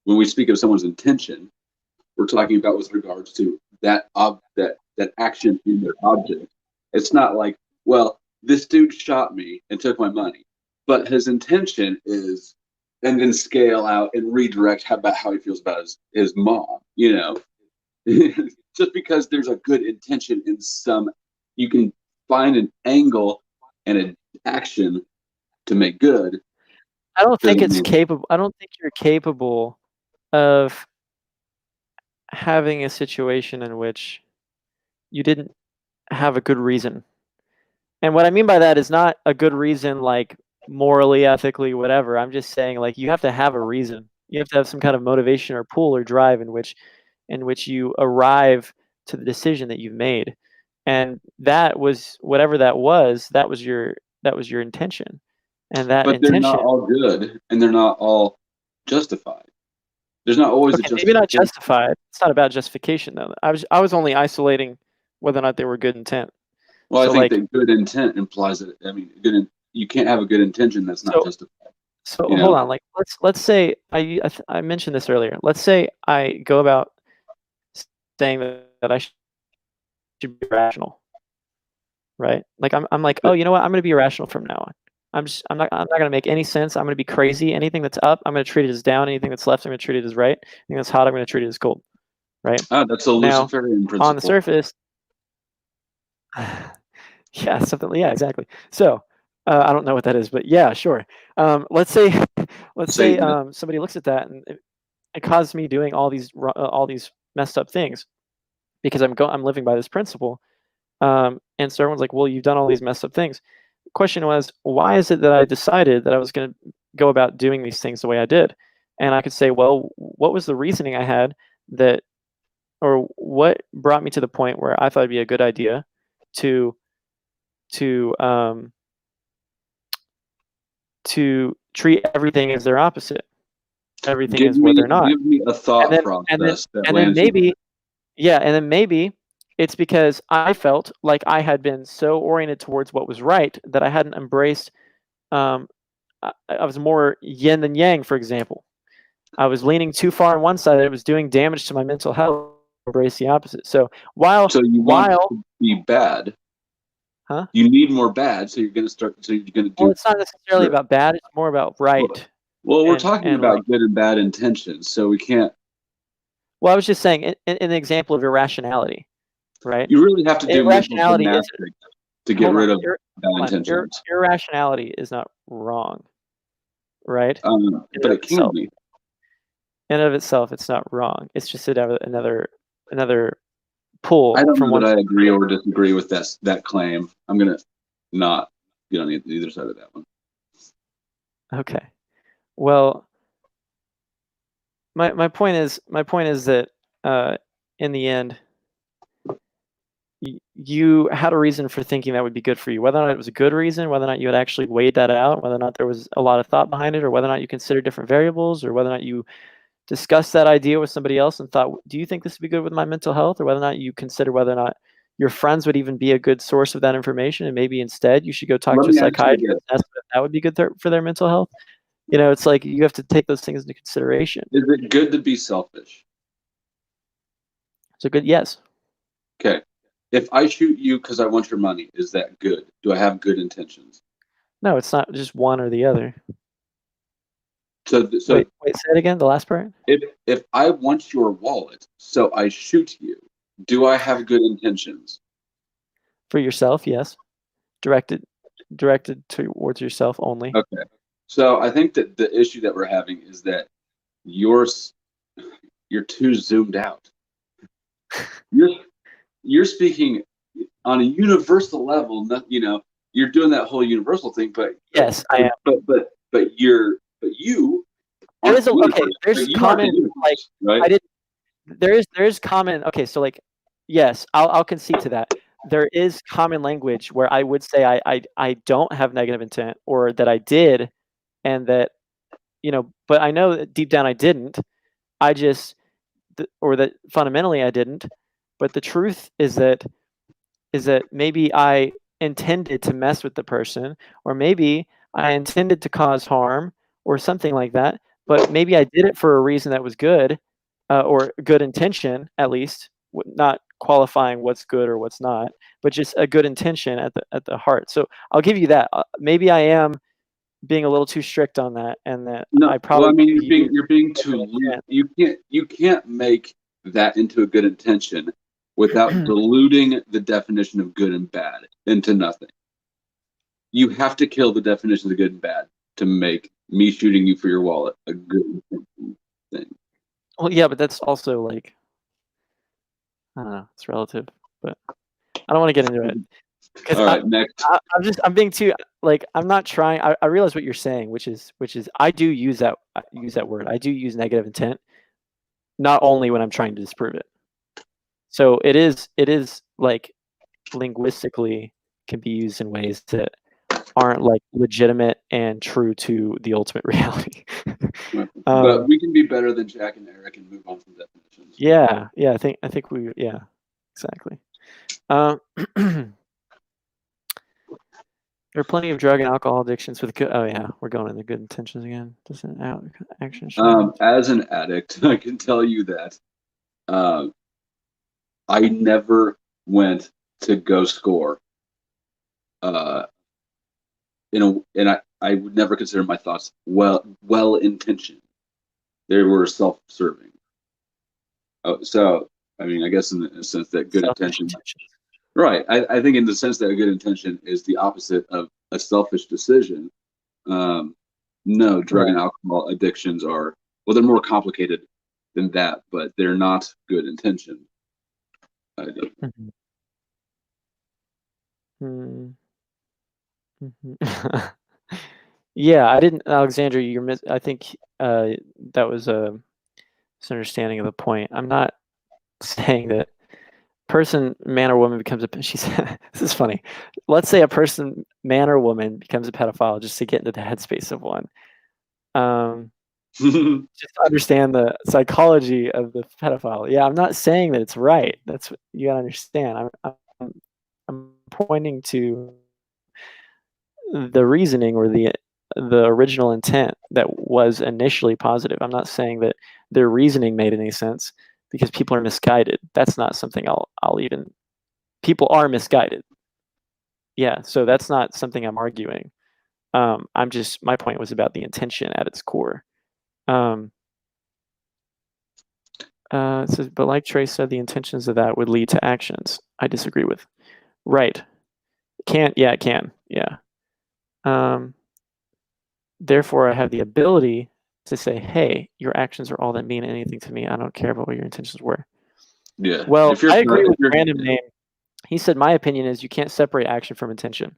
when we speak of someone's intention, we're talking about with regards to that action in their object. It's not like, well, this dude shot me and took my money, but his intention is, and then scale out and redirect about how he feels about his mom, you know. Just because there's a good intention in some, you can find an angle and an action to make good. I don't think it's capable. I don't think you're capable of having a situation in which you didn't have a good reason. And what I mean by that is not a good reason like morally, ethically, whatever. I'm just saying, like, you have to have a reason. You have to have some kind of motivation or pull or drive in which you arrive to the decision that you've made. And that was whatever that was your intention. And that but intention, they're not all good and they're not all justified. There's not always a justification. Maybe not justified. It's not about justification though. I was only isolating whether or not they were good intent. Well, so I think that good intent implies that, I mean, you can't have a good intention that's not justified. So hold on, like let's say I mentioned this earlier. Let's say I go about saying that I should be rational, right? Like I'm like, oh, you know what? I'm going to be irrational from now on. I'm not gonna make any sense. I'm gonna be crazy. Anything that's up, I'm gonna treat it as down. Anything that's left, I'm gonna treat it as right. Anything that's hot, I'm gonna treat it as cold. Right? That's a Now, Luciferian on the principle. surface, yeah, something. Yeah, exactly. So, I don't know what that is, but yeah, sure. Let's say, let's say Satan. somebody looks at that and it causes me doing all these messed up things because I'm living by this principle. And so everyone's like, "Well, you've done all these messed up things." The question was, why is it that I decided that I was going to go about doing these things the way I did? And I could say, well, what was the reasoning I had that, or what brought me to the point where I thought it'd be a good idea to to um, to treat everything as their opposite, everything as what they're not, Give me a and thought then and then process that and then lands you. maybe yeah, and then maybe it's because I felt like I had been so oriented towards what was right that I hadn't embraced. Um, I was more yin than yang, for example. I was leaning too far on one side; it was doing damage to my mental health. Embrace the opposite. So So you want while to be bad. huh? You need more bad, so you're going to start. So you're going to Well, do it's not necessarily good. about bad. It's more about Well, right we're talking and like. about good and bad intentions, so we can't. Well, I was just saying an example of irrationality, right? You really have to do mental Irrationality is gymnastics to get hold rid on, of bad hold on. intentions. Irrationality is not wrong, right? In But and of it can itself. be. In and of itself, it's not wrong. It's just another pull I don't from know one that I side to agree the or disagree with that claim. I'm gonna not get on either side of that one. other. Okay. Well, my point is that in the end, you had a reason for thinking that would be good for you. Whether or not it was a good reason, whether or not you had actually weighed that out, whether or not there was a lot of thought behind it, or whether or not you considered different variables, or whether or not you discussed that idea with somebody else and thought, do you think this would be good with my mental health? Or whether or not you consider whether or not your friends would even be a good source of that information. And maybe instead you should go talk Let to a me ask you psychiatrist this: and ask if that would be good for their mental health. It's like you have to take those things into consideration. Is it good to be selfish? So good, yes. Okay. If I shoot you because I want your money, is that good? Do I have good intentions? No, it's not just one or the other. So Wait, say it again, the last part? if I want your wallet, so I shoot you, do I have good intentions? For yourself, yes. Directed towards yourself only. Okay. So I think that the issue that we're having is that you're you're too zoomed out. You're you're speaking on a universal level. You're doing that whole universal thing, Yes, I am. but you There aren't is the a okay, universe. there's But you aren't the common, like, universe, right? I didn't there's common okay, so, like, yes, I'll concede to that. There is common language where I would say I don't have negative intent, or that I did, and that, but I know that deep down I didn't. I just or that fundamentally I didn't, but the truth is that maybe I intended to mess with the person, or maybe I intended to cause harm, or something like that. But maybe I did it for a reason that was good, or good intention, at least, not qualifying what's good or what's not, but just a good intention at the heart. So I'll give you that. Maybe I am being a little too strict on that, and that No, I well, I probably mean, do use you're being too negative loose. You can't make that into a good intention without intent. diluting the definition of good and bad into nothing. You have to kill the definition of good and bad to make me shooting you for your wallet a good thing. Well, yeah, but that's also like, I don't know, it's relative, but I don't want to get into it because All right, next. I'm being too, like, I'm not trying. I realize what you're saying, which is I do use that word. I do use negative intent, not only when I'm trying to disprove it. So it is like linguistically can be used in ways that aren't like legitimate and true to the ultimate reality. But we can be better than Jack and Eric and move on from definitions. Yeah, I think yeah, exactly. Um, There are plenty of drug and alcohol addictions with good. Oh yeah, we're going into good intentions again. Doesn't action show. As an addict, I can tell you that I never went to go score. Uh, and I would never consider my thoughts well intentioned. They were self-serving. So I mean, I guess in the sense that good intention, right? I think in the sense that a good intention is the opposite of a selfish decision. No, drug and alcohol addictions are, well, they're more complicated than that, but they're not good intention. Yeah, I didn't, Alexandra. I think that was a misunderstanding of the point. I'm not saying that person, man or woman, becomes a. She said, this is funny. Let's say a person, man or woman, becomes a pedophile just to get into the headspace of one. Just to understand the psychology of the pedophile. Yeah, I'm not saying that it's right. That's what you gotta understand. I'm pointing to the reasoning or the original intent that was initially positive. I'm not saying that their reasoning made any sense because people are misguided. That's not something I'll even. People are misguided. Yeah, so that's not something I'm arguing. I'm just, my point was about the intention at its core. It says, but like Trey said, the intentions of that would lead to actions. I disagree with. Right. It can. Yeah. Therefore, I have the ability to say, hey, your actions are all that mean anything to me. I don't care about what your intentions were. Yeah. Well, I agree with Random Name. He said, my opinion is you can't separate action from intention.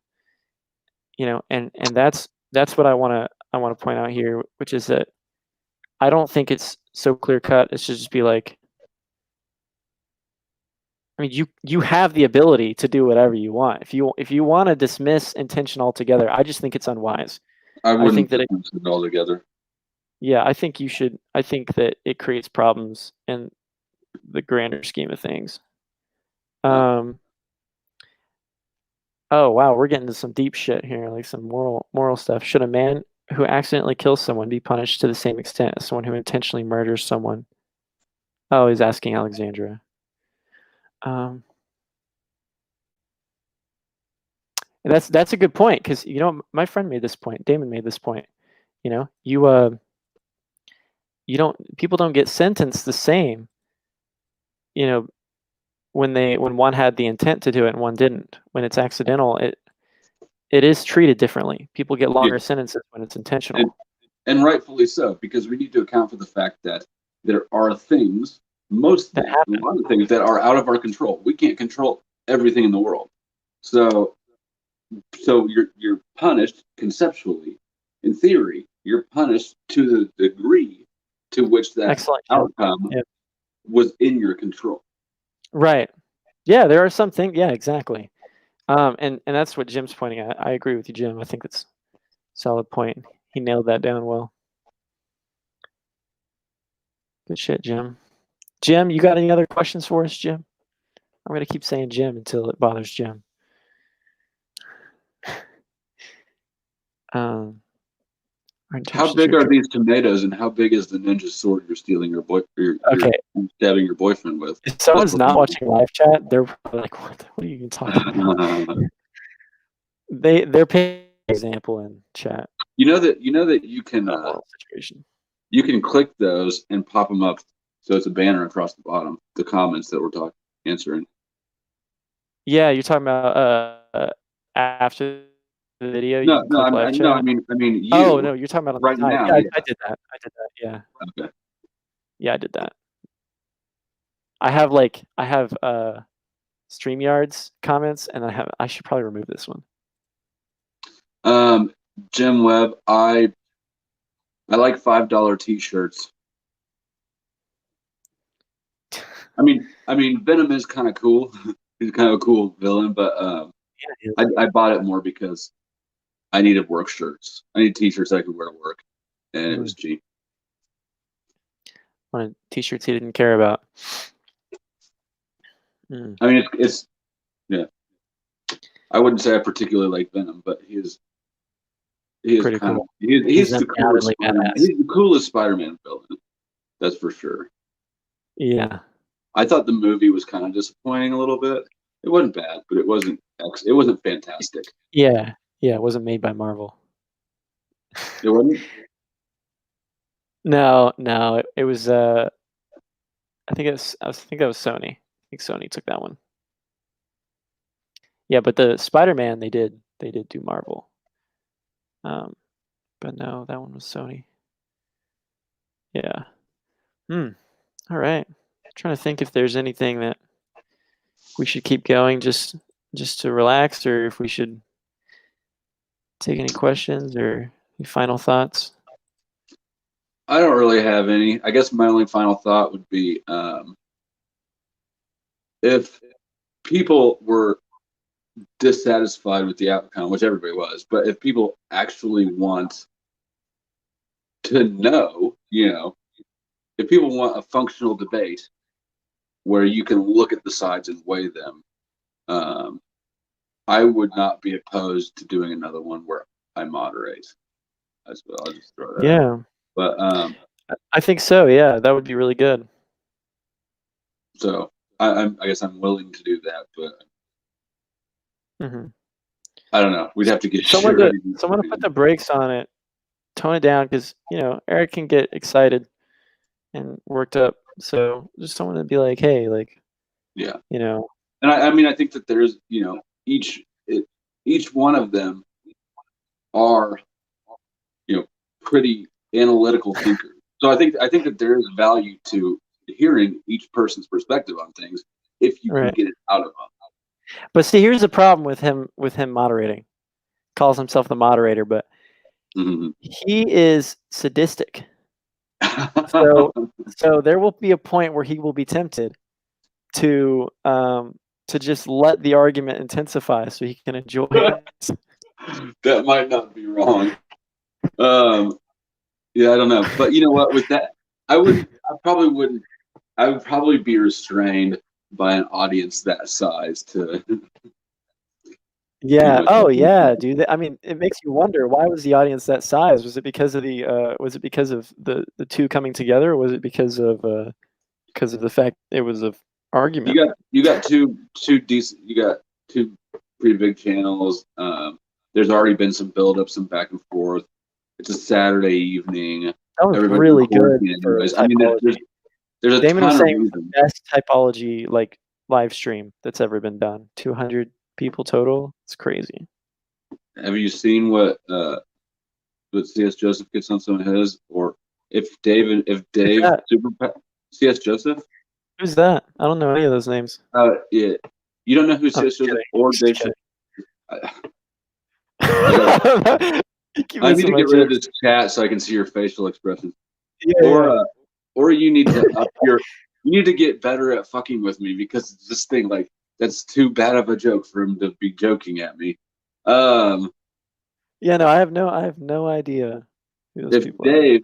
You know, and that's what I want to point out here, which is that I don't think it's so clear cut. It should just be like, I mean, you have the ability to do whatever you want. If you want to dismiss intention altogether, I just think it's unwise. I wouldn't dismiss it altogether. Yeah, I think you should. I think that it creates problems in the grander scheme of things. Oh wow, we're getting to some deep shit here, like some moral stuff. Should a man who accidentally kills someone be punished to the same extent as someone who intentionally murders someone? Oh, he's asking Alexandra. And that's a good point, because you know, my friend made this point. Damon made this point. You know, people don't get sentenced the same. You know, when one had the intent to do it and one didn't. When it's accidental, it is treated differently. People get longer sentences when it's intentional. And rightfully so, because we need to account for the fact that there are things, a lot of things that are out of our control. We can't control everything in the world. So you're punished conceptually. In theory, you're punished to the degree to which that outcome was in your control. Right. Yeah, there are some things. Yeah, exactly. And that's what Jim's pointing at. I agree with you, Jim. I think it's a solid point. He nailed that down well. Good shit, Jim. Jim, you got any other questions for us, Jim? I'm going to keep saying Jim until it bothers Jim. How big are these tomatoes, and how big is the ninja sword you're stealing you're stabbing your boyfriend with? If someone's not watching live chat, they're probably like, what are you even talking about? They're paying an example in chat. You know that you can you can click those and pop them up so it's a banner across the bottom, the comments that we're answering. Yeah, you're talking about after the video. I mean you. Oh no, you're talking about right now. Yeah, I did that. Yeah. Okay. Yeah, I did that. I have StreamYard's comments, and I should probably remove this one. Jim Webb, I like $5 t-shirts. I mean Venom is kind of cool. He's kind of a cool villain, but I bought it more because I needed work shirts. I need t-shirts I could wear to work, and it was cheap. Wanted t-shirts he didn't care about. I mean, it's yeah. I wouldn't say I particularly like Venom, but he is pretty cool. He's the coolest. He's the coolest Spider-Man villain. That's for sure. Yeah. I thought the movie was kind of disappointing a little bit. It wasn't bad, but it wasn't fantastic. Yeah. Yeah, it wasn't made by Marvel. It wasn't. No, no, it was. I think it was. I think that was Sony. I think Sony took that one. Yeah, but the Spider-Man they did. They did do Marvel. Um, but no, that one was Sony. Yeah. Hmm. All right. Trying to think if there's anything that we should keep going just to relax, or if we should take any questions or any final thoughts. I don't really have any. I guess my only final thought would be if people were dissatisfied with the outcome, which everybody was, but if people actually want to know, if people want a functional debate where you can look at the sides and weigh them, I would not be opposed to doing another one where I moderate. As well, I'll just throw that out. Yeah. But I think so. Yeah, that would be really good. so I guess I'm willing to do that, but Hmm. I don't know. We'd have to get Someone to put the brakes on it, tone it down, because Eric can get excited and worked up. So just someone to be like, hey, like, yeah. And I mean, I think that there's each one of them are pretty analytical thinkers. So I think that there is value to hearing each person's perspective on things if you can get it out of them. But see, here's the problem with him moderating. Calls himself the moderator, but he is sadistic. So there will be a point where he will be tempted to just let the argument intensify so he can enjoy it. That might not be wrong. Yeah, I don't know, but you know what? With that, I would probably be restrained by an audience that size to. Yeah. Oh, yeah, dude. I mean, it makes you wonder, why was the audience that size? Was it because of the two coming together, or was it because of the fact it was an argument? You got two decent. You got two pretty big channels. There's already been some build up, some back and forth. It's a Saturday evening. That was really good for I mean, there's a Damon ton was of saying reasons. the best typology like live stream that's ever been done. 200 people total. It's crazy. Have you seen what CS Joseph gets on some of his, or if Dave Super CS Joseph? Who's that? I don't know any of those names. Yeah, you don't know who CS Joseph or Dave. I need to get rid of this chat so I can see your facial expressions. Yeah, or you need to get better at fucking with me, because this thing, like, that's too bad of a joke for him to be joking at me. Yeah, no, I have no idea who those people are.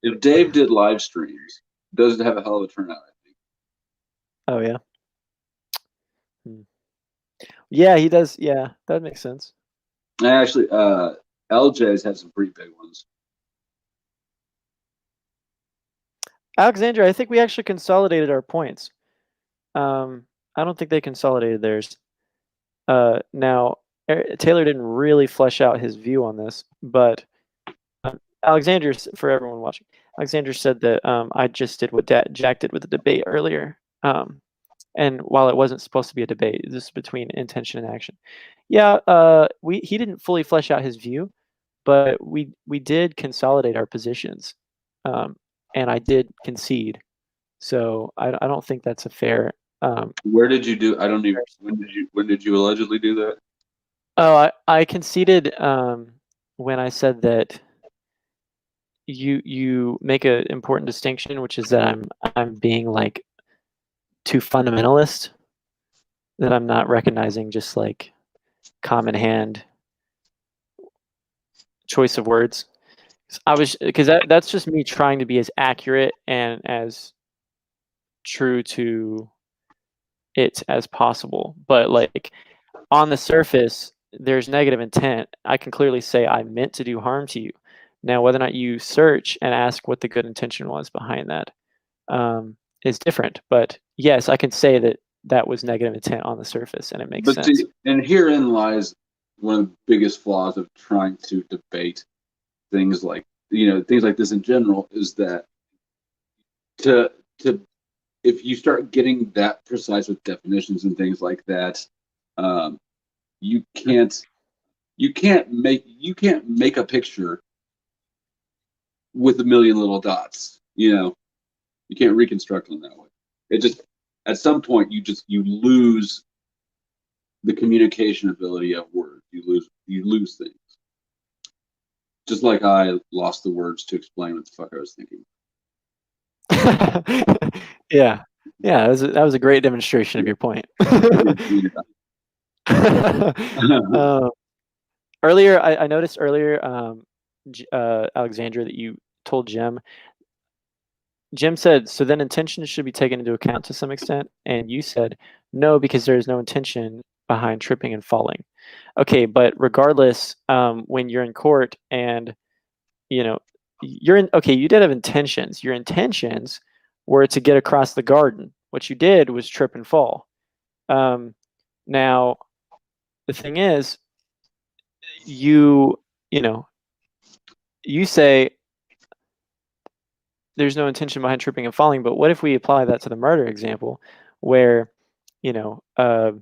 If Dave did live streams, does it have a hell of a turnout, I think. Oh yeah. Yeah, he does. Yeah, that makes sense. Actually, LJ's had some pretty big ones. Alexandra, I think we actually consolidated our points. I don't think they consolidated theirs. Now, Taylor didn't really flesh out his view on this, but Alexander, for everyone watching, Alexander said that I just did what Jack did with the debate earlier. And while it wasn't supposed to be a debate, this is between intention and action. Yeah, he didn't fully flesh out his view, but we did consolidate our positions, and I did concede. So I don't think that's a fair. Where did you do? I don't even. When did you allegedly do that? Oh, I conceded when I said that you make an important distinction, which is that I'm being like too fundamentalist, that I'm not recognizing just like common hand choice of words. Because that's just me trying to be as accurate and as true to it as possible. But like on the surface, there's negative intent. I can clearly say I meant to do harm to you. Now, whether or not you search and ask what the good intention was behind that is different. But yes, I can say that was negative intent on the surface, and it makes sense. And herein lies one of the biggest flaws of trying to debate things like this in general is that to if you start getting that precise with definitions and things like that, you can't make a picture with a million little dots. You can't reconstruct them that way. It just, at some point, you lose the communication ability of words. You lose things. Just like I lost the words to explain what the fuck I was thinking. Yeah, that was a great demonstration of your point. Earlier, I noticed earlier, Alexandra, that you told Jim. Jim said, so then intentions should be taken into account to some extent, and you said no, because there is no intention behind tripping and falling. Okay, but regardless, when you're in court and you did have intentions. Your intentions were to get across the garden. What you did was trip and fall. Now, the thing is, you say there's no intention behind tripping and falling, but what if we apply that to the murder example, where I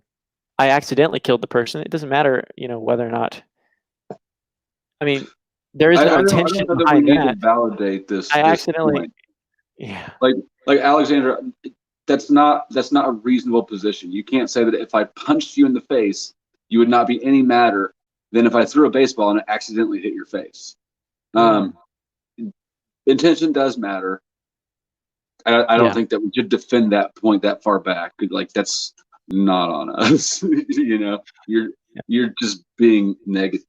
accidentally killed the person? It doesn't matter, whether or not. I mean, there is no intention behind that. We need to validate this. I accidentally. Point. Yeah. Like Alexandra, that's not a reasonable position. You can't say that if I punched you in the face, you would not be any madder than if I threw a baseball and it accidentally hit your face. Intention does matter. I don't think that we should defend that point that far back. Like, that's not on us. You're just being negative.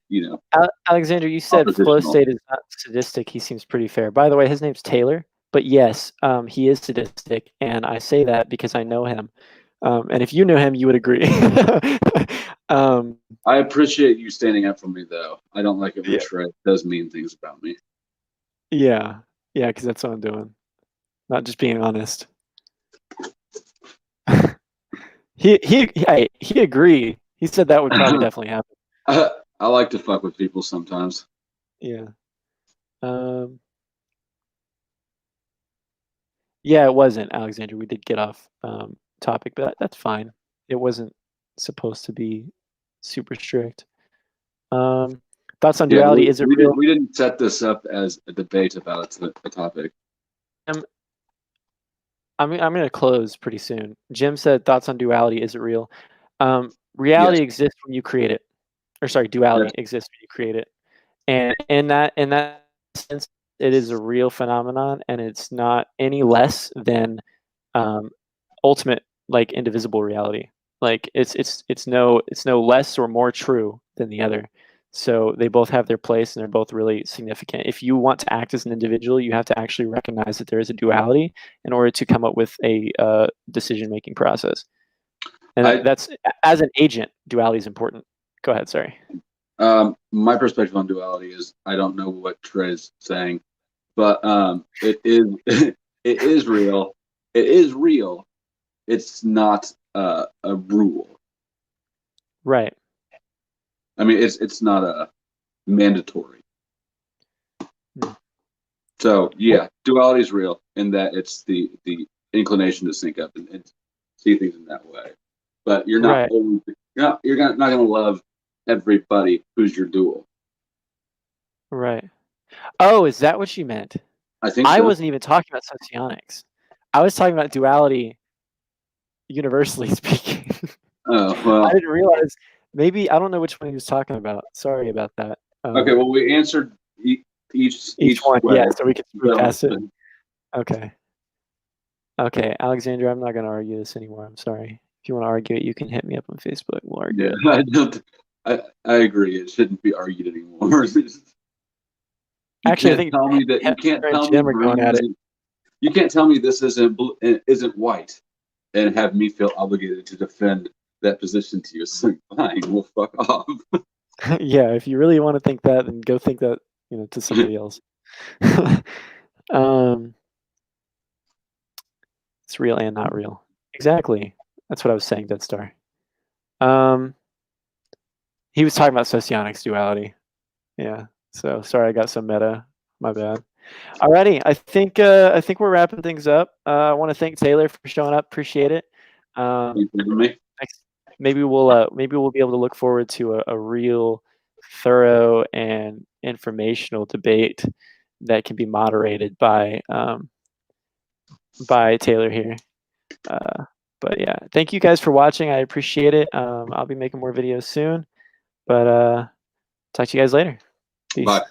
Alexander, you said flow state is not sadistic. He seems pretty fair. By the way, his name's Taylor. But yes, he is sadistic, and I say that because I know him. And if you knew him, you would agree. I appreciate you standing up for me, though. I don't like it when Trey does mean things about me. Yeah, because that's what I'm doing. Not just being honest. He agreed. He said that would probably definitely happen. I like to fuck with people sometimes. Yeah. Yeah, it wasn't, Alexander. We did get off topic, but that's fine. It wasn't supposed to be super strict. Thoughts on duality? Is it real? We didn't set this up as a debate about a topic. I'm going to close pretty soon. Jim said, thoughts on duality? Is it real? Reality exists when you create it. Or sorry, duality exists when you create it. And in that sense, it is a real phenomenon, and it's not any less than ultimate, like, indivisible reality. Like, it's no less or more true than the other. So they both have their place, and they're both really significant. If you want to act as an individual, you have to actually recognize that there is a duality in order to come up with a decision-making process. And that's, as an agent, duality is important. Go ahead, sorry. My perspective on duality is, I don't know what Trey's saying, but it is real. It is real. It's not a rule. Right. I mean, it's not a mandatory. So yeah, duality is real in that it's the inclination to sync up and see things in that way. But you're not always, you're not going to love everybody who's your dual. Right. Oh, is that what you meant? I think I so. wasn't even talking about socionics. I was talking about duality, universally speaking. Oh, well. I didn't realize. Maybe I don't know which one he was talking about. Sorry about that. Okay, well, we answered each one. way. Yeah, so we can move past it. Okay, Alexandra, I'm not going to argue this anymore. I'm sorry. If you want to argue it, you can hit me up on Facebook. We'll argue. Yeah, I agree. It shouldn't be argued anymore. Actually, I think tell me that you can't tell me going at it. You can't tell me this isn't white, and have me feel obligated to defend that position to you. So fine, we'll fuck off. Yeah, if you really want to think that, then go think that, to somebody else. It's real and not real. Exactly. That's what I was saying, Dead Star. He was talking about socionics duality. Yeah. So sorry I got so meta. My bad. Alrighty, I think we're wrapping things up. I want to thank Taylor for showing up. Appreciate it. Thanks for having me. Next, maybe we'll be able to look forward to a real thorough and informational debate that can be moderated by Taylor here. But yeah, thank you guys for watching. I appreciate it. I'll be making more videos soon, but talk to you guys later. Peace. Bye.